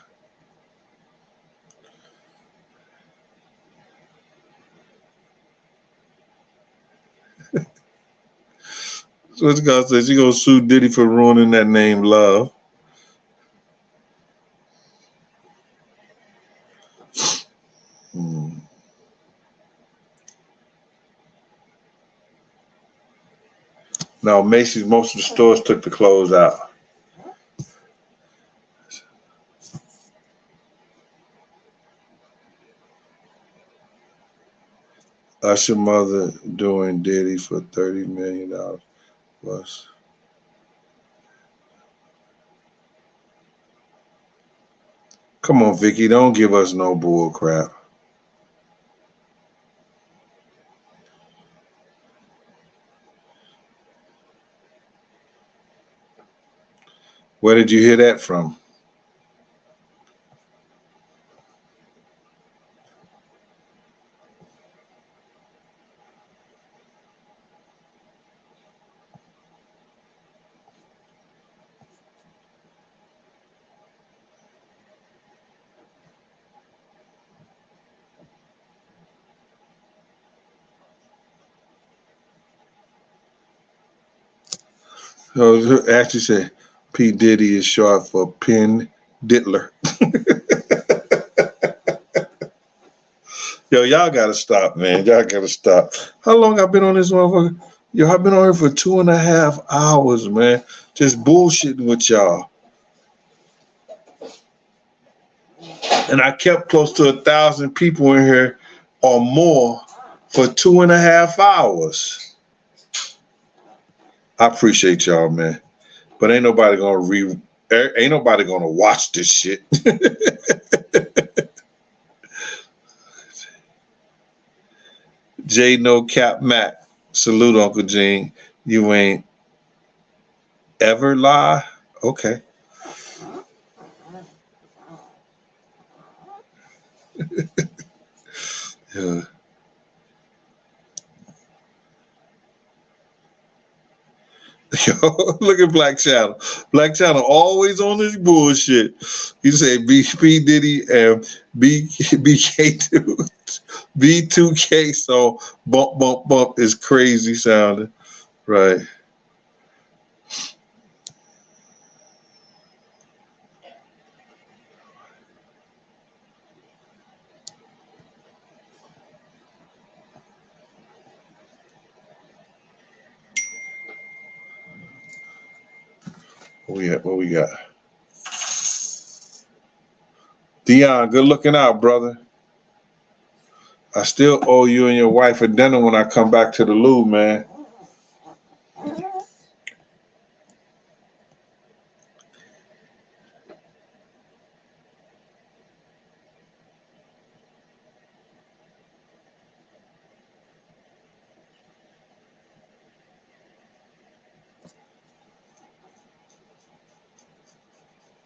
So this guy says she gonna sue Diddy for ruining that name, Love. Now Macy's, most of the stores took the clothes out. Usher mother doing Diddy for $30 million was. Come on, Vicky, don't give us no bull crap. Where did you hear that from? Oh, actually said P. Diddy is short for Penn Diddler. Yo, y'all gotta stop, man. Y'all gotta stop. How long I been on this motherfucker? Yo, I've been on here for 2.5 hours, man. Just bullshitting with y'all. And I kept close to 1,000 people in here or more for 2.5 hours. I appreciate y'all, man. But ain't nobody gonna watch this shit. J No Cap Mac. Salute, Uncle Gene. You ain't ever lie? Okay. Yeah. Yo, look at Black Channel. Black Channel always on this bullshit. You say P. Diddy and BK2, B2K song, bump, bump, bump is crazy sounding. Right. What we got? Dion, good looking out, brother. I still owe you and your wife a dinner when I come back to the Lou, man.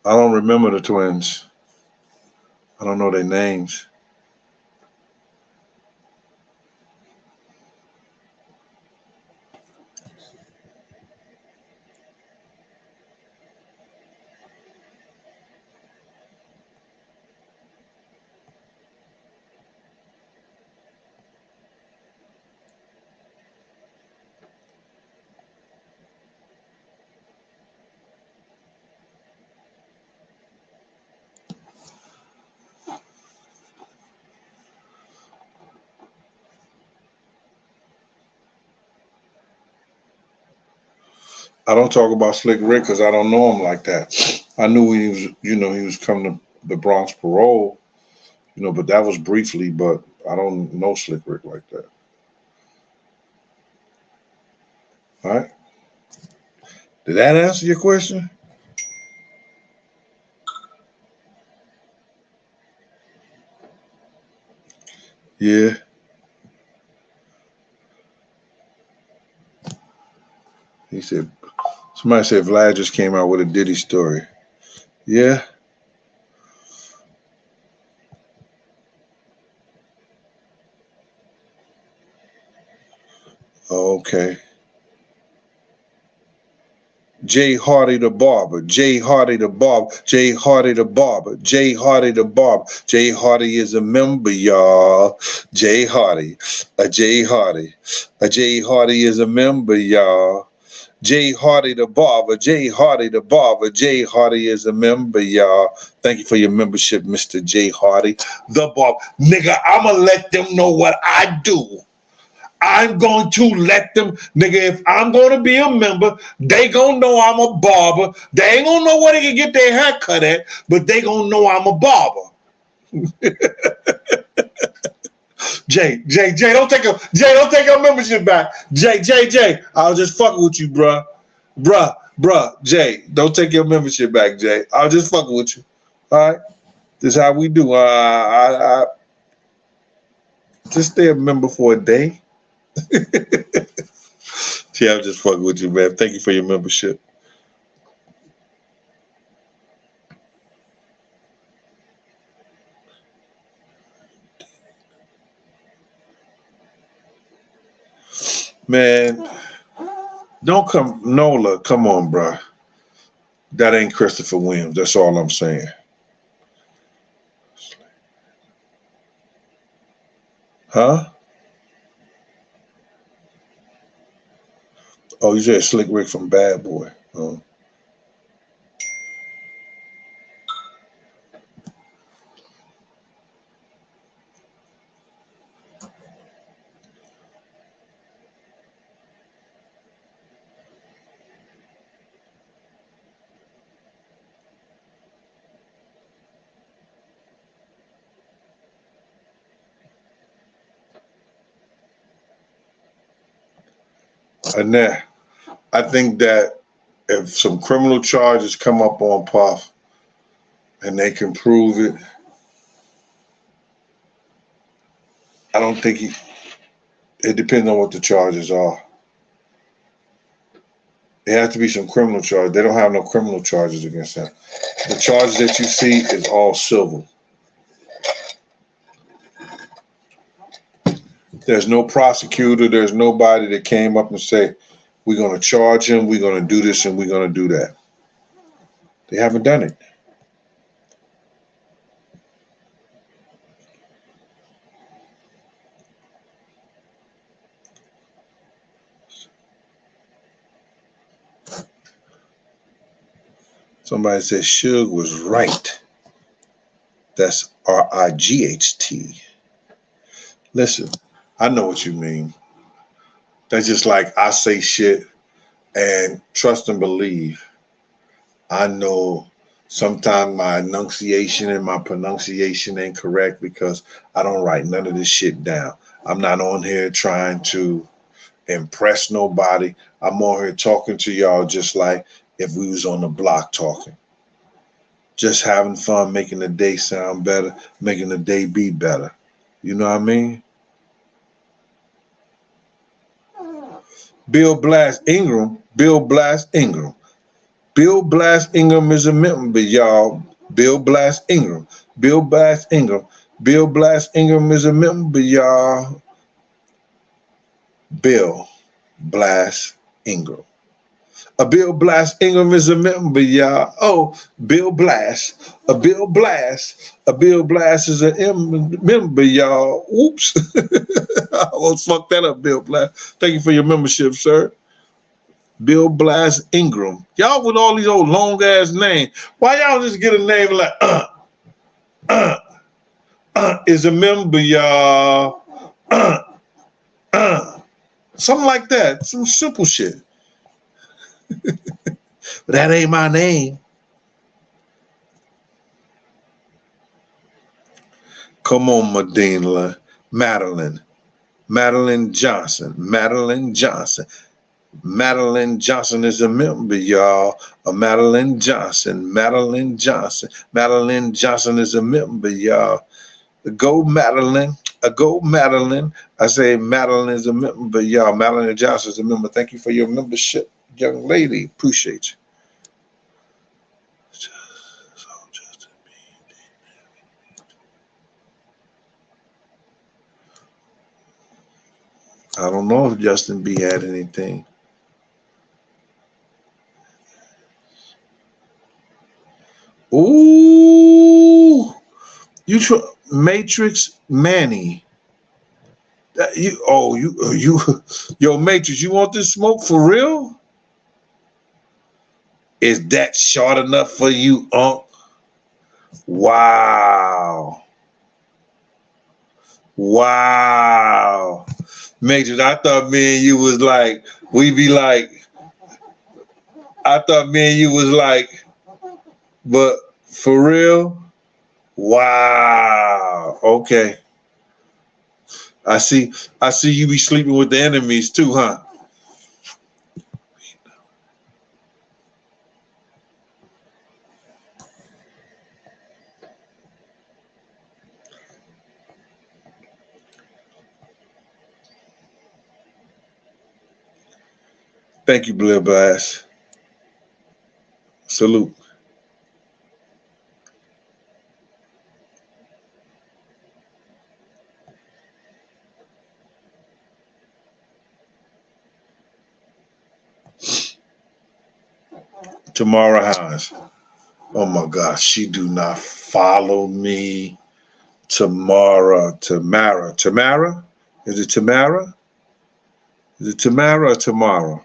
I don't remember the twins. I don't know their names. I don't talk about Slick Rick because I don't know him like that. I knew he was, he was coming to the Bronx Parole, but that was briefly, but I don't know Slick Rick like that. All right. Did that answer your question? Yeah. He said, somebody said Vlad just came out with a Diddy story. Yeah. Okay. J. Hardy the barber, J. Hardy the barber, J. Hardy the barber, J. Hardy the barber. J. Hardy is a member, y'all. J. Hardy, a J. Hardy, a J. Hardy is a member, y'all. J. Hardy the barber, J. Hardy the barber, J. Hardy is a member, y'all. Thank you for your membership, Mr. J. Hardy, the barber. Nigga, I'ma let them know what I do. I'm going to let them, nigga, if I'm going to be a member, they going to know I'm a barber. They ain't going to know where they can get their hair cut at, but they going to know I'm a barber. Jay, don't take your membership back. Jay, I was just fucking with you, bruh. Jay, don't take your membership back, Jay. I was just fucking with you. All right, this is how we do. I just stay a member for a day. Yeah, I'm just fucking with you, man. Thank you for your membership. Man, don't come, Nola. Come on, bro. That ain't Christopher Williams. That's all I'm saying. Huh? Oh, you said Slick Rick from Bad Boy. Oh. Annette, I think that if some criminal charges come up on Puff and they can prove it, I don't think it depends on what the charges are. There has to be some criminal charges. They don't have no criminal charges against him. The charges that you see is all civil. There's no prosecutor, there's nobody that came up and say, we're going to charge him, we're going to do this, and we're going to do that. They haven't done it. Somebody said Suge was right. That's R-I-G-H-T. Listen, I know what you mean. That's just like I say shit and trust and believe. I know sometimes my enunciation and my pronunciation ain't correct because I don't write none of this shit down. I'm not on here trying to impress nobody. I'm on here talking to y'all just like if we was on the block talking. Just having fun, making the day sound better, making the day be better. You know what I mean? Bill Blast Ingram is a member, y'all. Bill Blast Ingram is a member, y'all. Bill Blast Ingram. Bill Blast Ingram is a member, y'all. Oh, Bill Blast is a member, y'all. Oops. I almost fucked that up, Bill Blast. Thank you for your membership, sir. Bill Blast Ingram. Y'all with all these old long ass names. Why y'all just get a name like is a member, y'all. Something like that. Some simple shit. But that ain't my name. Come on, Madeline Johnson. Madeline Johnson is a member, y'all. Madeline Johnson is a member, y'all. Go Madeline. I say Madeline is a member, y'all. Madeline Johnson is a member. Thank you for your membership, young lady. Appreciate you. I don't know if Justin B had anything. Ooh, Matrix Manny. Yo, Matrix, you want this smoke for real? Is that short enough for you, Unc? Wow. Matrix, I thought me and you was like, but for real? Wow. Okay. I see you be sleeping with the enemies too, huh? Thank you, Blair Bass. Salute. Tamara Hines. Oh my gosh, she do not follow me. Tamara. Tamara? Is it Tamara? Is it Tamara or Tamara?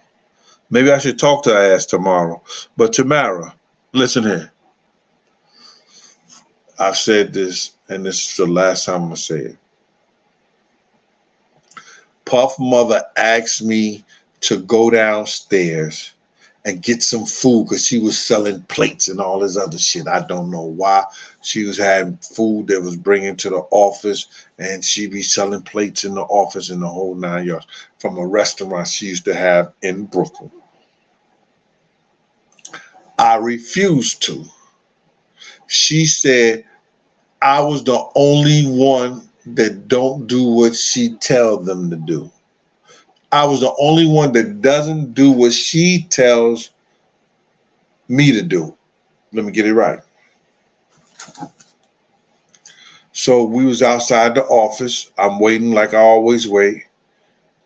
Maybe I should talk to her ass tomorrow. But Tamara, listen here. I've said this, and this is the last time I'm going to say it. Puff mother asked me to go downstairs and get some food because she was selling plates and all this other shit. I don't know why. She was having food that was bringing to the office, and she be selling plates in the office in the whole 9 yards from a restaurant she used to have in Brooklyn. I refused to. She said I was the only one that don't do what she tells them to do. I was the only one that doesn't do what she tells me to do. Let me get it right. So we was outside the office. I'm waiting like I always wait.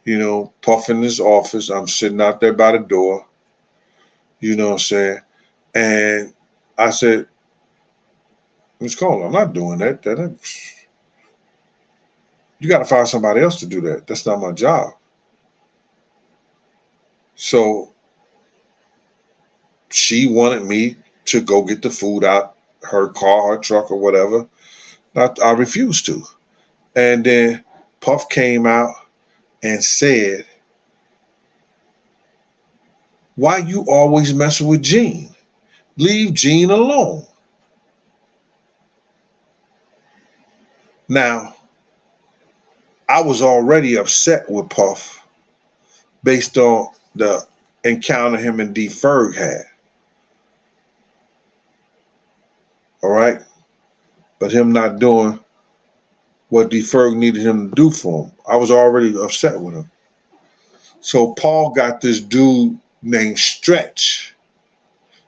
You know, Puff in his office. I'm sitting out there by the door. You know what I'm saying? And I said, Ms. Cole, I'm not doing that. You got to find somebody else to do that. That's not my job. So she wanted me to go get the food out her car, her truck, or whatever. I refused to. And then Puff came out and said, why you always messing with Gene? Leave Gene alone. Now, I was already upset with Puff based on the encounter him and D. Ferg had. All right? But him not doing what D. Ferg needed him to do for him. I was already upset with him. So Paul got this dude named Stretch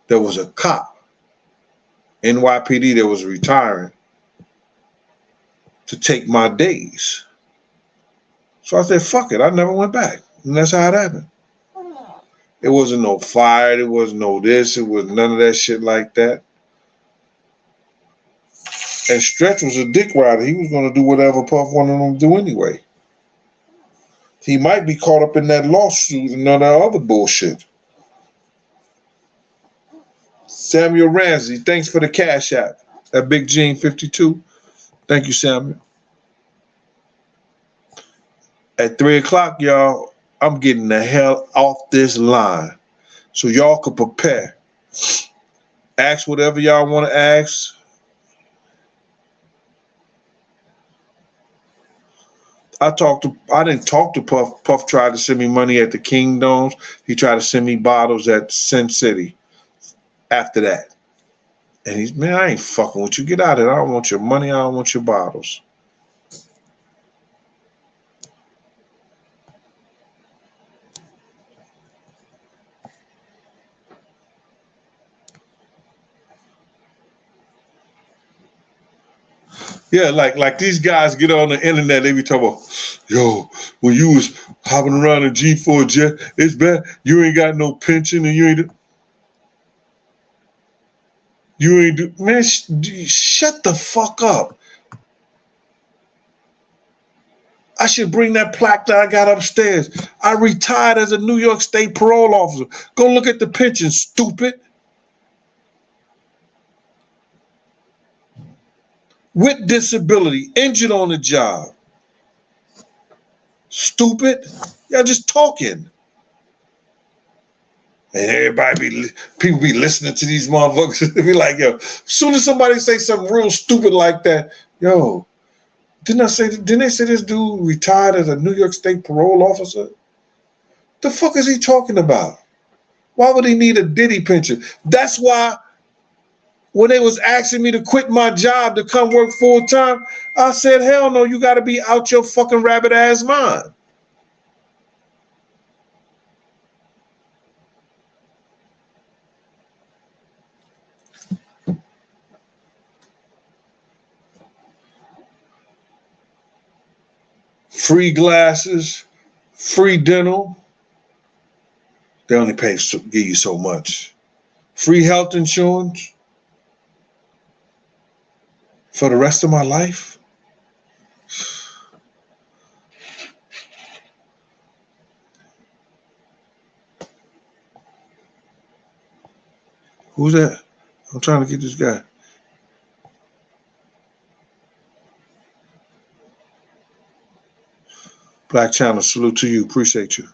that was a cop, NYPD, that was retiring, to take my days. So I said, fuck it. I never went back. And that's how it happened. It wasn't no fire. It wasn't no this. It was none of that shit like that. And Stretch was a dick rider. He was going to do whatever Puff wanted him to do anyway. He might be caught up in that lawsuit and none of that other bullshit. Samuel Ramsey, thanks for the cash app. That Big Gene 52. Thank you, Samuel. At 3 o'clock, y'all, I'm getting the hell off this line so y'all can prepare. Ask whatever y'all want to ask. I didn't talk to Puff. Puff tried to send me money at the Kingdoms. He tried to send me bottles at Sin City after that. And he's, man, I ain't fucking with you. Get out of here. I don't want your money. I don't want your bottles. Yeah, like these guys get on the internet, they be talking about, yo, when you was hopping around a G4 jet, it's bad. You ain't got no pension and you ain't man, shut the fuck up. I should bring that plaque that I got upstairs. I retired as a New York State parole officer. Go look at the pension, stupid. With disability, injured on the job. Stupid. Y'all just talking. And people be listening to these motherfuckers. They be like, yo, as soon as somebody say something real stupid like that, yo, Didn't they say this dude retired as a New York State parole officer? The fuck is he talking about? Why would he need a Diddy pension? That's why when they was asking me to quit my job to come work full time, I said, hell no, you gotta be out your fucking rabbit ass mind. Free glasses, free dental. They only give you so much. Free health insurance for the rest of my life. Who's that? I'm trying to get this guy. Black Channel, salute to you. Appreciate you.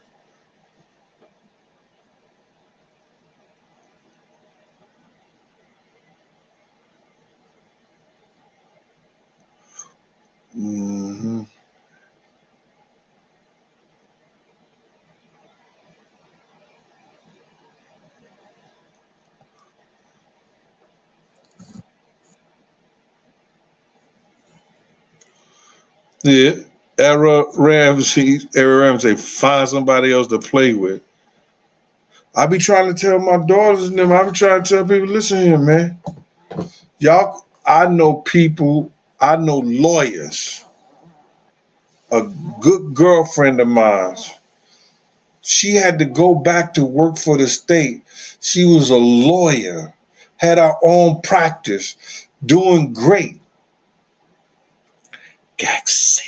Mm-hmm. Yeah, Ramsey, find somebody else to play with. I be trying to tell my daughters and them, I be trying to tell people, listen here, man. Y'all, I know lawyers. A good girlfriend of mine, she had to go back to work for the state. She was a lawyer, had her own practice, doing great. Got sick.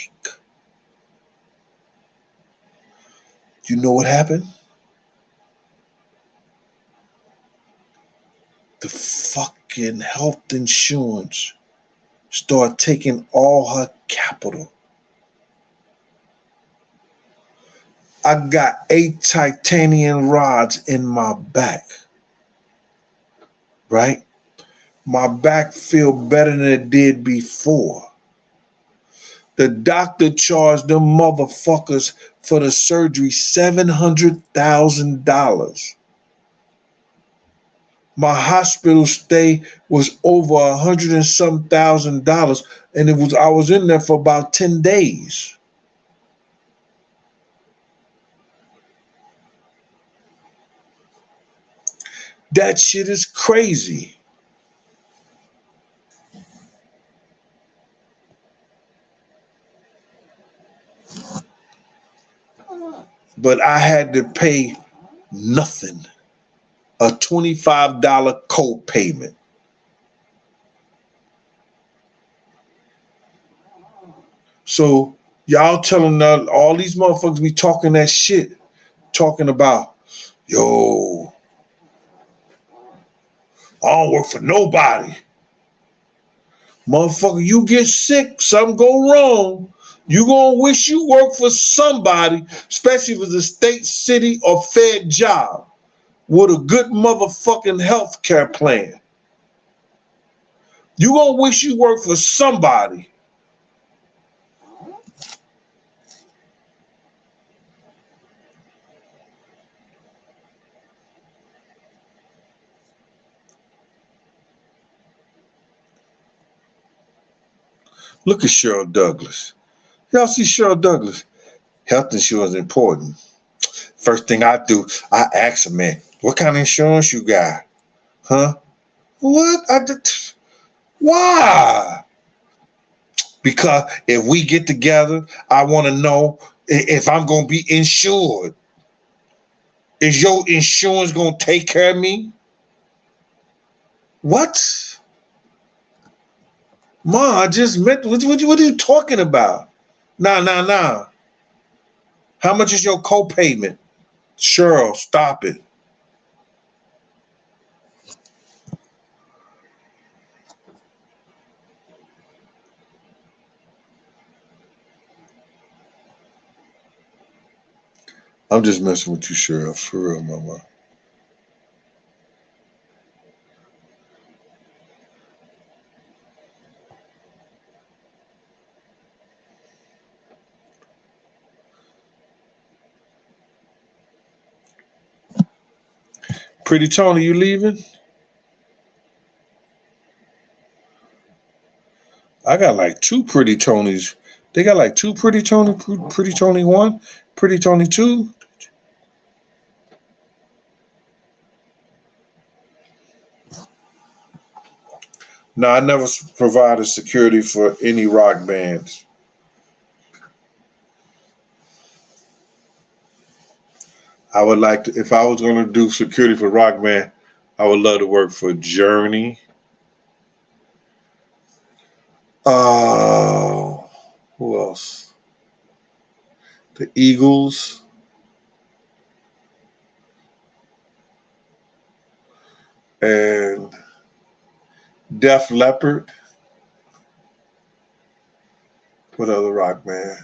You know what happened? The fucking health insurance started taking all her capital. I got 8 titanium rods in my back, right? My back feel better than it did before. The doctor charged them motherfuckers for the surgery $700,000. My hospital stay was over $100 and some thousand, and I was in there for about 10 days. That shit is crazy. But I had to pay nothing. A $25 co-payment. So y'all telling all these motherfuckers be talking that shit, talking about, yo, I don't work for nobody. Motherfucker, you get sick, something go wrong, you gonna wish you work for somebody, especially if it's a state, city, or fed job with a good motherfucking health care plan. You gonna wish you work for somebody. Look at Cheryl Douglas. Y'all see Cheryl Douglas? Health insurance is important. First thing I do, I ask a man, what kind of insurance you got? Huh? What? Why? Because if we get together, I want to know if I'm going to be insured. Is your insurance going to take care of me? What? Ma, I just met, what are you talking about? Nah. How much is your co-payment? Cheryl, stop it. I'm just messing with you, Cheryl, for real, mama. Pretty Tony, you leaving? I got like two Pretty Tonys. They got like two Pretty Tony 1, Pretty Tony 2. No, I never provided security for any rock bands. I would like to, if I was going to do security for rock band, I would love to work for Journey. Who else? The Eagles. And Def Leppard. What other rock band?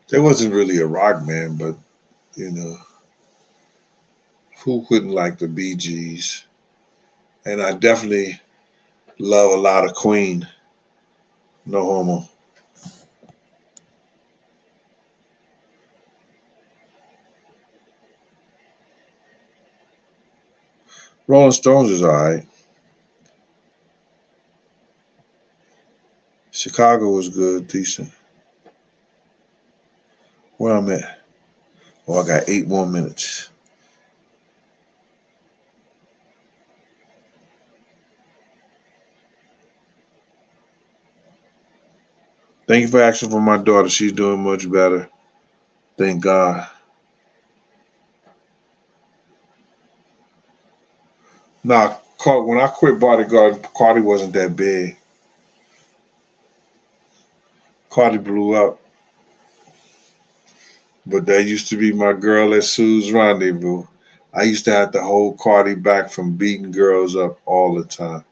There wasn't really a rock band, but you know, who wouldn't like the Bee Gees? And I definitely love a lot of Queen. No homo. Rolling Stones is all right. Chicago was good, decent. Where I'm at? Oh, I got 8 more minutes. Thank you for asking for my daughter. She's doing much better. Thank God. Nah, when I quit Bodyguard, Cardi wasn't that big. Cardi blew up. But that used to be my girl at Sue's Rendezvous. I used to have to hold Cardi back from beating girls up all the time.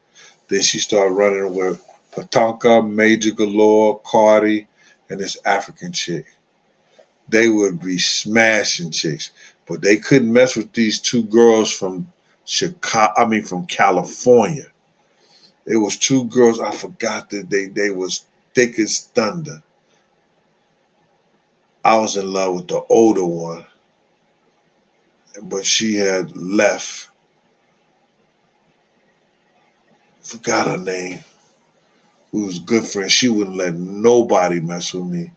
Then she started running with Patonka, Major Galore, Cardi, and this African chick. They would be smashing chicks, but they couldn't mess with these two girls from from California. It was two girls. I forgot that they was thick as thunder. I was in love with the older one, but she had left. Forgot her name. We was good friends. She wouldn't let nobody mess with me.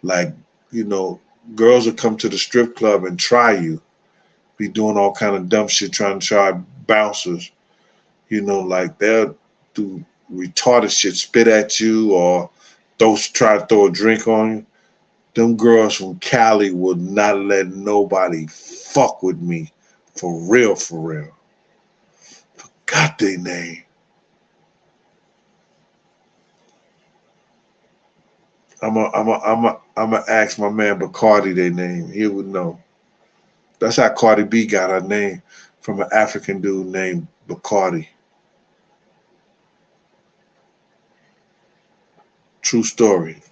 Like, you know, girls would come to the strip club and try you. Be doing all kind of dumb shit, trying to try bouncers. You know, like they'll do retarded shit, spit at you or try to throw a drink on you. Them girls from Cali would not let nobody fuck with me. For real, for real. Forgot their name. I'm ask my man Bacardi their name. He would know. That's how Cardi B got her name, from an African dude named Bacardi. True story.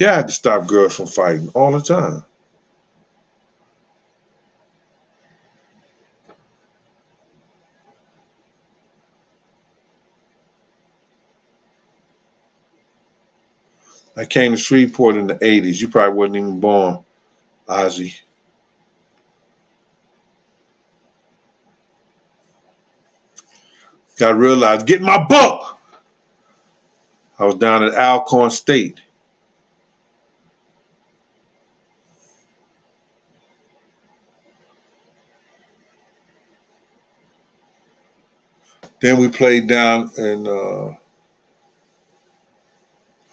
Yeah, I had to stop girls from fighting all the time. I came to Shreveport in the 80s. You probably wasn't even born, Ozzy. Got to realize, get my book. I was down at Alcorn State. Then we played down in,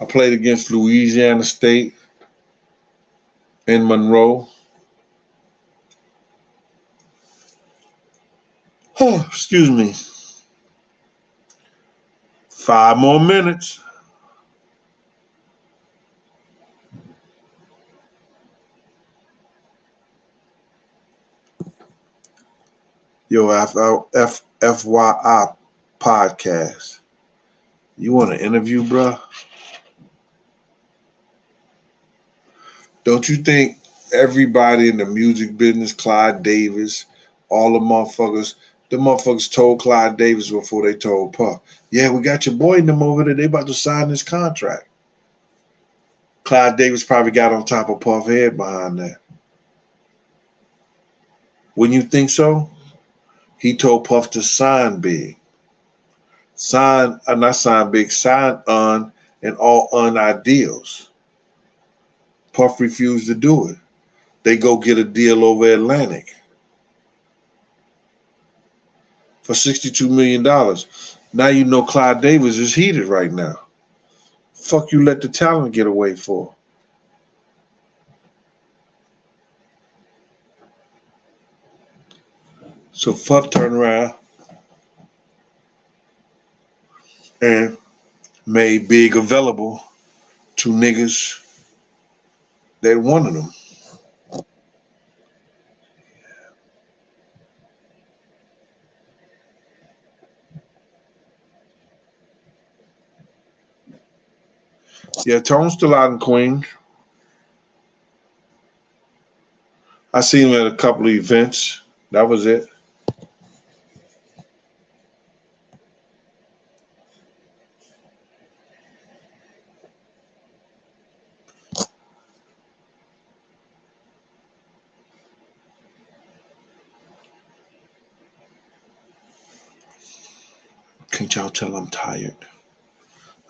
I played against Louisiana State in Monroe. Oh, excuse me. 5 more minutes. Yo, FYI podcast. You want an interview, bruh? Don't you think Everybody in the music business, Clyde Davis, all the motherfuckers told Clyde Davis before they told Puff, yeah, we got your boy in them over there. They about to sign this contract. Clyde Davis probably got on top of Puff's head behind that. Wouldn't you think so? He told Puff to sign big. Not sign big, sign on and all unideals. Puff refused to do it. They go get a deal over Atlantic for $62 million. Now you know Clyde Davis is heated right now. Fuck you let the talent get away for. So Puff turned around and made Big available to niggas that wanted him. Yeah, Tone's still out in Queens. I seen him at a couple of events. That was it. Can't y'all tell I'm tired?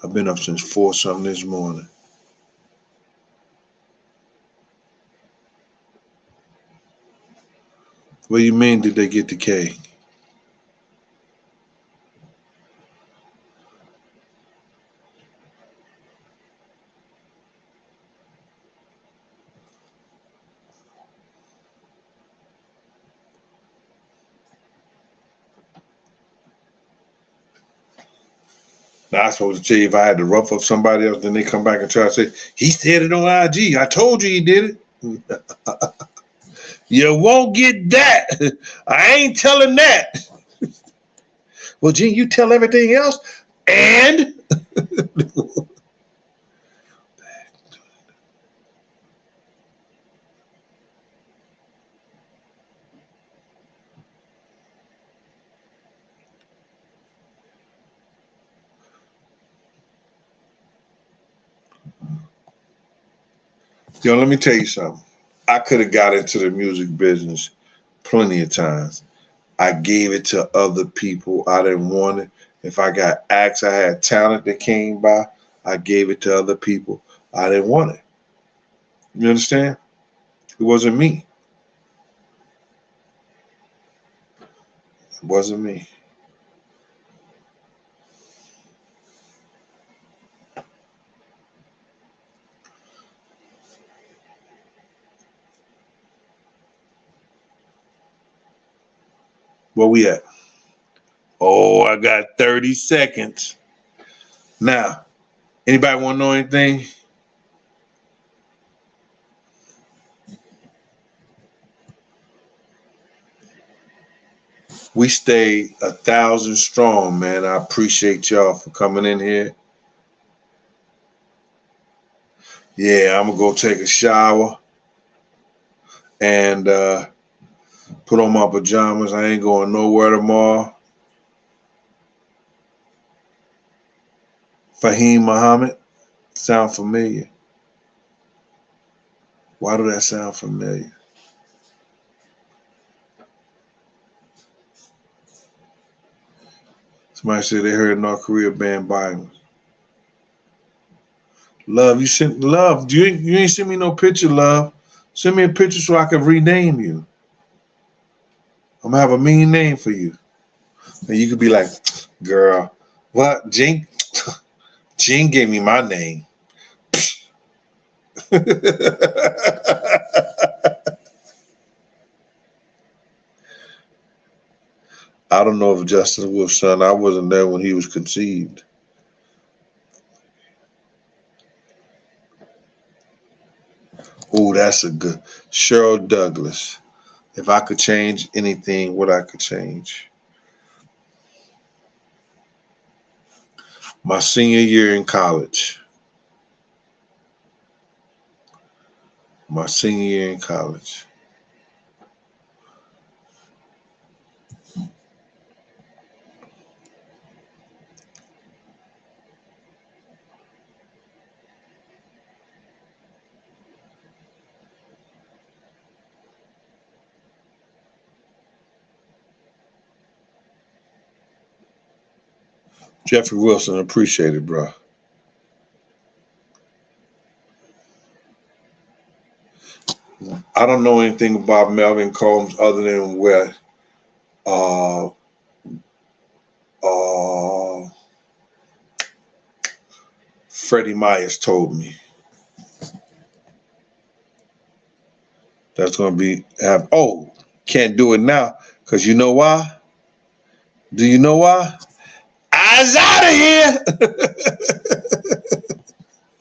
I've been up since 4 something this morning. What do you mean did they get the K? Now I'm supposed to tell you if I had to rough up somebody else, then they come back and try to say, he said it on IG. I told you he did it. You won't get that. I ain't telling that. Well, Gene, you tell everything else. And yo, let me tell you something. I could have got into the music business plenty of times. I gave it to other people. I didn't want it. If I got acts, I had talent that came by, I gave it to other people. I didn't want it. You understand? It wasn't me. It wasn't me. Where we at? Oh, I got 30 seconds. Now, anybody want to know anything? We stayed 1,000 strong, man. I appreciate y'all for coming in here. Yeah, I'm gonna go take a shower and put on my pajamas. I ain't going nowhere tomorrow. Fahim Muhammad, sound familiar? Why do that sound familiar? Somebody said they heard North Korea ban Biden. Love, you ain't send me no picture, love. Send me a picture so I can rename you. I'm gonna have a mean name for you. And you could be like, girl, what? Gene gave me my name. I don't know if Justin Wolf's son, I wasn't there when he was conceived. Oh, that's a good. Cheryl Douglas. If I could change anything, what I could change? My senior year in college. My senior year in college. Jeffrey Wilson, appreciate it, bro. I don't know anything about Melvin Combs other than what Freddie Myers told me. That's going to can't do it now because you know why? Do you know why? I's out of here.